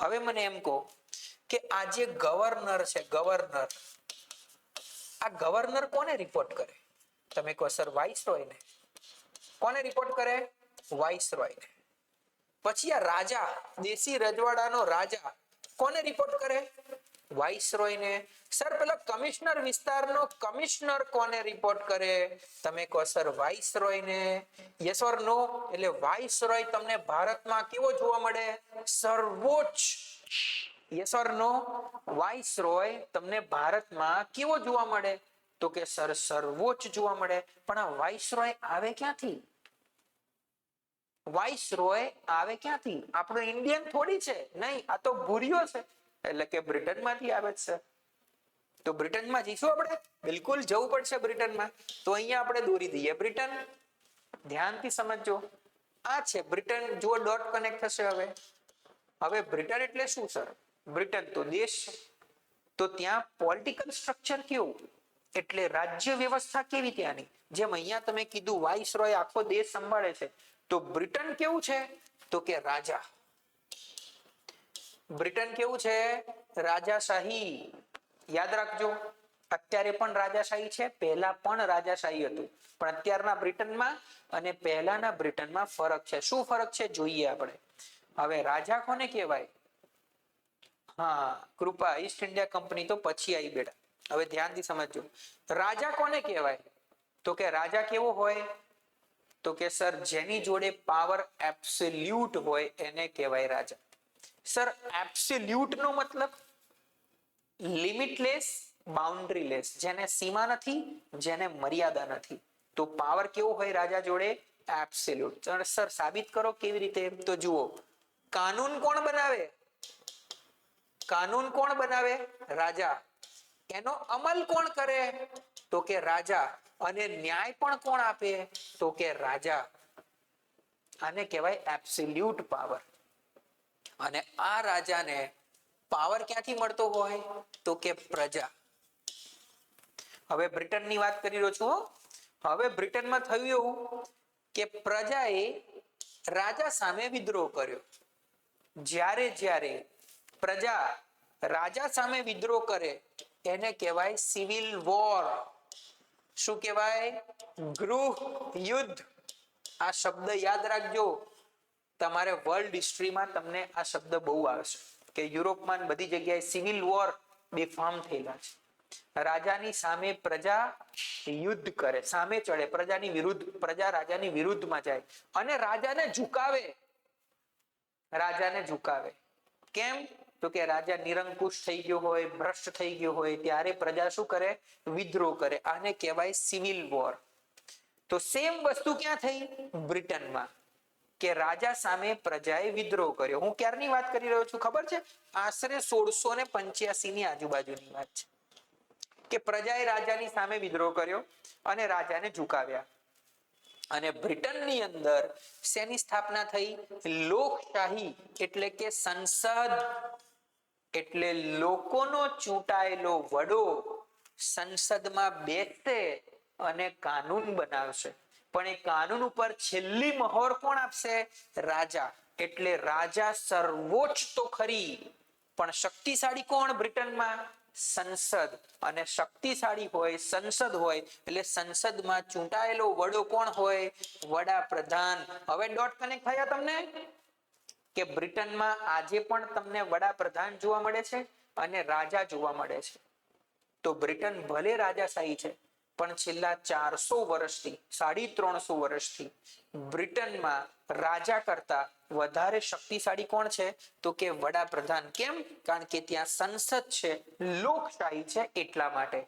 A: હવે મને એમ કહો કે આ જે ગવર્નર છે, ગવર્નર, આ ગવર્નર કોને રિપોર્ટ કરે? તમે કહો સર વાઇસરોયને. કોને રિપોર્ટ કરે? વાઇસરોયને. પછી આ રાજા, દેશી રજવાડાનો રાજા, કોને રિપોર્ટ કરે? વાઇસરોયને. સર પેલા કમિશનર વિસ્તારનો કમિશનર કોને રિપોર્ટ કરે? તમે કહો સર વાઇસરોયને. યસ ઓર નો? એટલે વાઇસરોય તમને ભારતમાં કેવો જોવા મળે? સર્વોચ્ચ. Yes or no? વાઇસરોય તમને ભારતમાં કેવો જોવા મળે? તો કે સર સર્વોચ્ચ જોવા મળે. પણ આ વાઇસરોય આવે ક્યાંથી? વાઇસરોય આવે ક્યાંથી? આપણો ઇન્ડિયન થોડી છે, નહીં, આ તો ભૂરિયો છે, એટલે કે બ્રિટનમાંથી આવે છે. તો બ્રિટનમાં જઈશું આપણે, બિલકુલ જવું પડશે બ્રિટનમાં. તો અહીંયા આપણે દોરી દઈએ બ્રિટન. ધ્યાનથી સમજજો, આ છે બ્રિટન. જુઓ ડોટ કનેક્ટ થશે. હવે બ્રિટન એટલે શું સર? બ્રિટન તો દેશ છે. તો ત્યાં પોલિટિકલ સ્ટ્રક્ચર કેવું, એટલે રાજ્ય વ્યવસ્થા કેવી ત્યાંની? જેમ અહીંયા તમે કીધું વાઇસરોય આખો દેશ સંભાળે છે, તો બ્રિટન કેવું છે? તો કે રાજા. બ્રિટન કેવું છે? રાજાશાહી. યાદ રાખજો, અત્યારે પણ રાજાશાહી છે, પહેલા પણ રાજાશાહી હતું. પણ અત્યારના બ્રિટનમાં અને પહેલાના બ્રિટનમાં ફરક છે. શું ફરક છે જોઈએ આપણે. હવે રાજા કોને કહેવાય? હા, કૃપા, ઈસ્ટ ઇન્ડિયા કંપની તો પછી આવી બેટા. હવે ધ્યાનથી સમજજો, રાજા કોને કહેવાય? તો કે રાજા કેવો હોય? તો કે સર જેની જોડે પાવર એબ્સોલ્યુટ હોય એને કહેવાય રાજા. સર એબ્સોલ્યુટ નો મતલબ લિમિટલેસ, બાઉન્ડ્રીલેસ, જેને સીમા નથી, જેને મર્યાદા નથી. તો પાવર કેવો હોય રાજા જોડે? એબ્સોલ્યુટ. સર સાબિત કરો કેવી રીતે? તો જુઓ, કાનૂન કોણ બનાવે? કાનૂન કોણ બનાવે? રાજા. એનો અમલ કોણ કરે? તો કે રાજા. અને ન્યાય પણ કોણ આપે? તો કે રાજા. આને કહેવાય એબ્સોલ્યુટ પાવર. અને આ રાજાને પાવર ક્યાંથી મળતો હોય? તો કે પ્રજા. હવે બ્રિટનની વાત કરી રહ્યો છું. હવે બ્રિટનમાં થયું એવું કે પ્રજાએ રાજા સામે વિદ્રોહ કર્યો. જ્યારે પ્રજા રાજા સામે વિદ્રોહ કરે એને કહેવાય સિવિલ વોર. શું કહેવાય? ગૃહ યુદ્ધ. આ શબ્દ યાદ રાખજો, તમારે વર્લ્ડ હિસ્ટ્રીમાં તમને આ શબ્દ બહુ આવશે કે યુરોપમાં બધી જગ્યાએ સિવિલ વોર બેફામ થયેલા છે. રાજાની સામે પ્રજા યુદ્ધ કરે, સામે ચડે પ્રજાની વિરુદ્ધ. પ્રજા રાજાની વિરુદ્ધમાં જાય અને રાજાને ઝુકાવે. રાજાને ઝુકાવે. કેમ? તો કે રાજા નિરંકુશ થઈ ગયો હોય, ભ્રષ્ટ થઈ ગયો હોય, ત્યારે પ્રજા શું કરે? વિદ્રોહ કરે. આને કહેવાય સિવિલ વોર. તો સેમ વસ્તુ ક્યાં થઈ? બ્રિટનમાં. કે રાજા સામે પ્રજાએ વિદ્રોહ કર્યો. હું ક્યારની વાત કરી રહ્યો છું ખબર છે? આશરે 1685 ની આજુબાજુની વાત છે કે પ્રજાએ રાજાની સામે વિદ્રોહ કર્યો અને રાજાને ઝુકાવ્યા. અને બ્રિટનની અંદર શેની સ્થાપના થઈ? લોકશાહી, એટલે કે સંસદ. એટલે લોકોનો ચૂંટાયેલો વડો સંસદમાં બેસશે અને કાનૂન બનાવશે. પણ એ કાનૂન ઉપર છેલ્લી મહોર કોણ આપશે? રાજા. એટલે રાજા સર્વોચ્ચ તો ખરી, પણ શક્તિશાળી કોણ બ્રિટનમાં? સંસદ. અને શક્તિશાળી હોય, સંસદ હોય, એટલે સંસદમાં ચૂંટાયેલો વડો કોણ હોય? વડાપ્રધાન. હવે ડોટ કનેક્ટ થયા તમને? કે બ્રિટનમાં આજે પણ તમને વડાપ્રધાન જોવા મળે છે અને રાજા જોવા મળે છે. તો બ્રિટન ભલે રાજાશાહી છે, પણ છેલ્લા 400 વર્ષથી, 350 વર્ષથી બ્રિટનમાં રાજા કરતા વધારે શક્તિશાળી કોણ છે? તો કે વડાપ્રધાન. કેમ? કારણ કે ત્યાં સંસદ છે, લોકશાહી છે, એટલા માટે.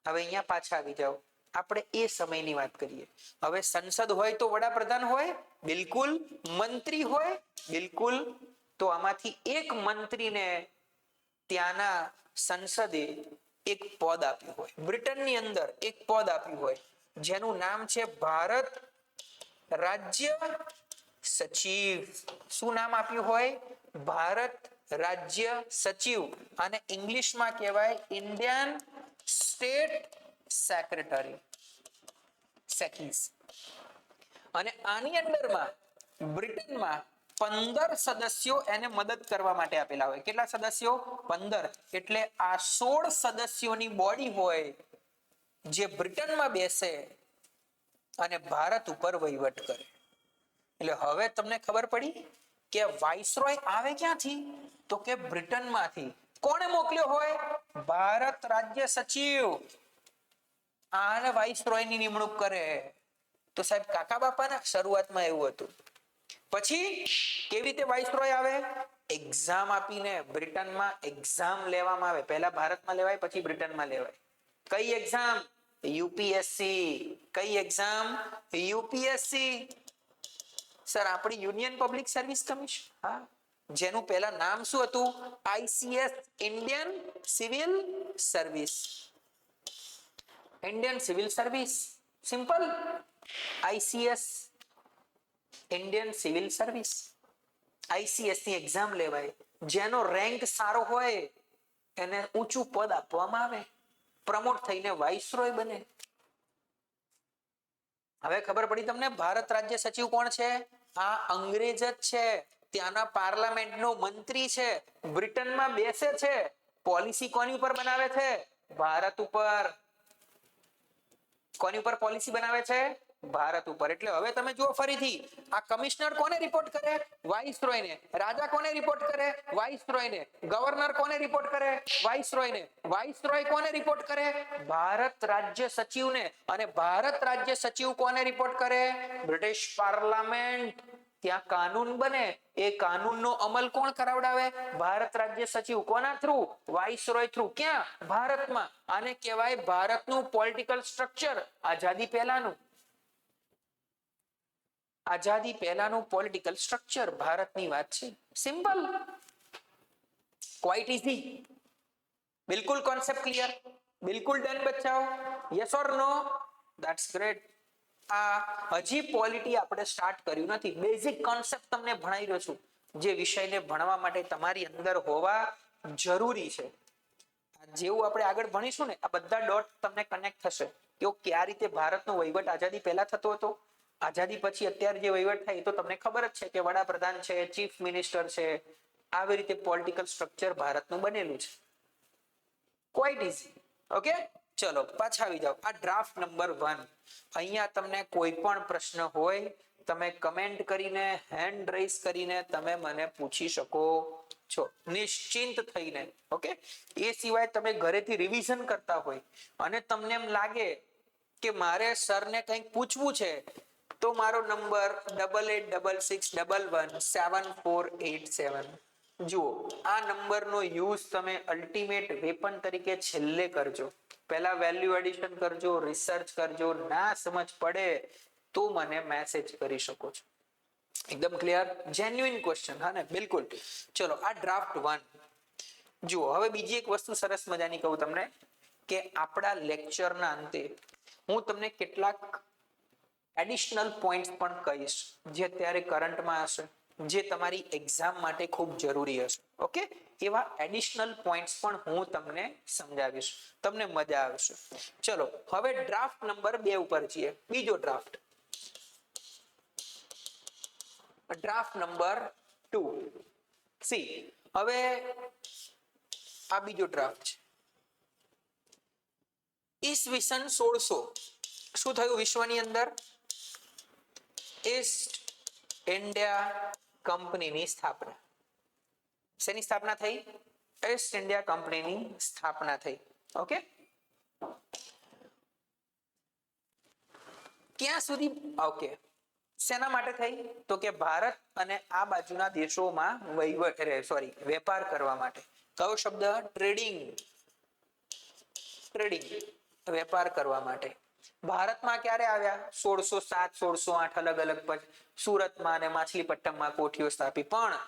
A: હવે અહીંયા પાછા આવી જાઓ, આપણે એ સમયની વાત કરીએ. હવે સંસદ હોય તો વડાપ્રધાન હોય? બિલકુલ. મંત્રી હોય? બિલકુલ. તો આમાંથી એક મંત્રીને ત્યાંના સંસદે એક પદ આપ્યું હોય. બ્રિટનની અંદર એક પદ આપ્યું હોય જેનું નામ છે ભારત રાજ્ય સચિવ. શું નામ આપ્યું હોય? ભારત રાજ્ય સચિવ. અને ઇંગ્લિશમાં કહેવાય ઇન્ડિયન સ્ટેટ સેક્રેટરી. સેકિસ. અને આની અંદરમાં બ્રિટનમાં 15 સદસ્યો એને મદદ કરવા માટે આપેલા હોય. કેટલા સદસ્યો? 15. એટલે આ 16 સદસ્યોની બોડી હોય જે બ્રિટનમાં બેસે અને ભારત ઉપર વહીવટ કરે. એટલે હવે તમને ખબર પડી કે વાઇસરોય આવે ક્યાંથી? તો કે બ્રિટનમાંથી. કોણે મોકલ્યો હોય? ભારત રાજ્ય સચિવ. આને વાઇસરોયની નિમણૂક કરે. તો સાહેબ કાકા બાપાના શરૂઆતમાં એવું હતું. પછી કેવી રીતે વાઇસરોય આવે? એક્ઝામ આપીને. બ્રિટનમાં એક્ઝામ લેવામાં આવે. પહેલા ભારતમાં લેવાય, પછી બ્રિટનમાં લેવાય. કઈ એક્ઝામ? યુપીએસસી. કઈ એક્ઝામ? યુપીએસસી. સર આપણી યુનિયન પબ્લિક સર્વિસ કમિશન, હા, જેનું પહેલા નામ શું હતું? ICS, Indian civil service. Indian civil service, simple. ICS, Indian civil service. ICS ની એક્ઝામ લેવાય. જેનો રેન્ક સારો હોય એને ઊંચું પદ આપવામાં આવે, પ્રમોટ થઈને વાઇસરોય બને. હવે ખબર પડી તમને ભારત રાજ્ય સચિવ કોણ છે? આ અંગ્રેજ જ છે, ત્યાંના પાર્લામેન્ટનો મંત્રી છે, બ્રિટનમાં બેસે છે, પોલિસી કોની ઉપર બનાવે છે? ભારત ઉપર. કોની ઉપર પોલિસી બનાવે છે? ભારત ઉપર. એટલે હવે તમે જુઓ ફરીથી, આ કમિશનર કોને રિપોર્ટ કરે? વાઇસરોય ને. રાજા કોને રિપોર્ટ કરે? વાઇસરોય ને. ગવર્નર કોને રિપોર્ટ કરે? વાઇસરોય ને. વાઇસરોય કોને રિપોર્ટ કરે? ભારત રાજ્ય સચિવ ને. અને ભારત રાજ્ય સચિવ કોને રિપોર્ટ કરે? British parliament. ત્યાં કાનૂન બને, એ કાનૂનનો અમલ કોણ કરાવડાવે? ભારત રાજ્ય સચિવ. કોના થ્રુ? Viceroy through. ક્યાં? ભારતમાં. આને કહેવાય ભારતનું પોલિટિકલ સ્ટ્રક્ચર. આઝાદી પહેલાનું. આઝાદી પહેલાનું પોલિટિકલ સ્ટ્રક્ચર ભારતની વાત છે. Simple, quite easy. બિલકુલ કોન્સેપ્ટ ક્લિયર? બિલકુલ ડન બચ્ચાઓ? Yes or no? That's great. આ હજી પોલિટી આપણે સ્ટાર્ટ કર્યું નથી. બેઝિક કોન્સેપ્ટ તમને ભણાવી રહ્યો છું, જે વિષયને ભણવા માટે તમારી અંદર હોવા જરૂરી છે. જેવું આપણે આગળ ભણીશું ને, આ બધા ડોટ તમને કનેક્ટ થશે કે ઓકે આ રીતે ભારતનો વહીવટ આઝાદી પહેલા થતો હતો, આઝાદી પછી અત્યારે જે વહીવટ થાય એ તો તમને ખબર જ છે કે વડાપ્રધાન છે, ચીફ મિનિસ્ટર છે, આવી રીતે પોલિટિકલ સ્ટ્રક્ચર ભારતનું બનેલું છે. Quite easy. ઓકે, ચલો પાછા આવી જાઓ. આ ડ્રાફ્ટ નંબર 1. અહીંયા તમને કોઈ પણ પ્રશ્ન હોય તમે કમેન્ટ કરીને, હેન્ડ રેઝ કરીને તમે મને પૂછી શકો છો, નિશ્ચિંત થઈને. ઓકે, એ સિવાય તમે ઘરેથી રિવિઝન કરતા હોય અને તમને એમ લાગે કે મારે સરને કંઈક પૂછવું છે, તો મારો નંબર 8866117487. જુઓ, આ નંબરનો યુઝ તમે અલ્ટિમેટ વેપન તરીકે છેલ્લે કરજો. પહેલા વેલ્યુ એડિશન કરજો, રિસર્ચ કરજો, ના સમજ પડે તો મને મેસેજ કરી શકો છો. એકદમ ક્લિયર? જેન્યુઇન ક્વેશ્ચન, હા ને? બિલકુલ. ચલો, આ ડ્રાફ્ટ 1. જુઓ, હવે બીજી એક વસ્તુ સરસ મજાની કહું તમને કે આપણા લેક્ચરના અંતે હું તમને કેટલાક એડિશનલ પોઈન્ટ્સ પણ કહીશ, જે અત્યારે કરંટમાં હશે, જે તમારી એક્ઝામ માટે ખૂબ જરૂરી હશે. ઓકે, એવા એડિશનલ પોઈન્ટ્સ પણ હું તમને સમજાવીશ, તમને મજા આવશે. ચલો, હવે ડ્રાફ્ટ નંબર 2 ઉપર છીએ. બીજો ડ્રાફ્ટ, ડ્રાફ્ટ નંબર 2. સી, હવે આ બીજો ડ્રાફ્ટ છે. ઈસવીસન 1600 શું થયું વિશ્વની અંદર? ઈસ્ટ ઇન્ડિયા કંપનીની સ્થાપના. શેની સ્થાપના થઈ? ઈસ્ટ ઇન્ડિયા કંપનીની સ્થાપના થઈ. ઓકે, ક્યાં સુધી? ઓકે, શેના માટે થઈ? તો કે ભારત અને આ બાજુના દેશોમાં વેપાર કરવા માટે. કયો શબ્દ? ટ્રેડિંગ. ટ્રેડિંગ, વેપાર કરવા માટે. ભારતમાં ક્યારે આવ્યા? 1607, 1608 અલગ અલગ સુરતમાં અને માછલીપટ્ટમમાં કોઠીઓ સ્થાપી. પણ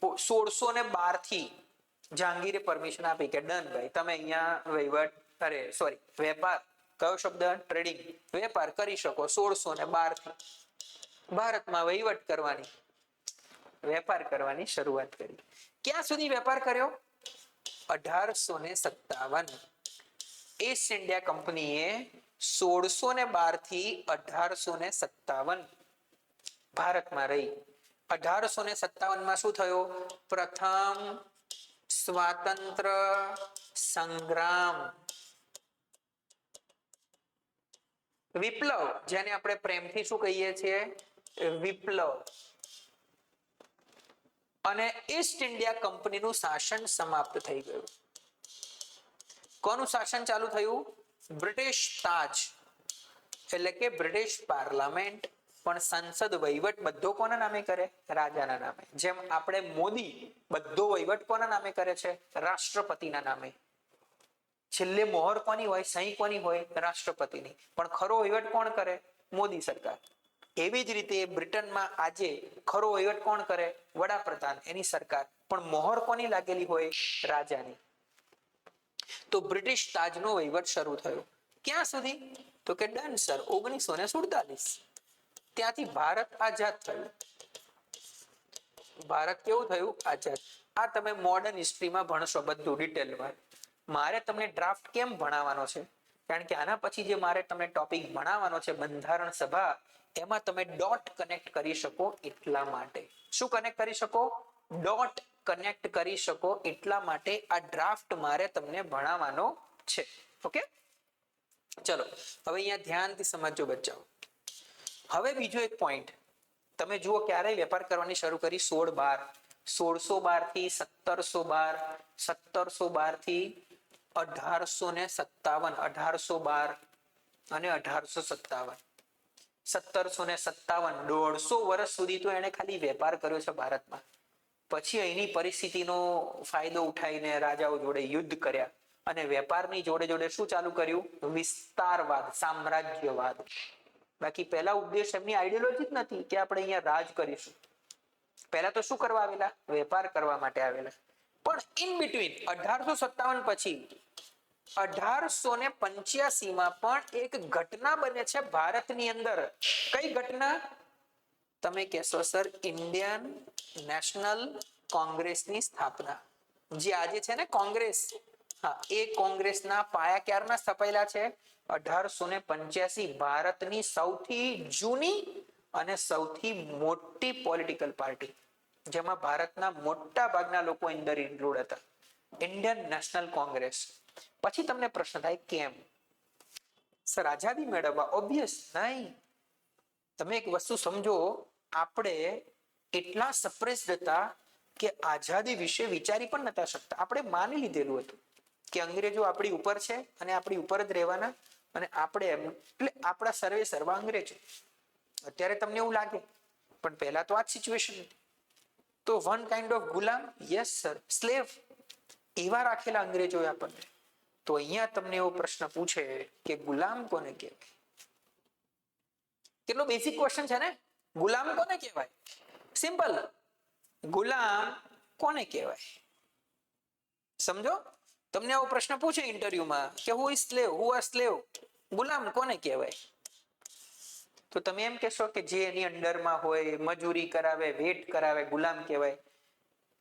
A: 1612 થી જહાંગીરે પરમિશન આપી કે ડન ભાઈ, તમે અહીંયા વેપાર, કયો શબ્દ? ટ્રેડિંગ, વેપાર કરી શકો. 1612 થી ભારતમાં વહીવટ કરવાની, વેપાર કરવાની શરૂઆત કરી. ક્યાં સુધી વેપાર કર્યો? 1857. ઈસ્ટ ઇન્ડિયા કંપનીએ 1612 થી 1857 ભારતમાં રહી. 1857 શું થયું? પ્રથમ સ્વાતંત્ર સંગ્રામ, વિપ્લવ, જેને આપણે પ્રેમથી શું કહીએ છીએ? વિપ્લવ. અને ઈસ્ટ ઇન્ડિયા કંપનીનું શાસન સમાપ્ત થઈ ગયું. કોનું શાસન ચાલુ થયું? બ્રિટિશ તાજ, એટલે કે બ્રિટિશ પાર્લામેન્ટ. પણ સંસદ વહીવટ બધો કોના નામે કરે? રાજાના નામે. જેમ આપણે મોદી બધો વહીવટ કોના નામે કરે છે? રાષ્ટ્રપતિના નામે. છેલ્લે મોહર કોની હોય, સહી કોની હોય? રાષ્ટ્રપતિની. પણ ખરો વહીવટ કોણ કરે? મોદી સરકાર. એવી જ રીતે બ્રિટનમાં આજે ખરો વહીવટ કોણ કરે? વડાપ્રધાન, એની સરકાર. પણ મોહર કોની લાગેલી હોય? રાજાની. તો બ્રિટિશ તાજનો વહીવટ શરૂ થયો. ક્યાં સુધી? તો કે ડન સર 1947. ત્યાંથી ભારત આઝાદ થયું. ભારત કેવું થયું? આઝાદ. આ તમે મોડર્ન હિસ્ટ્રીમાં ભણશો બધું ડિટેલમાં. મારે તમને ડ્રાફ્ટ કેમ ભણાવવાનો છે? કારણ કે આના પછી જે મારે તમને ટોપિક ભણાવવાનો છે બંધારણ સભા, એમાં તમે ડોટ કનેક્ટ કરી શકો એટલા માટે. શું કનેક્ટ કરી શકો? ડોટ કનેક્ટ કરી શકો એટલા માટે આ ડ્રાફ્ટ મારે તમને ભણાવવાનો છે. ઓકે, ચલો હવે અહીંયા ધ્યાનથી સમજજો બચ્ચાઓ. હવે બીજો એક પોઈન્ટ, તમે જુઓ ક્યારે વેપાર કરવાની શરૂ કરી? 1612 થી 1712, 1712 થી 1857, 1812 અને 1857. 1757, 150 વર્ષ સુધી તો એને ખાલી વેપાર કર્યો છે ભારતમાં. પછી અહીંની પરિસ્થિતિનો ફાયદો ઉઠાવીને રાજાઓ જોડે યુદ્ધ કર્યા અને વેપારની જોડે જોડે શું ચાલુ કર્યું? વિસ્તારવાદ, સામ્રાજ્યવાદ. બાકી પહેલા ઉદ્દેશ એમની આઈડિયોલોજી જ નથી કે આપણે અહીંયા રાજ કરીશું. પહેલા તો શું કરવા આવેલા? વેપાર કરવા માટે આવેલા. પણ ઇન બિટવીન 1857 પછી 1885 માં પણ એક ઘટના બને છે ભારતની અંદર. કઈ ઘટના? તમે કહેશો સર ઇન્ડિયન નેશનલ કોંગ્રેસની સ્થાપના. જે આજે છે ને કોંગ્રેસ, હા, એ કોંગ્રેસના પાયા ક્યારના સ્થપાયેલા છે? 1885. ભારતની સૌથી જૂની અને સૌથી મોટી પોલિટિકલ પાર્ટી, જેમાં ભારતના મોટા ભાગના લોકો અંદર ઇન્ક્લુડ હતા, ઇન્ડિયન નેશનલ કોંગ્રેસ. પછી તમને પ્રશ્ન થાય કેમ? સર આઝાદી મેળવવા? ઓબ્વિયસ નહીં. તમે એક વસ્તુ સમજો, આપણે એટલા સપ્રેસ્ડ હતા કે આઝાદી વિશે વિચારી પણ નતા શકતા. આપણે માની લીધેલું હતું કે અંગ્રેજો આપણી ઉપર છે અને આપણી ઉપર જ રહેવાના, અને આપણે એમ, એટલે આપણા સર્વે સર્વા અંગ્રેજો. અત્યારે તમને એવું લાગે, પણ પહેલા તો આ જ સિચ્યુએશન હતી. તો one kind of Ghulam, yes sir, slave, એવા રાખેલા અંગ્રેજોએ આપણને. તો અહીંયા તમને એવો પ્રશ્ન પૂછે કે ગુલામ કોને કહેવાય? કેટલો બેસિક ક્વેશ્ચન છે ને. ગુલામ કોને કહેવાય? સિમ્પલ, ગુલામ કોને કહેવાય? સમજો, તમને આવો પ્રશ્ન પૂછે ઇન્ટરવ્યુમાં કે who is slave, who are slave, ગુલામ કોને કહેવાય? તો તમે એમ કહેશો કે જે એની અંડરમાં હોય, મજૂરી કરાવે, વેટ કરાવે, ગુલામ કહેવાય.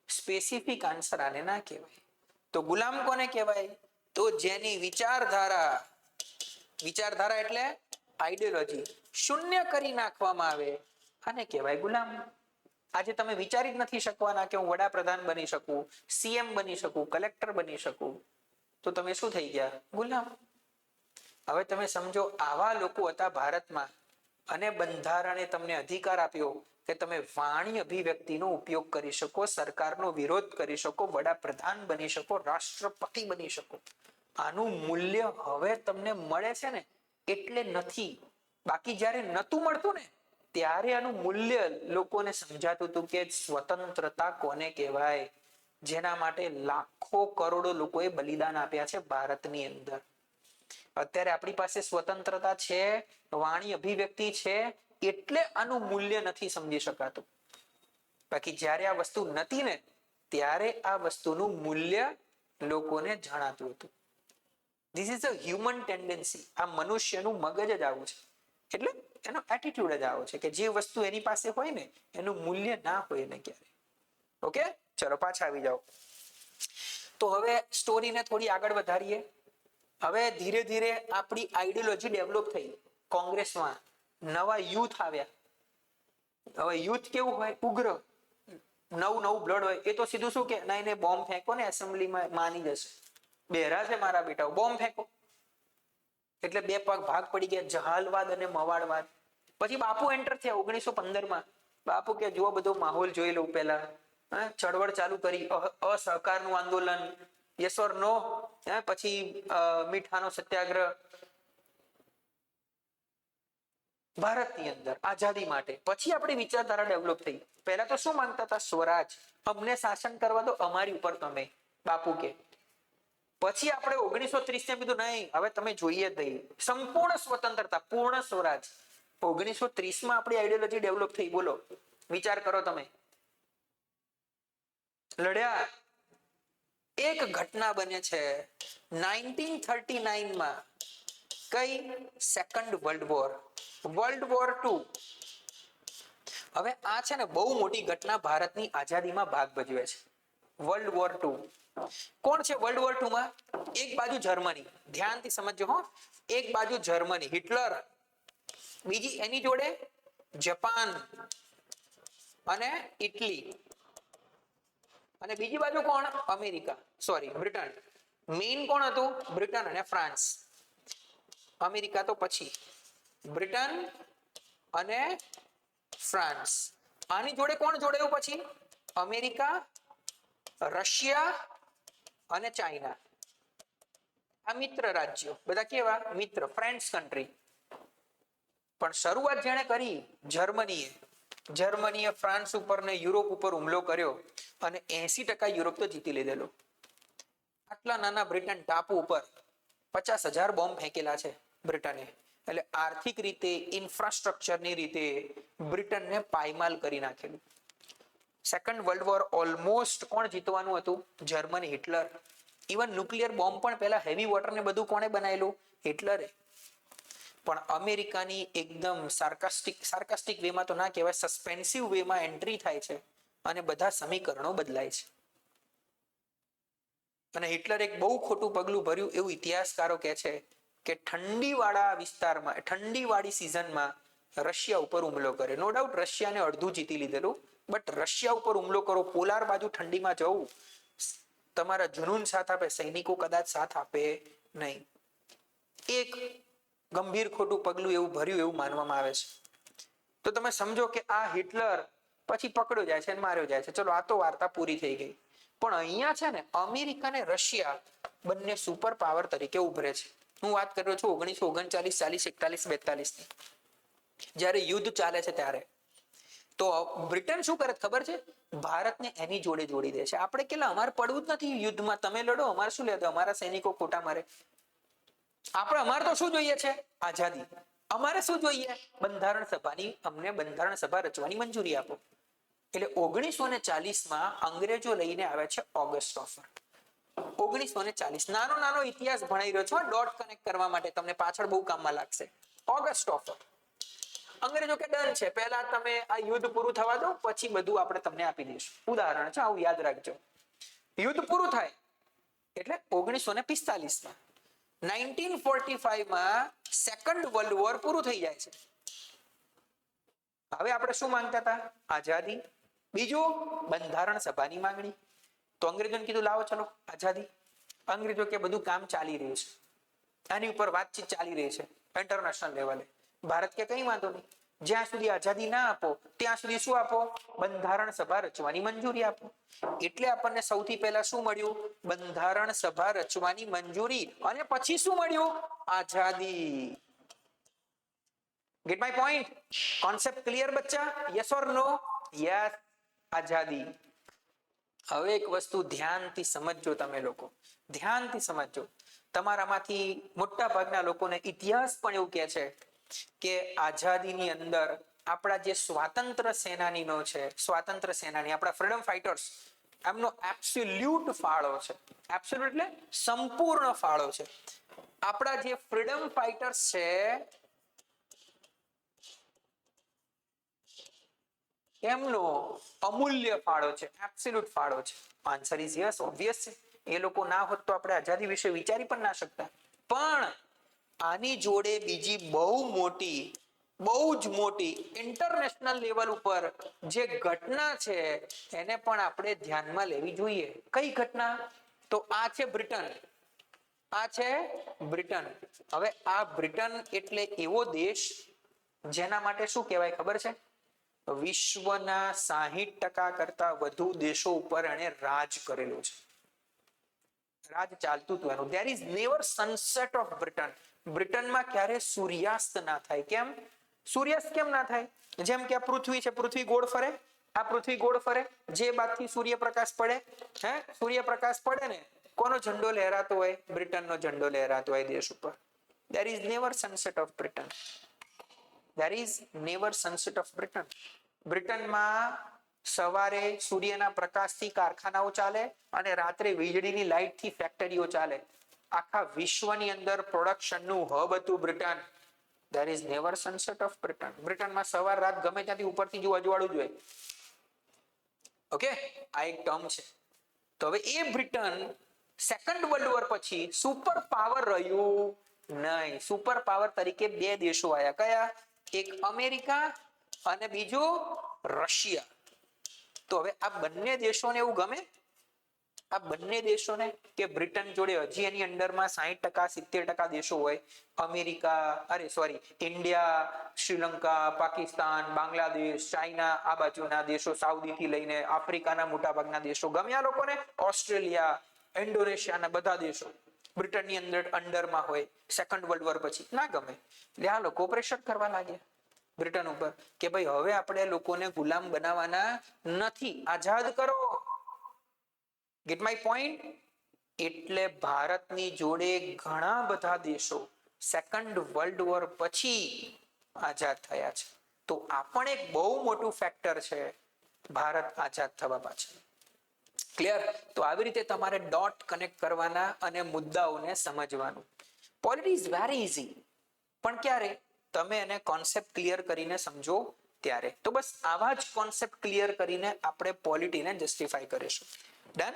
A: સ્પેસિફિક આન્સર આને ના કહેવાય. તો ગુલામ કોને કહેવાય? તો જેની વિચારધારા, વિચારધારા એટલે આઈડિયોલોજી શૂન્ય કરી નાખવામાં આવે, આને કહેવાય ગુલામ. આજે તમે વિચારી જ નથી શકવાના કે હું વડાપ્રધાન બની શકું, સીએમ બની શકું, કલેક્ટર બની શકું, તો તમે શું થઈ ગયા? ગુલામ. હવે તમે સમજો, આવા લોકો હતા ભારતમાં, અને બંધારણે તમને અધિકાર આપ્યો કે તમે વાણી અભિવ્યક્તિનો ઉપયોગ કરી શકો, સરકારનો વિરોધ કરી શકો, વડાપ્રધાન બની શકો, રાષ્ટ્રપતિ બની શકો. આનું મૂલ્ય હવે તમને મળે છે ને એટલે નથી. બાકી જ્યારે નતું મળતું ને ત્યારે આનું મૂલ્ય લોકોને સમજાતું હતું કે સ્વતંત્રતા કોને કહેવાય, જેના માટે લાખો કરોડો લોકોએ બલિદાન આપ્યા છે ભારતની અંદર. અત્યારે આપણી પાસે સ્વતંત્રતા છે, વાણી અભિવ્યક્તિ છે, એટલે આનું મૂલ્ય નથી સમજી શકાતું. બાકી જ્યારે આ વસ્તુ નથી ને ત્યારે આ વસ્તુનું મૂલ્ય લોકોને જણાતું હતું. This is a human tendency. આ મનુષ્યનું મગજ જ આવું છે, એટલે એનો એટીટ્યુડ જ આવો છે કે જે વસ્તુ એની પાસે હોય ને એનું મૂલ્ય ના હોય ને ક્યારે. ઓકે, ચલો પાછા આવી જાઓ. તો હવે સ્ટોરીને થોડી આગળ વધારીએ. હવે ધીરે ધીરે આપણી આઈડિયોલોજી ડેવલપ થઈ. કોંગ્રેસમાં નવા યુથ આવ્યા. હવે યુથ કેવું હોય? ઉગ્ર, નવું બ્લડ હોય. એ તો સીધું શું કે ના, એને બોમ્બ ફેંકો ને એસેમ્બલીમાં માની જશે. બેરા છે મારા બેટાઓ, બોમ્બ ફેંકો. એટલે બે ભાગ પડી ગયા, જહાલવાદ અને મવાળવાદ. પછી બાપુ એન્ટર થયા 1915 માં. બાપુ કે જુઓ બધો માહોલ જોઈ લઉં પહેલા. ચળવળ ચાલુ કરી, અસહકારનું આંદોલન, યસ ઓર નો. પછી મીઠાનો સત્યાગ્રહ ભારતની અંદર આઝાદી માટે. પછી આપણી વિચારધારા ડેવલપ થઈ. પહેલા તો શું માંગતા હતા? સ્વરાજ, અમને શાસન કરવા દો, અમારી ઉપર તમે. બાપુ કે પછી આપણે 1930 ને કીધું નહીં હવે તમે જોઈએ જ નહીં, સંપૂર્ણ સ્વતંત્રતા, પૂર્ણ સ્વરાજ. 1930 માં આપણી આઈડિયોલોજી ડેવલપ થઈ. બોલો, વિચાર કરો તમે. લડ્યા. એક ઘટના બને છે 1939 માં. કઈ? Second world war, world war 2. હવે આ છે ને બહુ મોટી ઘટના ભારતની આઝાદીમાં ભાગ ભજવે છે. World war 2. કોણ છે વર્લ્ડ વોર 2 માં? એક બાજુ જર્મની, ધ્યાનથી સમજજો હો. એક બાજુ જર્મની, હિટલર. બીજી એની જોડે જાપાન અને ઇટલી. અને બીજી બાજુ કોણ? America, sorry Britain. મેઇન કોણ હતું? બ્રિટન અને ફ્રાન્સ. અમેરિકા તો પછી, બ્રિટન અને ફ્રાન્સ. આની જોડે કોણ જોડાયું પછી? અમેરિકા, રશિયા અને ચાઇના. આ મિત્ર રાજ્યો, બધા કેવા? મિત્ર, ફ્રેન્ડ્સ કન્ટ્રી. પણ શરૂઆત જેણે કરી જર્મનીએ. જર્મનીએ ફ્રાન્સ ઉપર ને યુરોપ ઉપર હુમલો કર્યો અને 80% યુરોપ તો જીતી લીધેલો. આટલા નાના બ્રિટન ટાપુ ઉપર 50,000 બોમ્બ ફેંકેલા છે બ્રિટને. એટલે આર્થિક રીતે, ઇન્ફ્રાસ્ટ્રક્ચરની રીતે બ્રિટનને પાયમાલ કરી નાખેલું. સેકન્ડ વર્લ્ડ વોર ઓલમોસ્ટ કોણ જીતવાનું હતું? Germany, Hitler. Even nuclear bomb પણ પહેલા હેવી વોટર ને બધું કોણે બનાવેલું? હિટલરે. પણ અમેરિકાની એકદમ સાર્કાસ્ટિક વેમાં તો ના કહેવાય, સસ્પેન્સિવ વેમાં એન્ટ્રી થાય છે અને બધા સમીકરણો બદલાય છે. અને હિટલર એક બહુ ખોટું પગલું ભર્યું એવું ઇતિહાસકારો કહે છે કે ઠંડીવાળા વિસ્તારમાં, ઠંડીવાળી સિઝનમાં રશિયા ઉપર હુમલો કરે. નો ડાઉટ રશિયાને અડધું જીતી લીધેલું, બટ રશિયા ઉપર હુમલો કરો, પોલાર બાજુ ઠંડીમાં જવું, તમારા જુનૂન સાથ આપે, સૈનિકો કદાચ સાથ આપે નહીં. એક ગંભીર ખોટું પગલું એવું ભર્યું એવું માનવામાં આવે છે. તો તમે સમજો કે આ હિટલર પછી પકડ્યો જાય છે અને માર્યો જાય છે. ચલો, આ તો વાર્તા પૂરી થઈ ગઈ. પણ અહીંયા છે ને અમેરિકા અને રશિયા બંને સુપર પાવર તરીકે ઉભરે છે. હું વાત કરી રહ્યો છું 1939, 40, 41, 42 ની. જ્યારે યુદ્ધ ચાલે છે ત્યારે તો બ્રિટન શું કરે ખબર છે? ભારતને એની જોડે જોડી દે છે. આપણે કેટલા, અમારે પડવું જ નથી યુદ્ધમાં, તમે લડો, અમારે શું લેતો, અમારા સૈનિકો ખોટા મારે. અમારે તો શું જોઈએ છે? આઝાદી. અમારે શું જોઈએ? બંધારણ સભાની, અમને બંધારણ સભા રચવાની મંજૂરી આપો. એટલે 1940 માં અંગ્રેજો લઈને આવે છે ઓગસ્ટ ઓફર. 1940. નાનો ઇતિહાસ ભણાઈ રહ્યો છો, ડોટ કનેક્ટ કરવા માટે, તમને પાછળ બહુ કામમાં લાગશે. August offer. અંગ્રેજો કે ડન છે, પહેલા તમે આ યુદ્ધ પૂરું થવા દો, પછી બધું આપણે તમને આપી દઈશું. ઉદાહરણ છે, આવું યાદ રાખજો. યુદ્ધ પૂરું થાય એટલે 1945 માં, 1945 માં સેકન્ડ વર્લ્ડ વોર પૂરું થઈ જાય છે. હવે આપણે શું માંગતા હતા? આઝાદી. બીજું બંધારણ સભાની માંગણી. તો અંગ્રેજોને કીધું લાવો ચલો આઝાદી. અંગ્રેજો કે બધું કામ ચાલી રહ્યું છે, આની ઉપર વાતચીત ચાલી રહી છે ઇન્ટરનેશનલ લેવલે. ભારત કે કઈ વાંધો નહીં, જ્યાં સુધી આઝાદી ના આપો ત્યાં સુધી શું આપો? બંધારણ સભા રચવાની મંજૂરી આપો. એટલે આપણને સૌથી પહેલા શું મળ્યું? બંધારણ સભા રચવાની મંજૂરી. અને પછી શું મળ્યું? આઝાદી. Get my point? Concept clear બચ્ચા? Yes or no? યસ, આઝાદી. હવે એક વસ્તુ ધ્યાનથી સમજજો, તમે લોકો ધ્યાનથી સમજજો. તમારામાંથી મોટા ભાગના લોકોને ઇતિહાસ પણ એવું કહે છે કે આઝાદીની અંદર આપણા જે સ્વાતંત્ર્ય સેનાનીનો છે, સ્વાતંત્ર્ય સેનાની, આપણા ફ્રીડમ ફાઇટર્સ, એમનો એબ્સોલ્યુટ ફાળો છે. એબ્સોલ્યુટ એટલે સંપૂર્ણ ફાળો છે. આપણા જે ફ્રીડમ ફાઇટર્સ છે એમનો અમૂલ્ય ફાળો છે, એબ્સોલ્યુટ ફાળો છે. આન્સર ઇઝ યસ, ઓબ્વિયસ છે. એ લોકો ના હોત તો આપણે આઝાદી વિશે વિચારી પણ ના શકતા. પણ આની જોડે બીજી બહુ જ મોટી ઇન્ટરનેશનલ લેવલ ઉપર જે ઘટના છે એને પણ આપણે ધ્યાનમાં લેવી જોઈએ. કઈ ઘટના? તો આ છે બ્રિટન. આ છે બ્રિટન. હવે આ બ્રિટન એટલે એવો દેશ જેના માટે શું કહેવાય ખબર છે? વિશ્વના 60% કરતા વધુ દેશો ઉપર એને રાજ કરેલું છે. રાજ ચાલતું હતું એનું. there is never sunset of Britain. બ્રિટનમાં ક્યારે સૂર્યાસ્ત ના થાય. કેમ સૂર્યાસ્ત કેમ ના થાય? જેમ કે આ પૃથ્વી છે, પૃથ્વી ગોળ ફરે, આ પૃથ્વી ગોળ ફરે, જે બાજુથી સૂર્યપ્રકાશ પડે, સૂર્યપ્રકાશ પડે ને કોનો ઝંડો લહેરાતો હોય? બ્રિટનનો ઝંડો લહેરાતો હોય દેશ ઉપર. There is never sunset of Britain. There is never sunset of Britain. બ્રિટનમાં સવારે સૂર્યના પ્રકાશથી કારખાનાઓ ચાલે અને રાત્રે વીજળીની લાઇટથી ફેક્ટરીઓ ચાલે. આખા વિશ્વની અંદર પ્રોડક્શનનું હબ હતું Britain. There is never sunset of Britain. બ્રિટનમાં સવાર રાત ગમે ત્યાંથી ઉપરથી જો અજવાળું જ હોય. ઓકે, આ એક ટર્મ છે. તો હવે એ બ્રિટન સેકન્ડ વર્લ્ડ વોર પછી સુપર પાવર રહ્યું નહીં. સુપર પાવર તરીકે બે દેશો આવ્યા. કયા? એક અમેરિકા અને બીજું રશિયા. તો હવે આ બંને દેશોને એવું ગમે? આ બંને દેશોને કે બ્રિટન જોડે હજી એની અંડરમાં 60% 70% દેશો હોય. ઇન્ડિયા, શ્રીલંકા, પાકિસ્તાન, બાંગ્લાદેશ, ચાઇના, આ બાજુના દેશો, સાઉદી થી લઈને આફ્રિકાના મોટા ભાગના દેશો ગમ્યા લોકોને. ઓસ્ટ્રેલિયા, ઇન્ડોનેશિયાના બધા દેશો બ્રિટનની અંડરમાં હોય. સેકન્ડ વર્લ્ડ વોર પછી ના ગમે એટલે આ લોકો પ્રેશર કરવા લાગ્યા બ્રિટન ઉપર કે ભાઈ હવે આપણે લોકોને ગુલામ બનાવવાના નથી, આઝાદ કરો. Gate my point? એટલે ભારતની જોડે ઘણા બધા દેશો સેકન્ડ વર્લ્ડ વોર પછી આઝાદ થયા છે. તો આ પણ એક બહુ મોટું ફેક્ટર છે ભારત આઝાદ થવા પાછળ. ક્લિયર? તો આવી રીતે તમારે ડોટ કનેક્ટ કરવાના અને મુદ્દાઓને સમજવાનું. પોલિટી ઇઝ વેરી ઇઝી, પણ ક્યારે? તમે એને કોન્સેપ્ટ ક્લિયર કરીને સમજો ત્યારે. તો બસ આવા જ કોન્સેપ્ટ ક્લિયર કરીને આપણે પોલિટીને જસ્ટિફાઈ કરીશું. ડન?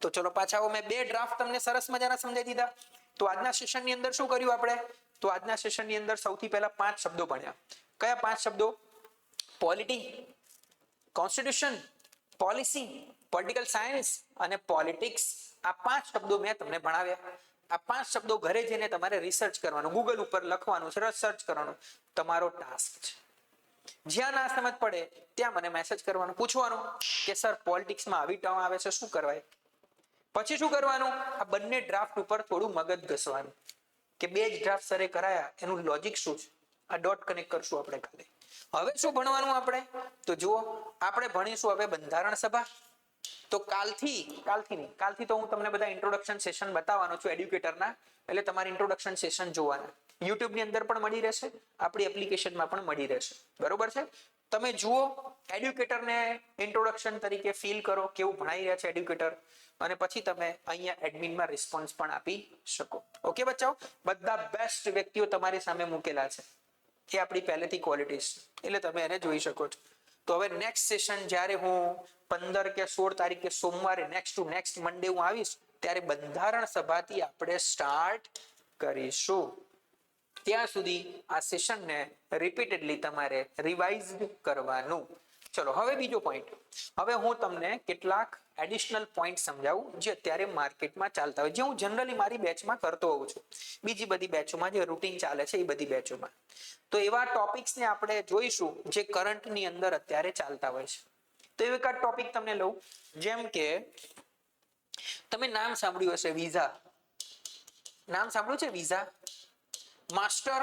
A: તો ચલો પાછા આવો. મેં બે ડ્રાફ્ટ તમને સરસ મજાના સમજાવી દીધા. તો આજના સેશનની અંદર શું કર્યું આપણે? તો આજના સેશનની અંદર સૌથી પહેલા 5 શબ્દો ભણ્યા. કયા 5 શબ્દો? Polity, constitution, policy, political science અને પોલિટિક્સ. આ 5 શબ્દો મેં તમને ભણાવ્યા. આ 5 શબ્દો ઘરે જઈને તમારે રિસર્ચ કરવાનું, ગૂગલ ઉપર લખવાનું છે, સર્ચ કરવાનું તમારો ટાસ્ક છે. જ્યાં ના સમજ પડે ત્યાં મને મેસેજ કરવાનો, પૂછવાનું કે સર પોલિટિક્સમાં આવી ટર્મ આવે છે, શું કરવાય? પછી શું કરવાનું? આ બંને ડ્રાફ્ટ ઉપર થોડું મગજ ઘસવાનું કે બે જ ડ્રાફ્ટ સરે કરાયા, એનું લોજિક શું છે. આ ડોટ કનેક્ટ કરશું આપણે કાલે. હવે શું ભણવાનું આપણે? તો જુઓ, આપણે ભણીશું હવે બંધારણ સભા. તો કાલથી તો હું તમને બધા ઇન્ટ્રોડક્શન સેશન બતાવવાનો છું એડ્યુકેટરના. એટલે તમારે ઇન્ટ્રોડક્શન સેશન જોવાના. યુટ્યુબ ની અંદર પણ મળી રહેશે, આપણી એપ્લિકેશનમાં પણ મળી રહેશે. બરોબર છે? તમે જુઓ, એડ્યુકેટરને ઇન્ટ્રોડક્શન તરીકે ફીલ કરો કેવું ભણાઈ રહ્યા છે એડ્યુકેટર, અને પછી તમે અહીંયા એડમિનમાં રિસ્પોન્સ પણ આપી શકો. ઓકે બચ્ચાઓ? બધા બેસ્ટ વ્યક્તિઓ તમારી સામે મૂકેલા છે. એ આપણી પહેલેથી ક્વોલિટીઝ, એટલે તમે એને જોઈ શકો છો. તો હવે નેક્સ્ટ સેશન જ્યારે હું 15 કે 16 તારીખે સોમવારે નેક્સ્ટ મંડે હું આવીશ, ત્યારે બંધારણ સભાથી આપણે સ્ટાર્ટ કરીશું. ત્યાં સુધી આ સેશનને રિપીટેડલી તમારે રિવાઇઝ કરવાનું. ચલો હવે બીજો પોઈન્ટ. હવે હું તમને કેટલાક એડિશનલ પોઈન્ટ સમજાવું જે અત્યારે માર્કેટમાં ચાલતા હોય, જે હું જનરલી મારી બેચમાં કરતો હોઉં છું, બીજી બધી બેચોમાં જે રૂટીન ચાલે છે એ બધી બેચોમાં. તો એવા ટોપિક્સને આપણે જોઈશું જે કરંટની અંદર અત્યારે ચાલતા હોય છે. તો એક આ ટોપિક તમને લઉં, જેમ કે તમે નામ સાંભળ્યું હશે વિઝા. નામ સાંભળ્યું છે વિઝા? માસ્ટર,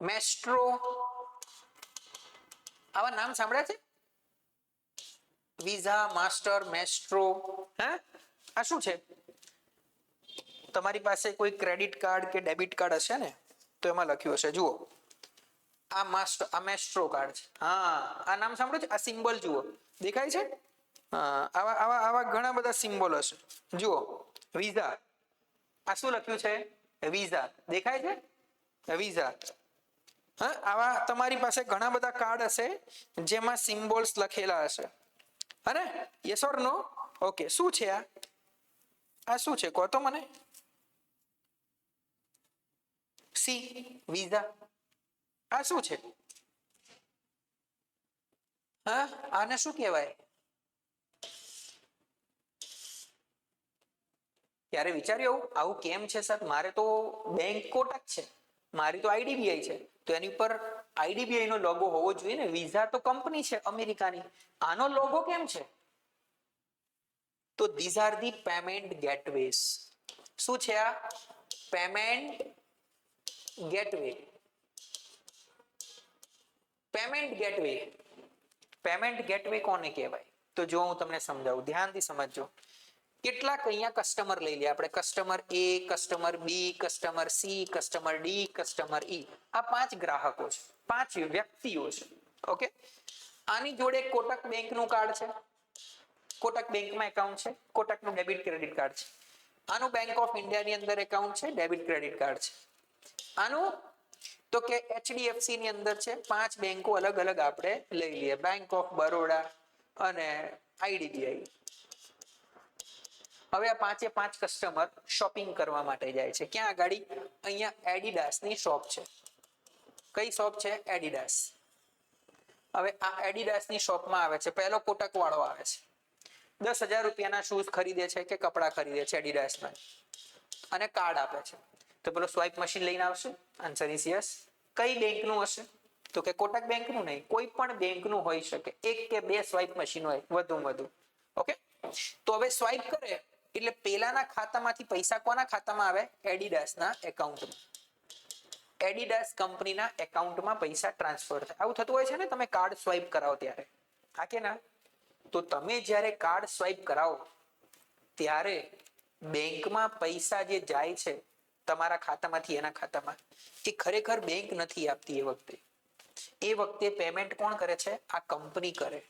A: મેસ્ટ્રો, આવા નામ સાંભળ્યા છે? Visa, master, Maestro. હા, આ શું છે? તમારી પાસે કોઈ ક્રેડિટ કાર્ડ કે ડેબિટ કાર્ડ હશે ને, તો એમાં લખ્યું હશે, જુઓ આ માસ્ટર, આ મેસ્ટ્રો કાર્ડ છે. હા, આ નામ સાંભળ્યું છે? આ સિમ્બોલ જુઓ, દેખાય છે? હા, આવા ઘણા બધા સિમ્બોલ હશે. જુઓ વિઝા, આ શું લખ્યું છે? વિઝા. દેખાય છે? વિઝા. હા, આવા તમારી પાસે ઘણા બધા કાર્ડ હશે જેમાં સિમ્બોલ્સ લખેલા હશે. હને? Yes or no? ઓકે, શું છે આ? આ શું છે કહો તો મને? C, visa. આ શું છે? હા, આને શું કહેવાય? ત્યારે વિચાર્યું આવું કેમ છે સર? મારે તો બેંક કોટક છે, મારી તો આઈડીબીઆઈ છે, તો એની ઉપર આઈડીબીઆઈ નો લોગો હોવો જોઈએ ને. વિઝા તો કંપની છે અમેરિકાની, આનો લોગો કેમ છે? તો these are the payment gateways. શું છે આ? Payment gateway. Payment gateway. Payment gateway કોને કહેવાય? તો જો હું તમને સમજાવું, ધ્યાનથી સમજજો. કેટલાક અહીંયા કસ્ટમર લઈ લે આપણે, customer A, customer B, customer C, customer D, customer E. આ 5 ગ્રાહકો છે, 5 વ્યક્તિઓ છે. ઓકે, આની જોડે કોટક બેંકનું કાર્ડ છે, કોટક બેંકમાં એકાઉન્ટ છે, કોટકનું ડેબિટ ક્રેડિટ કાર્ડ છે. આનું બેંક ઓફ ઇન્ડિયાની અંદર એકાઉન્ટ છે, ડેબિટ ક્રેડિટ કાર્ડ છે. આનું તો કે HDFC ની અંદર છે. 5 બેંકો અલગ અલગ આપણે લઈ લઈએ, બેંક ઓફ બરોડા અને IDBI. હવે આ 5 કસ્ટમર શોપિંગ કરવા માટે જાય છે. ક્યાં આગળ? અહીંયા એડિડાસ ની શોપ છે. કઈ શોપ છે? એડિડાસ. હવે આ એડિડાસ ની શોપમાં આવે છે, પહેલો કોટક વાળો આવે છે, 10,000 રૂપિયાના શૂઝ ખરીદે છે કે કપડા ખરીદે છે એડિડાસમાં, અને કાર્ડ આપે છે. તો પેલો સ્વાઇપ મશીન લઈને આવશે? Answer is yes. કઈ બેંકનું હશે? તો કે કોટક બેંકનું નહીં, કોઈ પણ બેંકનું હોઈ શકે. 1 કે 2 સ્વાઇપ મશીન હોય વધુમાં વધુ. ઓકે, તો હવે સ્વાઇપ કરે એટલે પેલાના ખાતામાંથી પૈસા કોના ખાતામાં આવે? એડિડાસના એકાઉન્ટમાં. એડિડાસ કંપનીના એકાઉન્ટમાં પૈસા ટ્રાન્સફર થાય. આવું થતું હોય છે ને તમે કાર્ડ સ્વાઇપ કરાવો ત્યારે, હા કે ના? તો તમે જ્યારે કાર્ડ સ્વાઇપ કરાવો ત્યારે બેંકમાં પૈસા જે જાય છે તમારા ખાતામાંથી એના ખાતામાં, એ ખરેખર બેંક નથી આપતી. એ વખતે પેમેન્ટ કોણ કરે છે? આ કંપની કરે.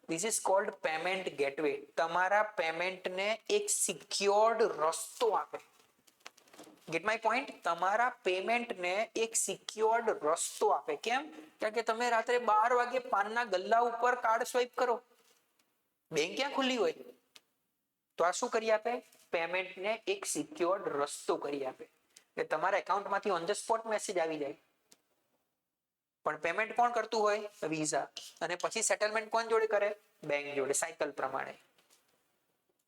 A: This is called payment gateway. તમારા પેમેન્ટને એક સિક્યોર્ડ રસ્તો આપે. Gate my point? તમારા પેમેન્ટને એક સિક્યોર્ડ રસ્તો આપે. કેમ? કારણ કે તમે રાત્રે 12 વાગે પાનના ગલ્લા ઉપર કાર્ડ સ્વાઇપ કરો, બેંક ક્યાં ખુલ્લી હોય? તો આ શું કરી આપે? પેમેન્ટને એક સિક્યોર્ડ રસ્તો કરી આપે. એટલે તમારા એકાઉન્ટમાંથી ઓન ધ સ્પોટ મેસેજ આવી જાય, પણ પેમેન્ટ કોણ કરતું હોય? વિઝા. અને પછી સેટલમેન્ટ કોણ જોડે કરે? બેંક જોડે, સાયકલ પ્રમાણે.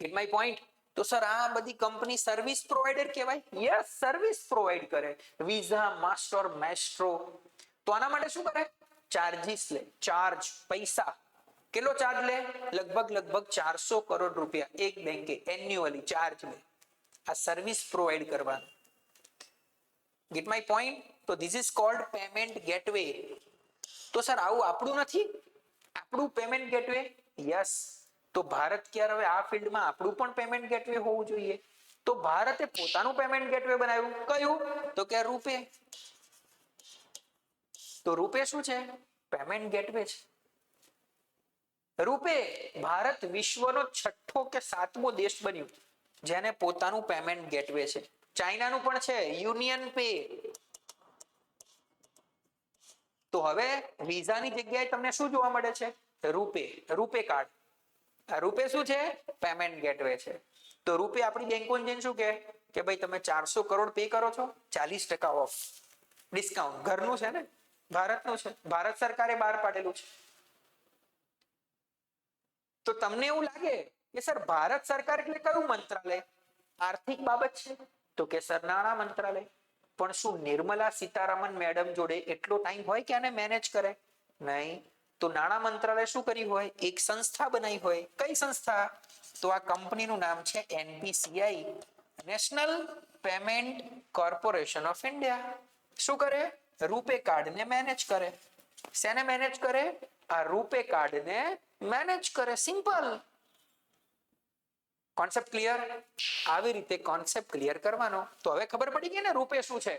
A: Gate my point? તો સર આ બધી કંપની સર્વિસ પ્રોવાઇડર કહેવાય? યસ, સર્વિસ પ્રોવાઇડ કરે. Visa, master, Maestro. તો આના માટે શું કરે? ચાર્જીસ લે. ચાર્જ, પૈસા. કેટલો ચાર્જ લે? લગભગ 400 કરોડ રૂપિયા એક બેંકે એન્યુઅલી ચાર્જ લે આ સર્વિસ પ્રોવાઇડ કરવાનું. Get my point? તો this is called payment gateway. તો સર આવું આપણું નથી? આપણું પેમેન્ટ ગેટવે? યસ. તો ભારત ક્યારે હવે આ ફિલ્ડમાં આપણું પણ પેમેન્ટ ગેટવે હોવું જોઈએ. તો ભારતે પોતાનું પેમેન્ટ ગેટવે બનાવ્યું. કયું? તો કે રૂપે. તો રૂપે શું છે? પેમેન્ટ ગેટવે છે. રૂપે ભારત વિશ્વનો 6થો કે 7મો દેશ બન્યું જેને પોતાનું પેમેન્ટ ગેટવે છે. ચાઇનાનું પણ છે, યુનિયન પે. તો હવે વિઝાની જગ્યાએ તમને શું જોવા મળે છે? રૂપે, રૂપે કાર્ડ. આ રૂપે શું છે? પેમેન્ટ ગેટવે છે. તો રૂપે આપણી બેંકોને જઈને શું કે ભાઈ તમે 400 કરોડ પે કરો છો, 40% ઓફ ડિસ્કાઉન્ટ. ઘરનું છે ને, ભારતનું છે, ભારત સરકારે બહાર પાડેલું છે. તો તમને એવું લાગે કે સર ભારત સરકાર એટલે કયું મંત્રાલય? આર્થિક બાબત છે? તો કે સર નાણાં મંત્રાલય. પણ શું નિર્મલા સીતારામન મેડમ જોડે એટલો ટાઈમ હોય કે આને મેનેજ કરે? નહીં. તો નાણાં મંત્રાલય શું કર્યું હોય? એક સંસ્થા બનાવી હોય. કઈ સંસ્થા? તો આ કંપનીનું નામ છે NPCI, national payment corporation of India. શું કરે? રૂપે કાર્ડને મેનેજ કરે. શેને મેનેજ કરે? આ રૂપે કાર્ડને મેનેજ કરે. Simple concept clear? આવી રીતે કોન્સેપ્ટ ક્લિયર કરવાનો. તો હવે ખબર પડી ગઈ ને રૂપે શું છે?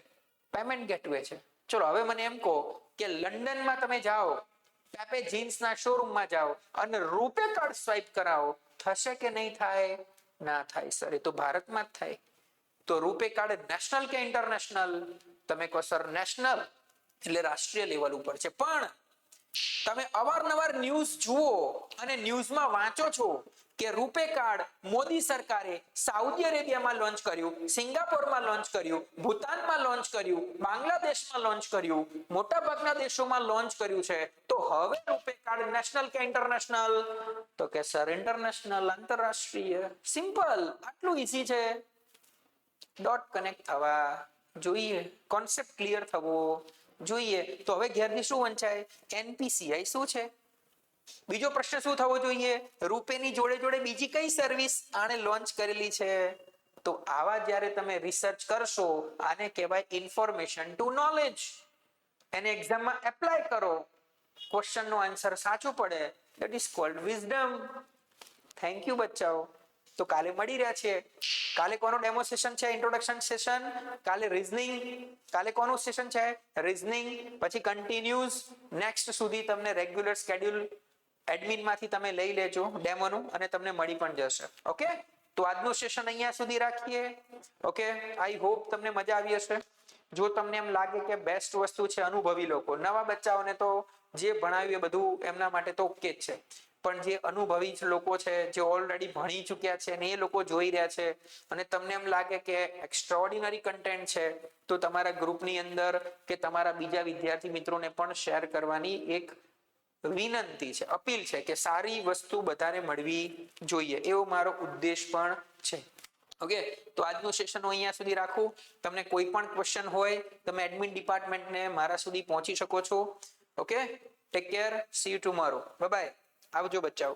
A: પેમેન્ટ ગેટવે છે. ચલો હવે મને એમ કહો કે લંડનમાં તમે જાઓ, પેપે જીન્સના શોરૂમમાં જાઓ અને રૂપે કાર્ડ સ્વાઇપ કરાવો, થશે કે નહીં થાય? ના થાય સર, એ તો ભારતમાં જ થાય. તો રૂપે કાર્ડ નેશનલ કે ઇન્ટરનેશનલ? તમે કહો સર નેશનલ, એટલે રાષ્ટ્રીય લેવલ ઉપર છે. પણ તમે અવારનવાર ન્યૂઝ જુઓ અને ન્યૂઝમાં વાંચો છો કે રૂપે કાર્ડ મોદી સરકારે સાઉદી અરેબિયામાં લોન્ચ કર્યું, સિંગાપોરમાં લોન્ચ કર્યું, ભૂતાનમાં લોન્ચ કર્યું, બાંગ્લાદેશમાં લોન્ચ કર્યું, મોટાભાગના દેશોમાં લોન્ચ કર્યું છે. તો હવે રૂપે કાર્ડ નેશનલ કે ઇન્ટરનેશનલ? તો કે સર ઇન્ટરનેશનલ, આંતરરાષ્ટ્રીય. સિમ્પલ, આટલું ઈઝી છે. ડોટ કનેક્ટ થવા જોઈએ, કોન્સેપ્ટ ક્લિયર થવો જોઈએ. તો હવે ઘેરથી શું વંચાય? NPCI શું છે? બીજો પ્રશ્ન શું થવો જોઈએ? રૂપેની જોડે જોડે બીજી કઈ સર્વિસ આને લોન્ચ કરેલી છે? તો આવા જ્યારે તમે રિસર્ચ કરશો આને કહેવાય ઇન્ફોર્મેશન ટુ નોલેજ. એને એક્ઝામમાં એપ્લાય કરો, ક્વેશ્ચનનો આન્સર સાચો પડે, that is called wisdom. Thank you બચ્ચાઓ. તો કાલે મળી રહ્યા છે. કાલે કોનો ડેમો સેશન છે? Introduction session. કાલે રીઝનિંગ. કાલે કોનું સેશન છે? રીઝનિંગ. પછી કન્ટિન્યુઅસ નેક્સ્ટ સુધી તમને રેગ્યુલર સ્કેડ્યુલ એડમિન માંથી તમે લઈ લેજો ડેમોનું, અને તમને મળી પણ જશે. ઓકે, તો આજનું સેશન અહીંયા સુધી રાખીએ. ઓકે, આઈ હોપ તમને મજા આવી હશે. જો તમને એમ લાગે કે બેસ્ટ વસ્તુ છે અનુભવી લોકો, નવા બચ્ચાઓને તો જે ભણાવ્યું એ બધું એમના માટે તો ઓકે જ છે, પણ જે અનુભવી લોકો છે, જે ઓલરેડી ભણી ચૂક્યા છે અને એ લોકો જોઈ રહ્યા છે, અને તમને એમ લાગે કે એક્સ્ટ્રાઓર્ડિનરી કન્ટેન્ટ છે, તો તમારા ગ્રુપની અંદર કે તમારા બીજા વિદ્યાર્થી મિત્રોને પણ શેર કરવાની એક વિનંતી છે, અપીલ છે કે સારી વસ્તુ બધાને મળવી જોઈએ, એવો મારો ઉદ્દેશ પણ છે. ઓકે, તો આજનું સેશન હું અહીંયા સુધી રાખું. તમને કોઈ પણ ક્વેશ્ચન હોય તમે એડમિન ડિપાર્ટમેન્ટને મારા સુધી પહોંચી શકો છો. Okay, take care, C you tomorrow. Bye bye. આવજો બચ્ચાઓ.